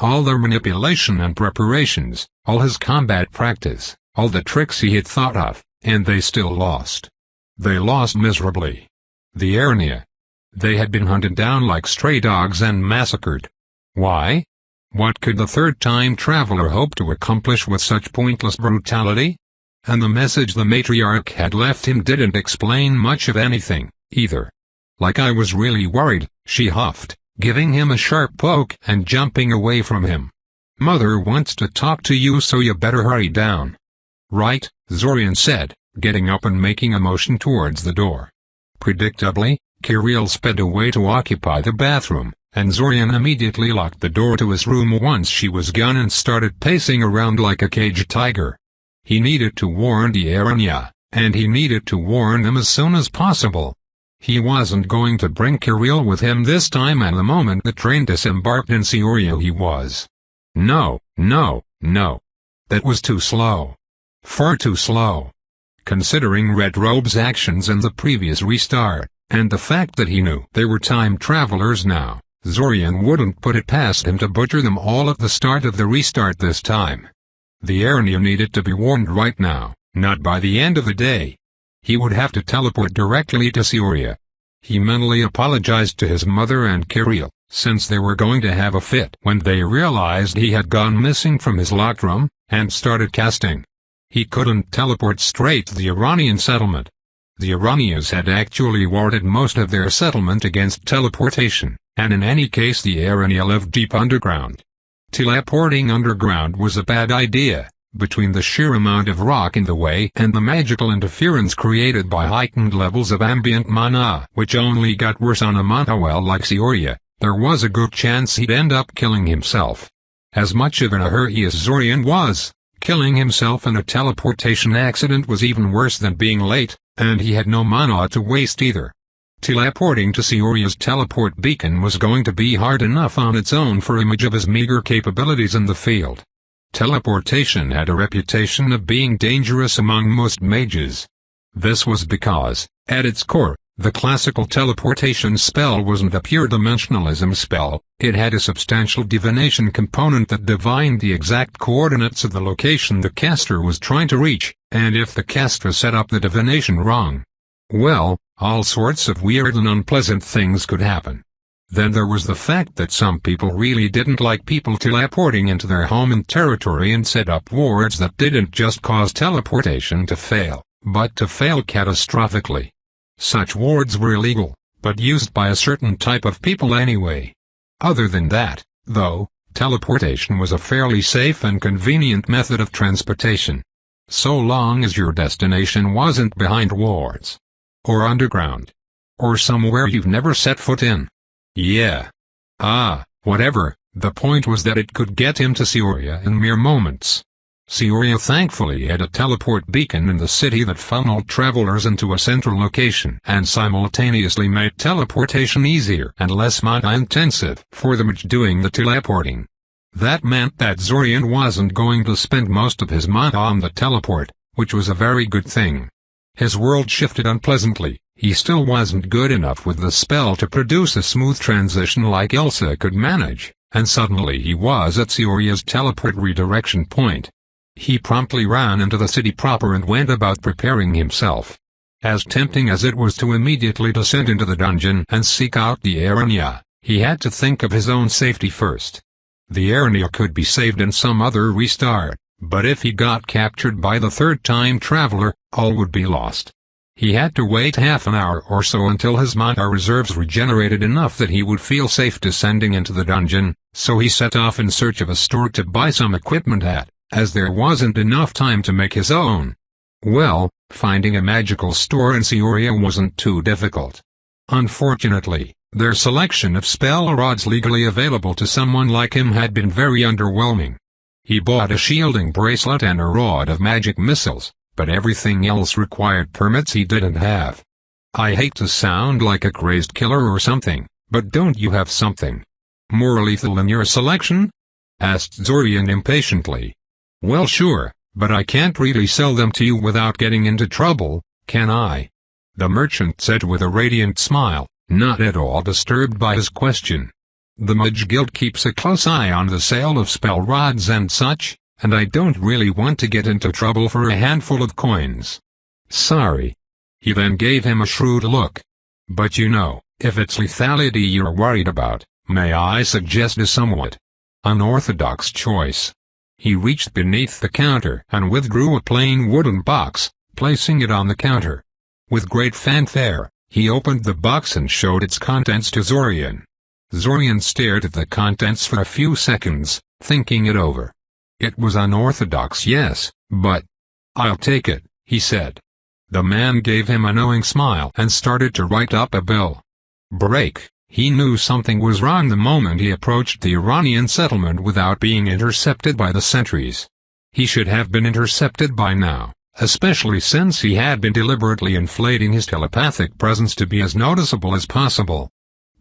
Speaker 1: All their manipulation and preparations, all his combat practice, all the tricks he had thought of, and they still lost. They lost miserably. The Arania. They had been hunted down like stray dogs and massacred. Why? What could the third-time traveler hope to accomplish with such pointless brutality? And the message the matriarch had left him didn't explain much of anything, either. Like I was really worried, she huffed, giving him a sharp poke and jumping away from him. Mother wants to talk to you, so you better hurry down. Right, Zorian said, getting up and making a motion towards the door. Predictably, Kirill sped away to occupy the bathroom, and Zorian immediately locked the door to his room once she was gone and started pacing around like a caged tiger. He needed to warn the Aranya, and he needed to warn them as soon as possible. He wasn't going to bring Kirill with him this time, and the moment the train disembarked in Sioria he was. No. That was too slow. Far too slow. Considering Red Robe's actions in the previous restart, and the fact that he knew they were time travelers now, Zorian wouldn't put it past him to butcher them all at the start of the restart this time. The Aranya needed to be warned right now, not by the end of the day. He would have to teleport directly to Sioria. He mentally apologized to his mother and Kirill, since they were going to have a fit when they realized he had gone missing from his locked room, and started casting. He couldn't teleport straight to the Iranian settlement. The Iranians had actually warded most of their settlement against teleportation, and in any case the Aranya lived deep underground. Teleporting underground was a bad idea, between the sheer amount of rock in the way and the magical interference created by heightened levels of ambient mana, which only got worse on a monorail like Sioria. There was a good chance he'd end up killing himself. As much of in a hurry as Zorian was, killing himself in a teleportation accident was even worse than being late, and he had no mana to waste either. Teleporting to Sioria's teleport beacon was going to be hard enough on its own for Image of his meager capabilities in the field. Teleportation had a reputation of being dangerous among most mages. This was because, at its core, the classical teleportation spell wasn't a pure dimensionalism spell, it had a substantial divination component that divined the exact coordinates of the location the caster was trying to reach, and if the caster set up the divination wrong, well, all sorts of weird and unpleasant things could happen. Then there was the fact that some people really didn't like people teleporting into their home and territory and set up wards that didn't just cause teleportation to fail, but to fail catastrophically. Such wards were illegal, but used by a certain type of people anyway. Other than that, though, teleportation was a fairly safe and convenient method of transportation. So long as your destination wasn't behind wards, or underground, or somewhere you've never set foot in. Yeah. Whatever, the point was that it could get him to Sioria in mere moments. Sioria thankfully had a teleport beacon in the city that funneled travelers into a central location and simultaneously made teleportation easier and less mana-intensive for the mage doing the teleporting. That meant that Zorian wasn't going to spend most of his mana on the teleport, which was a very good thing. His world shifted unpleasantly. He still wasn't good enough with the spell to produce a smooth transition like Elsa could manage, and suddenly he was at Sioria's teleport redirection point. He promptly ran into the city proper and went about preparing himself. As tempting as it was to immediately descend into the dungeon and seek out the Aranya, he had to think of his own safety first. The Aranya could be saved in some other restart, but if he got captured by the third time traveler, all would be lost. He had to wait half an hour or so until his mana reserves regenerated enough that he would feel safe descending into the dungeon, so he set off in search of a store to buy some equipment at, as there wasn't enough time to make his own. Well, finding a magical store in Sioria wasn't too difficult. Unfortunately, their selection of spell rods legally available to someone like him had been very underwhelming. He bought a shielding bracelet and a rod of magic missiles, but everything else required permits he didn't have. I hate to sound like a crazed killer or something, but don't you have something more lethal in your selection? Asked Zorian impatiently. Well sure, but I can't really sell them to you without getting into trouble, can I? The merchant said with a radiant smile, not at all disturbed by his question. The Mage Guild keeps a close eye on the sale of spell rods and such, and I don't really want to get into trouble for a handful of coins. Sorry. He then gave him a shrewd look. But you know, if it's lethality you're worried about, may I suggest a somewhat unorthodox choice. He reached beneath the counter and withdrew a plain wooden box, placing it on the counter. With great fanfare, he opened the box and showed its contents to Zorian. Zorian stared at the contents for a few seconds, thinking it over. It was unorthodox, yes, but I'll take it, he said. The man gave him a knowing smile and started to write up a bill. Break, He knew something was wrong the moment he approached the Iranian settlement without being intercepted by the sentries. He should have been intercepted by now, especially since he had been deliberately inflating his telepathic presence to be as noticeable as possible.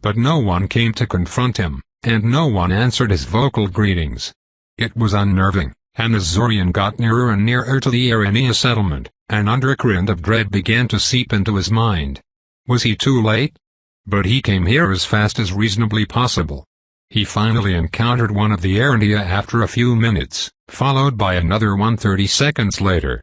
Speaker 1: But no one came to confront him, and no one answered his vocal greetings. It was unnerving, and as Zorian got nearer and nearer to the Irania settlement, an undercurrent of dread began to seep into his mind. Was he too late? But he came here as fast as reasonably possible. He finally encountered one of the Irania after a few minutes, followed by another one 30 seconds later.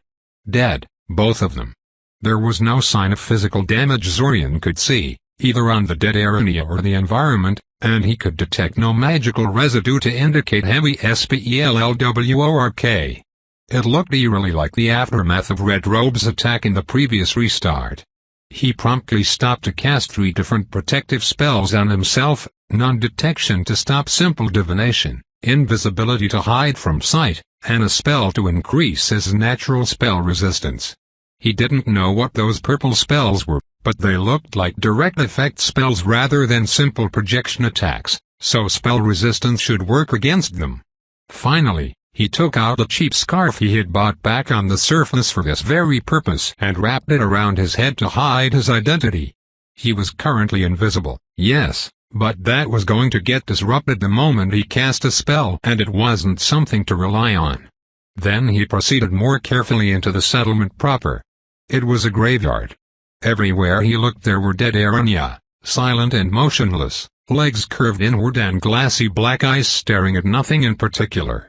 Speaker 1: Dead, both of them. There was no sign of physical damage Zorian could see, either on the dead Irania or the environment, and he could detect no magical residue to indicate heavy spellwork. It looked eerily like the aftermath of Red Robe's attack in the previous restart. He promptly stopped to cast 3 different protective spells on himself: non-detection to stop simple divination, invisibility to hide from sight, and a spell to increase his natural spell resistance. He didn't know what those purple spells were, but they looked like direct effect spells rather than simple projection attacks, so spell resistance should work against them. Finally, he took out a cheap scarf he had bought back on the surface for this very purpose and wrapped it around his head to hide his identity. He was currently invisible, yes, but that was going to get disrupted the moment he cast a spell, and it wasn't something to rely on. Then he proceeded more carefully into the settlement proper. It was a graveyard. Everywhere he looked there were dead Irania, silent and motionless, legs curved inward and glassy black eyes staring at nothing in particular.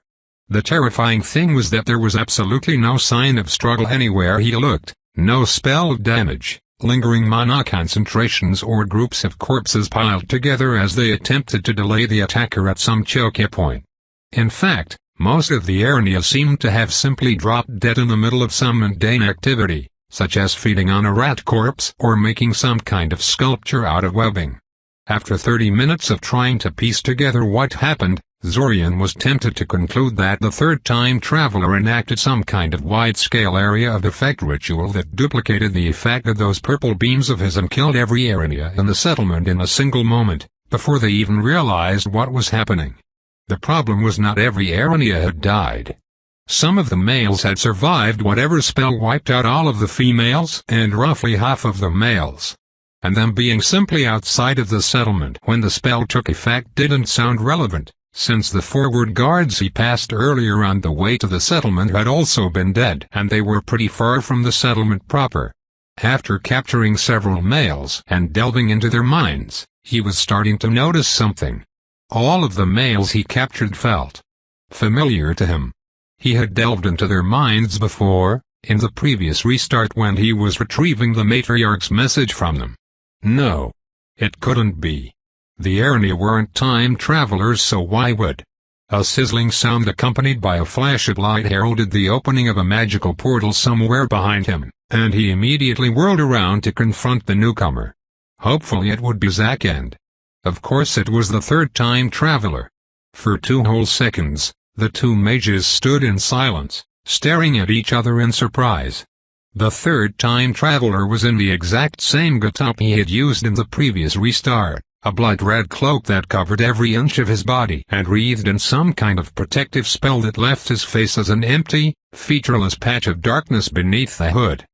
Speaker 1: The terrifying thing was that there was absolutely no sign of struggle anywhere he looked, no spell damage, lingering mana concentrations or groups of corpses piled together as they attempted to delay the attacker at some choke point. In fact, most of the Irania seemed to have simply dropped dead in the middle of some mundane activity, such as feeding on a rat corpse or making some kind of sculpture out of webbing. After 30 minutes of trying to piece together what happened, Zorian was tempted to conclude that the third time traveler enacted some kind of wide-scale area of effect ritual that duplicated the effect of those purple beams of his and killed every Irania in the settlement in a single moment, before they even realized what was happening. The problem was not every Irania had died. Some of the males had survived whatever spell wiped out all of the females and roughly half of the males. And them being simply outside of the settlement when the spell took effect didn't sound relevant, since the forward guards he passed earlier on the way to the settlement had also been dead and they were pretty far from the settlement proper. After capturing several males and delving into their minds, he was starting to notice something. All of the males he captured felt familiar to him. He had delved into their minds before, in the previous restart when he was retrieving the matriarch's message from them. No. It couldn't be. The Irania weren't time travelers, so why would? A sizzling sound accompanied by a flash of light heralded the opening of a magical portal somewhere behind him, and he immediately whirled around to confront the newcomer. Hopefully it would be Zack, and of course it was the third time traveler. For 2 whole seconds, the 2 mages stood in silence, staring at each other in surprise. The third time traveler was in the exact same getup he had used in the previous restart, a blood-red cloak that covered every inch of his body and wreathed in some kind of protective spell that left his face as an empty, featureless patch of darkness beneath the hood.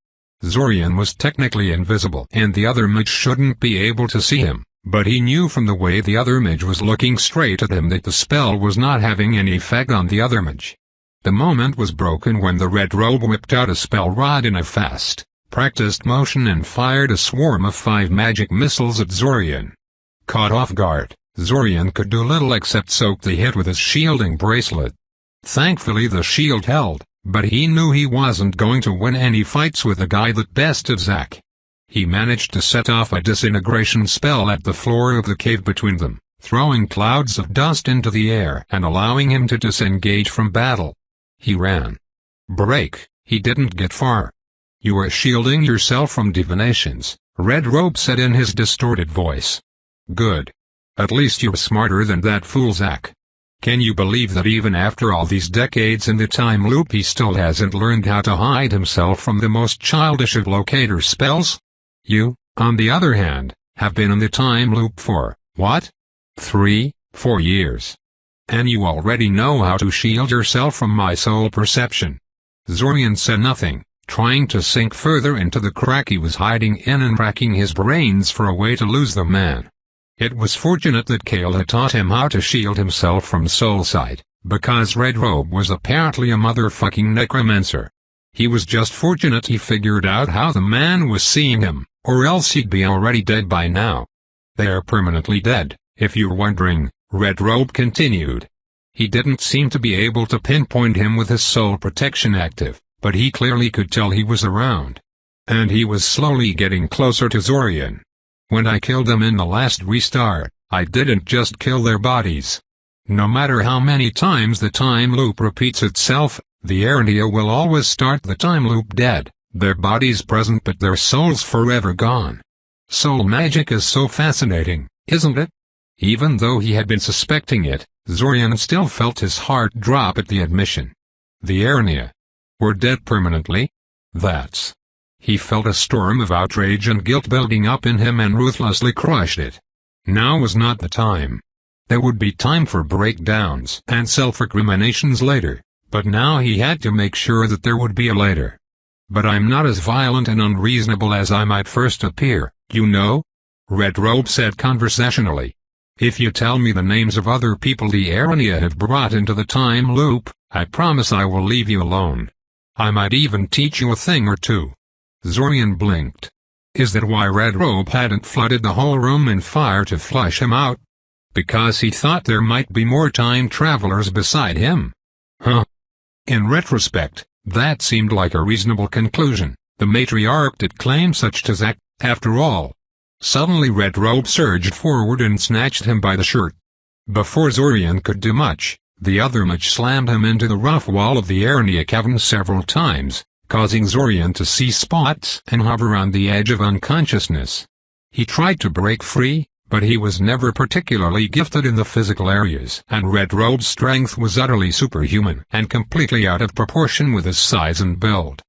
Speaker 1: Zorian was technically invisible and the other mage shouldn't be able to see him, but he knew from the way the other mage was looking straight at him that the spell was not having any effect on the other mage. The moment was broken when the red robe whipped out a spell rod in a fast, practiced motion and fired a swarm of 5 magic missiles at Zorian. Caught off guard, Zorian could do little except soak the hit with his shielding bracelet. Thankfully the shield held, but he knew he wasn't going to win any fights with the guy that bested Zack. He managed to set off a disintegration spell at the floor of the cave between them, throwing clouds of dust into the air and allowing him to disengage from battle. He ran. Break, he didn't get far. You are shielding yourself from divinations, Red Robe said in his distorted voice. Good. At least you're smarter than that fool Zack. Can you believe that even after all these decades in the time loop he still hasn't learned how to hide himself from the most childish of locator spells? You, on the other hand, have been in the time loop for What? 3-4 years. And you already know how to shield yourself from my soul perception. Zorian said nothing, trying to sink further into the crack he was hiding in and racking his brains for a way to lose the man. It was fortunate that Kale had taught him how to shield himself from soulsight, because Red Robe was apparently a motherfucking necromancer. He was just fortunate he figured out how the man was seeing him, or else he'd be already dead by now. They're permanently dead, if you're wondering, Red Robe continued. He didn't seem to be able to pinpoint him with his soul protection active, but he clearly could tell he was around. And he was slowly getting closer to Zorian. When I killed them in the last restart, I didn't just kill their bodies. No matter how many times the time loop repeats itself, the Arania will always start the time loop dead, their bodies present but their souls forever gone. Soul magic is so fascinating, isn't it? Even though he had been suspecting it, Zorian still felt his heart drop at the admission. The Arania were dead permanently? That's... He felt a storm of outrage and guilt building up in him and ruthlessly crushed it. Now was not the time. There would be time for breakdowns and self-recriminations later, but now he had to make sure that there would be a later. But I'm not as violent and unreasonable as I might first appear, you know? Red Robe said conversationally. If you tell me the names of other people the Arania have brought into the time loop, I promise I will leave you alone. I might even teach you a thing or two. Zorian blinked. Is that why Red Robe hadn't flooded the whole room in fire to flush him out? Because he thought there might be more time travelers beside him? Huh? In retrospect, that seemed like a reasonable conclusion. The matriarch did claim such to Zack, after all. Suddenly Red Robe surged forward and snatched him by the shirt. Before Zorian could do much, the other mage slammed him into the rough wall of the Arania cavern several times, causing Zorian to see spots and hover on the edge of unconsciousness. He tried to break free, but he was never particularly gifted in the physical areas, and Red Robe's strength was utterly superhuman and completely out of proportion with his size and build.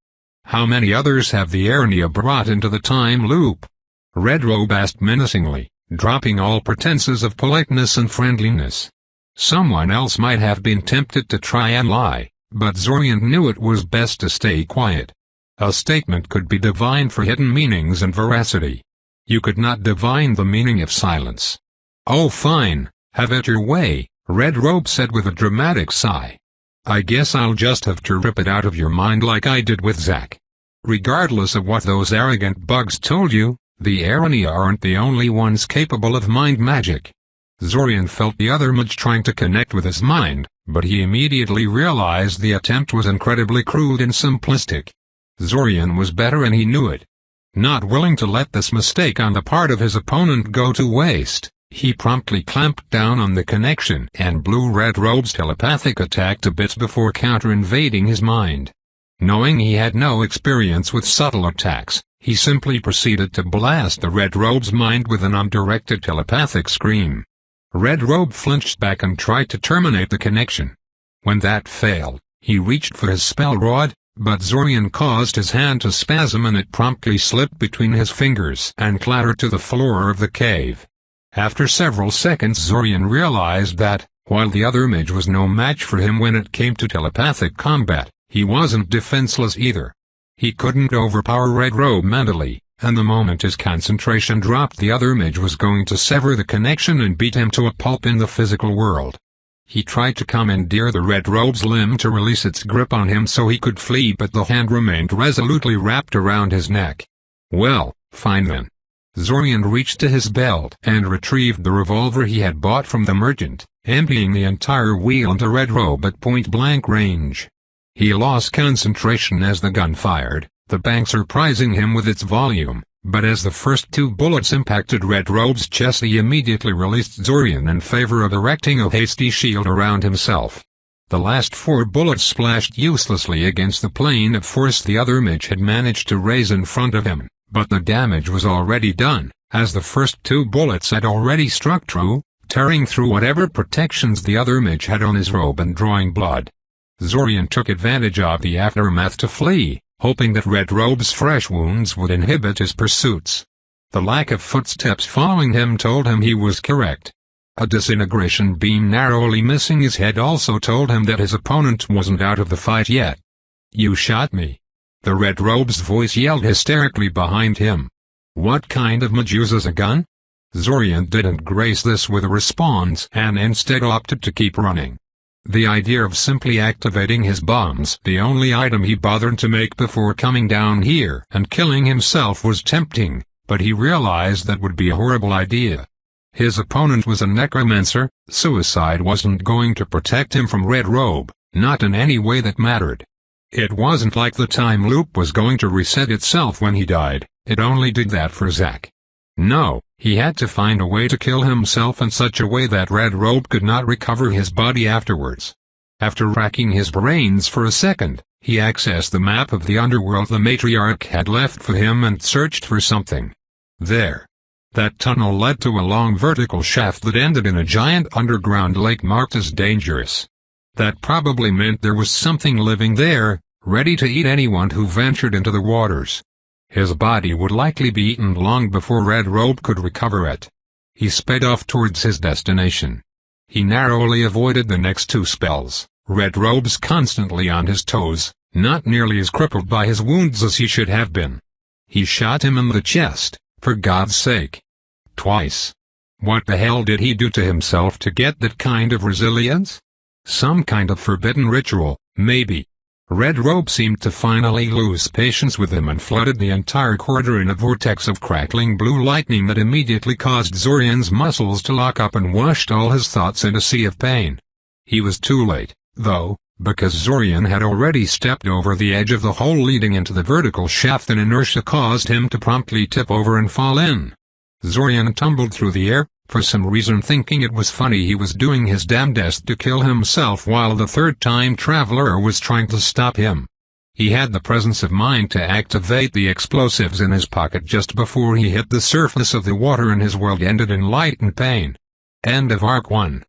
Speaker 1: How many others have the Arania brought into the time loop? Red Robe asked menacingly, dropping all pretenses of politeness and friendliness. Someone else might have been tempted to try and lie, but Zorian knew it was best to stay quiet. A statement could be divined for hidden meanings and veracity. You could not divine the meaning of silence. Oh fine, have it your way, Red Robe said with a dramatic sigh. I guess I'll just have to rip it out of your mind like I did with Zack. Regardless of what those arrogant bugs told you, the Arania aren't the only ones capable of mind magic. Zorian felt the other mage trying to connect with his mind, but he immediately realized the attempt was incredibly crude and simplistic. Zorian was better and he knew it. Not willing to let this mistake on the part of his opponent go to waste, he promptly clamped down on the connection and blew Red Robe's telepathic attack to bits before counter-invading his mind. Knowing he had no experience with subtle attacks, he simply proceeded to blast the Red Robe's mind with an undirected telepathic scream. Red Robe flinched back and tried to terminate the connection. When that failed, he reached for his spell rod, but Zorian caused his hand to spasm and it promptly slipped between his fingers and clattered to the floor of the cave. After several seconds Zorian realized that, while the other mage was no match for him when it came to telepathic combat, he wasn't defenseless either. He couldn't overpower Red Robe mentally, and the moment his concentration dropped the other mage was going to sever the connection and beat him to a pulp in the physical world. He tried to commandeer the Red Robe's limb to release its grip on him so he could flee, but the hand remained resolutely wrapped around his neck. Well, fine then. Zorian reached to his belt and retrieved the revolver he had bought from the merchant, emptying the entire wheel into Red Robe at point-blank range. He lost concentration as the gun fired, the bang surprising him with its volume, but as the first two bullets impacted Red Robe's chest he immediately released Zorian in favor of erecting a hasty shield around himself. The last 4 bullets splashed uselessly against the plane of force the other mage had managed to raise in front of him, but the damage was already done, as the first 2 bullets had already struck true, tearing through whatever protections the other mage had on his robe and drawing blood. Zorian took advantage of the aftermath to flee, hoping that Red Robe's fresh wounds would inhibit his pursuits. The lack of footsteps following him told him he was correct. A disintegration beam narrowly missing his head also told him that his opponent wasn't out of the fight yet. "You shot me." The red robe's voice yelled hysterically behind him. "What kind of mage uses a gun?" Zorian didn't grace this with a response and instead opted to keep running. The idea of simply activating his bombs, the only item he bothered to make before coming down here and killing himself, was tempting, but he realized that would be a horrible idea. His opponent was a necromancer. Suicide wasn't going to protect him from Red Robe, not in any way that mattered. It wasn't like the time loop was going to reset itself when he died, it only did that for Zack. No, he had to find a way to kill himself in such a way that Red Robe could not recover his body afterwards. After racking his brains for a second, he accessed the map of the underworld the matriarch had left for him and searched for something. There. That tunnel led to a long vertical shaft that ended in a giant underground lake marked as dangerous. That probably meant there was something living there, ready to eat anyone who ventured into the waters. His body would likely be eaten long before Red Robe could recover it. He sped off towards his destination. He narrowly avoided the next two spells. Red Robe's constantly on his toes, not nearly as crippled by his wounds as he should have been. He shot him in the chest, for God's sake. Twice. What the hell did he do to himself to get that kind of resilience? Some kind of forbidden ritual, maybe. Red Robe seemed to finally lose patience with him and flooded the entire corridor in a vortex of crackling blue lightning that immediately caused Zorian's muscles to lock up and washed all his thoughts in a sea of pain. He was too late, though, because Zorian had already stepped over the edge of the hole leading into the vertical shaft and inertia caused him to promptly tip over and fall in. Zorian tumbled through the air, for some reason thinking it was funny he was doing his damnedest to kill himself while the third time traveler was trying to stop him. He had the presence of mind to activate the explosives in his pocket just before he hit the surface of the water and his world ended in light and pain. End of Arc 1.